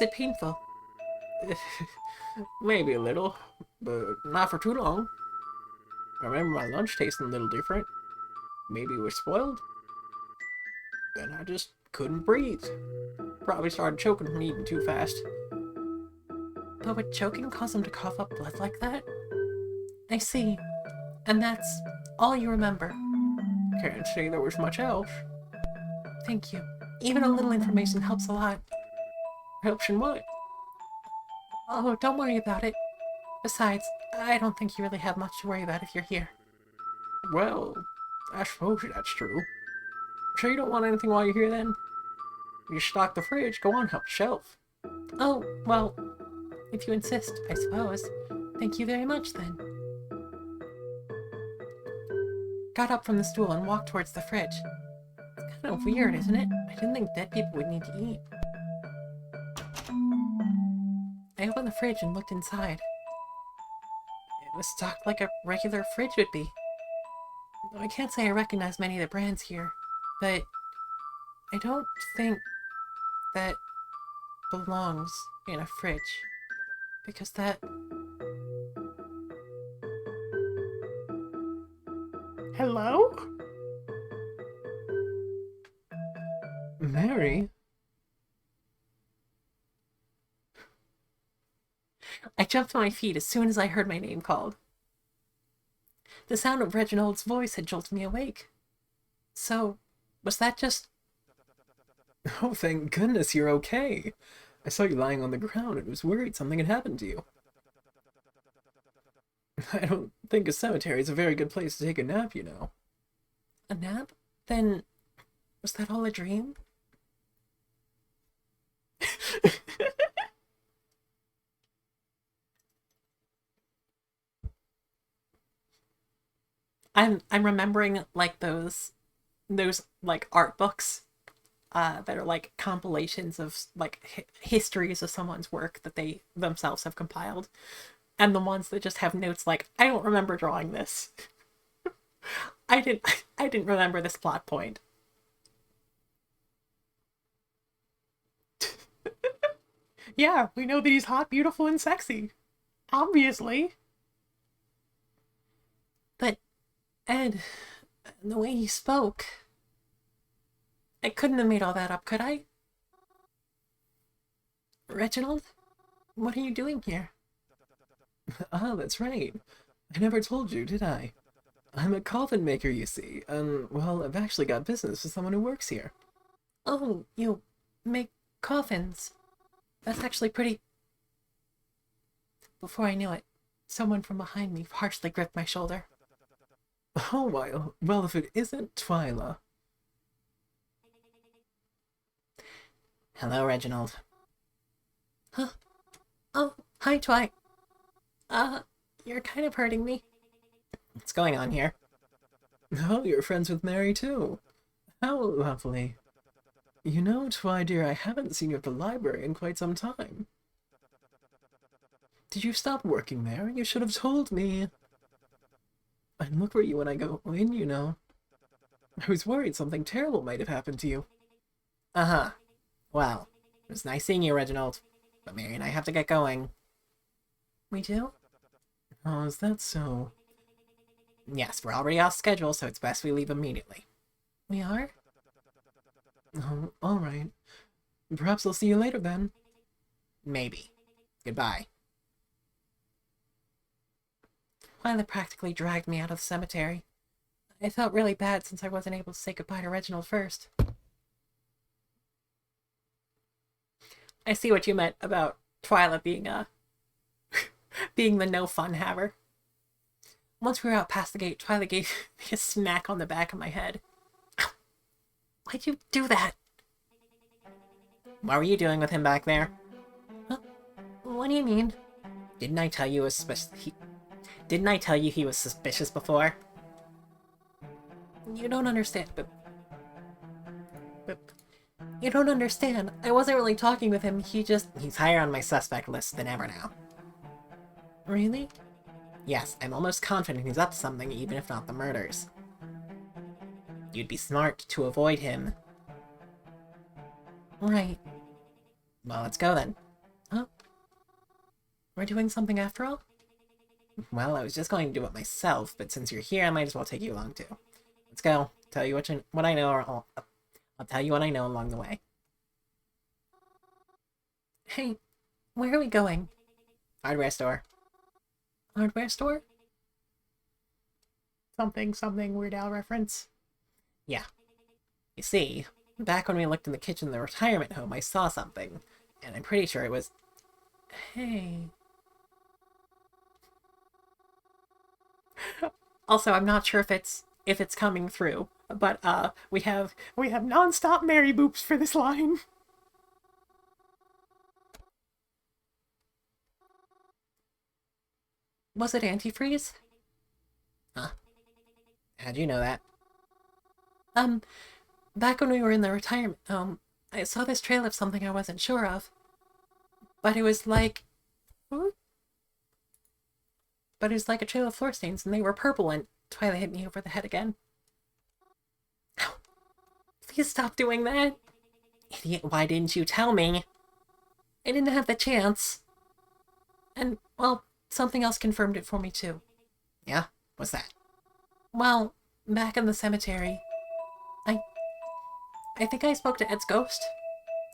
it painful? Maybe a little, but not for too long. I remember my lunch tasting a little different. Maybe it was spoiled. Then I just couldn't breathe. Probably started choking from eating too fast. But would choking cause him to cough up blood like that? I see. And that's all you remember. Can't say there was much else. Thank you. Even a little information helps a lot. Helps in what? Oh, don't worry about it. Besides, I don't think you really have much to worry about if you're here. Well, I suppose that's true. Sure you don't want anything while you're here then? You stock the fridge, go on, help yourself. Oh, well, if you insist, I suppose. Thank you very much, then. Got up from the stool and walked towards the fridge. It's kind of weird, isn't it? I didn't think dead people would need to eat. I opened the fridge and looked inside. It was stocked like a regular fridge would be. I can't say I recognize many of the brands here, but I don't think that belongs in a fridge. Because that... Hello? Mary? I jumped to my feet as soon as I heard my name called. The sound of Reginald's voice had jolted me awake. So, was that just... Oh, thank goodness you're okay. I saw you lying on the ground and was worried something had happened to you. I don't think a cemetery is a very good place to take a nap, you know. a nap? Then, was that all a dream? I'm remembering like those like art books that are like compilations of like histories of someone's work that they themselves have compiled, and the ones that just have notes like, I don't remember drawing this. I didn't remember this plot point. Yeah, we know that he's hot, beautiful, and sexy. Obviously. But Ed, the way he spoke, I couldn't have made all that up, could I? Reginald, what are you doing here? Ah, that's right. I never told you, did I? I'm a coffin maker, you see, and, well, I've actually got business with someone who works here. Oh, you make coffins. That's actually pretty... Before I knew it, someone from behind me harshly gripped my shoulder. Oh, well, if it isn't Twyla. Hello, Reginald. Huh? Oh, hi, Twy. You're kind of hurting me. What's going on here? Oh, you're friends with Mary, too. How lovely. You know, Twy, dear, I haven't seen you at the library in quite some time. Did you stop working there? You should have told me. I'd look for you when I go in, you know. I was worried something terrible might have happened to you. Uh-huh. Well, it was nice seeing you, Reginald. But Mary and I have to get going. We do? Oh, is that so? Yes, we're already off schedule, so it's best we leave immediately. We are? Oh, all right. Perhaps I'll see you later then. Maybe. Goodbye. Twyla practically dragged me out of the cemetery. I felt really bad since I wasn't able to say goodbye to Reginald first. I see what you meant about Twyla being being the no fun haver. Once we were out past the gate, Twyla gave me a smack on the back of my head. Why'd you do that? What were you doing with him back there? Huh? What do you mean? Didn't I tell you Didn't I tell you he was suspicious before? You don't understand, but you don't understand. I wasn't really talking with him. He's higher on my suspect list than ever now. Really? Yes, I'm almost confident he's up to something, even if not the murders. You'd be smart to avoid him. Right. Well, let's go then. Huh? We're doing something after all? Well, I was just going to do it myself, but since you're here, I might as well take you along too. Let's go. Tell you what I know, or I'll tell you what I know along the way. Hey, where are we going? Hardware store. Hardware store? Something Weird Al reference. Yeah. You see, back when we looked in the kitchen of the retirement home, I saw something, and I'm pretty sure it was... Hey. Also, I'm not sure if it's coming through, but we have non-stop Mary Boops for this line. Was it antifreeze? Huh? How'd you know that? Back when we were in the retirement home, I saw this trail of something I wasn't sure of. But it was like... But it was like a trail of floor stains, and they were purple, and Twyla hit me over the head again. Ow. Please stop doing that. Idiot, why didn't you tell me? I didn't have the chance. And, well, something else confirmed it for me, too. Yeah? What's that? Well, back in the cemetery, I think I spoke to Ed's ghost.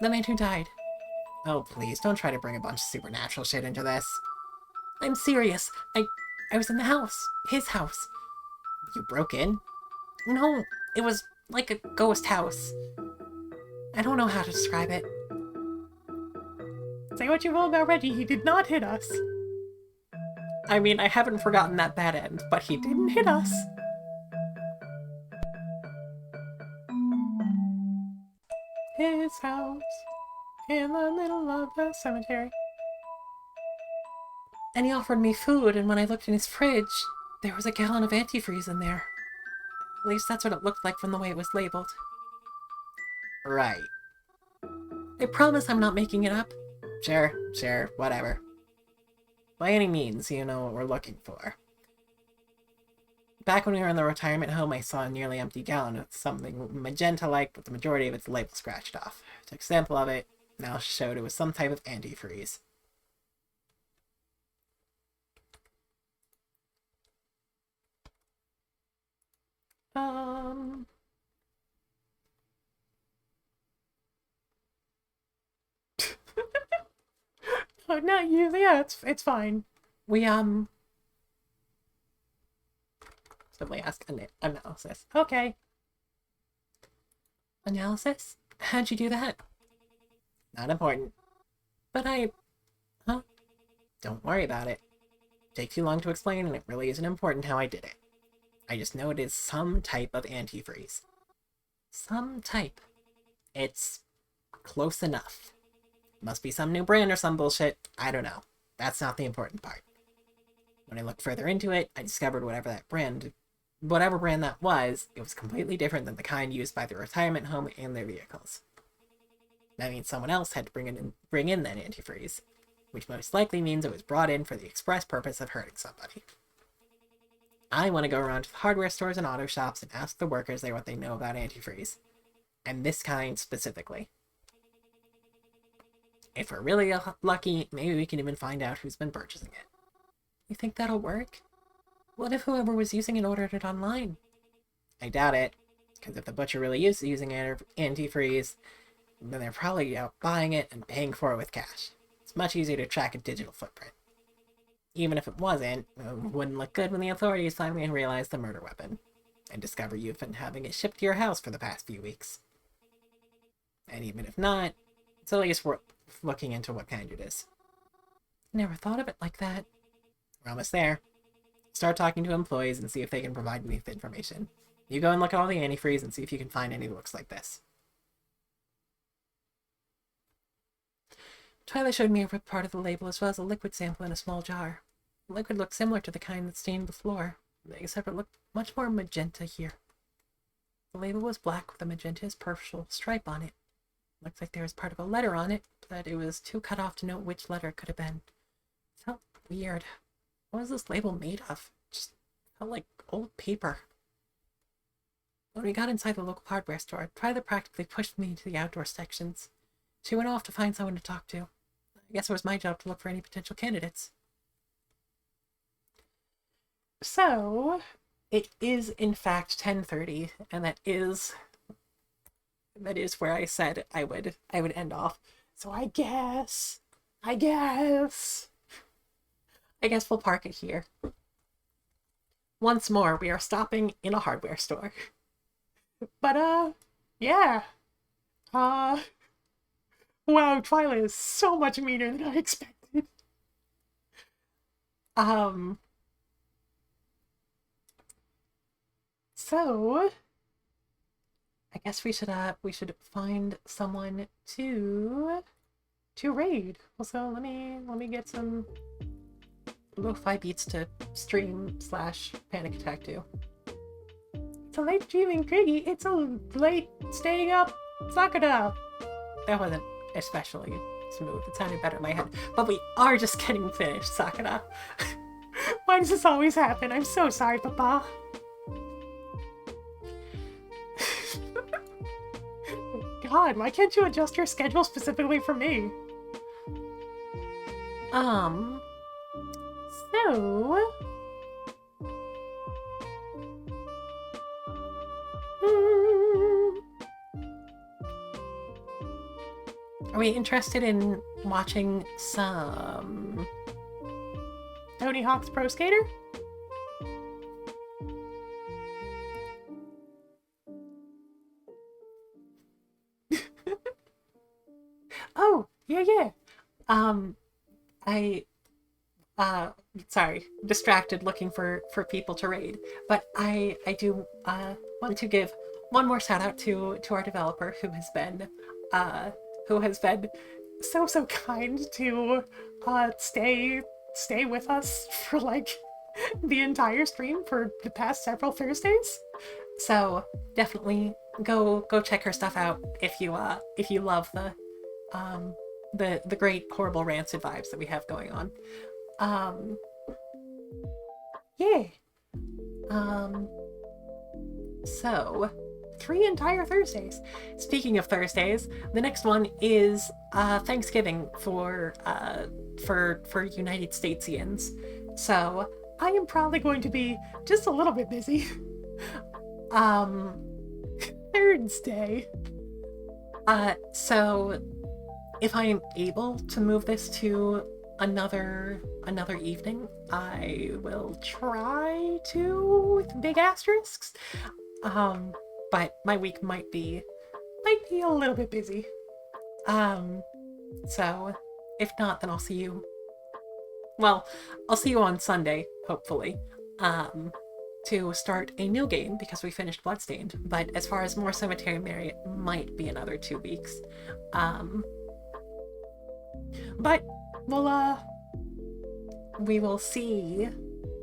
The man who died. Oh, please, don't try to bring a bunch of supernatural shit into this. I'm serious. I was in the house. His house. You broke in? No, it was like a ghost house. I don't know how to describe it. Say what you will about Reggie, he did not hit us. I mean, I haven't forgotten that bad end, but he didn't hit us. His house in the middle of the cemetery. And he offered me food, and when I looked in his fridge, there was a gallon of antifreeze in there. At least that's what it looked like from the way it was labeled. Right. I promise I'm not making it up. Sure, whatever. By any means, you know what we're looking for. Back when we were in the retirement home, I saw a nearly empty gallon with something magenta-like, with the majority of its label scratched off. I took a sample of it, now showed it was some type of antifreeze. Oh, no, yeah, it's fine. We, simply ask analysis. Okay. Analysis? How'd you do that? Not important. But huh? Don't worry about it. Takes too long to explain, and it really isn't important how I did it. I just know it is some type of antifreeze. Some type. It's close enough. Must be some new brand or some bullshit. I don't know. That's not the important part. When I looked further into it, I discovered whatever brand that was, it was completely different than the kind used by the retirement home and their vehicles. That means someone else had to bring in that antifreeze, which most likely means it was brought in for the express purpose of hurting somebody. I want to go around to the hardware stores and auto shops and ask the workers there what they know about antifreeze. And this kind specifically. If we're really lucky, maybe we can even find out who's been purchasing it. You think that'll work? What if whoever was using it ordered it online? I doubt it, because if the butcher really is using antifreeze, then they're probably out buying it and paying for it with cash. It's much easier to track a digital footprint. Even if it wasn't, it wouldn't look good when the authorities finally realize the murder weapon, and discover you've been having it shipped to your house for the past few weeks. And even if not, it's at least worth looking into what kind it is. Never thought of it like that. We're almost there. Start talking to employees and see if they can provide me with information. You go and look at all the antifreeze and see if you can find any that looks like this. Twilight showed me a ripped part of the label as well as a liquid sample in a small jar. The liquid looked similar to the kind that stained the floor, except it looked much more magenta here. The label was black with a magenta purple stripe on it. Looked like there was part of a letter on it, but it was too cut off to know which letter it could have been. It felt weird. What was this label made of? Just felt like old paper. When we got inside the local hardware store, Twyla practically pushed me to the outdoor sections. She went off to find someone to talk to. I guess it was my job to look for any potential candidates. So, it is in fact 10:30, and that is where I said I would end off. So I guess we'll park it here. Once more, we are stopping in a hardware store. But yeah. Wow, Twyla is so much meaner than I expected. So I guess we should find someone to raid. Also, let me get some lo-fi beats to stream / panic attack to. It's a late dreaming Kriggy. It's a late staying up Sakura. That wasn't especially smooth. It sounded better in my head. But we are just getting finished, Sakura. Why does this always happen? I'm so sorry, Papa. God, why can't you adjust your schedule specifically for me? So... Are we interested in watching some Tony Hawk's Pro Skater? Oh, yeah. Sorry, distracted looking for people to raid. But I do want to give one more shout out to our developer who has been so kind to stay with us for like the entire stream for the past several Thursdays. So definitely go check her stuff out if you love the great horrible rancid vibes that we have going on. Yeah. So 3 entire Thursdays. Speaking of Thursdays, the next one is Thanksgiving for United Statesians. So I am probably going to be just a little bit busy. Thursday. So if I am able to move this to another evening, I will try to, with big asterisks. But my week might be a little bit busy. So if not, then I'll see you on Sunday, hopefully, to start a new game because we finished Bloodstained. But as far as more Cemetery Mary, it might be another 2 weeks. But we will see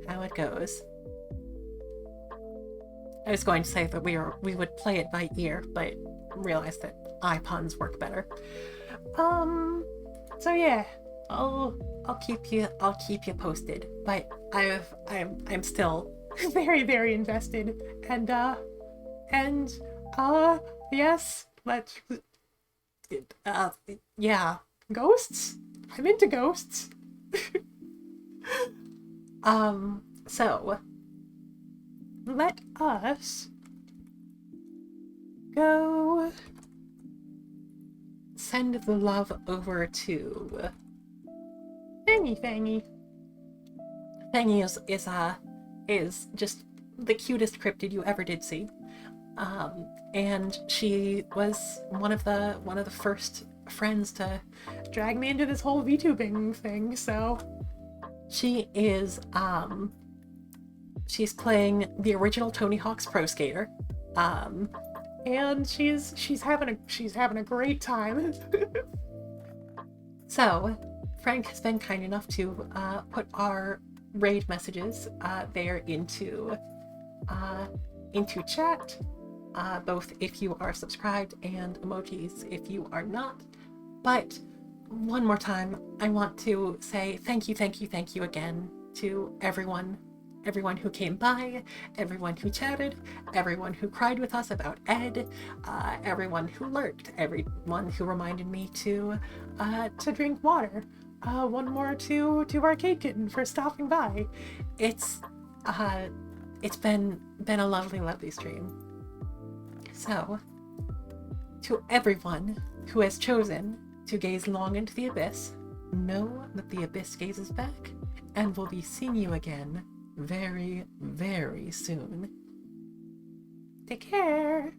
how it goes. I was going to say that we would play it by ear, but realized that eye puns work better. So yeah, I'll keep you posted. But I'm still very, very invested, and yes, let's yeah, ghosts. I'm into ghosts. So let us go send the love over to Fangy. Fangy is just the cutest cryptid you ever did see. And she was one of the first friends to dragged me into this whole VTubing thing, so... She's playing the original Tony Hawk's Pro Skater. And she's having a great time. So, Frank has been kind enough to put our raid messages there into chat, both if you are subscribed and emojis if you are not. But one more time, I want to say thank you again to everyone who came by, everyone who chatted, everyone who cried with us about Ed, everyone who lurked, everyone who reminded me to drink water. One more to Arcade Kitten for stopping by. It's been a lovely stream. So, to everyone who has chosen to gaze long into the abyss, know that the abyss gazes back, and we'll be seeing you again very, very soon. Take care.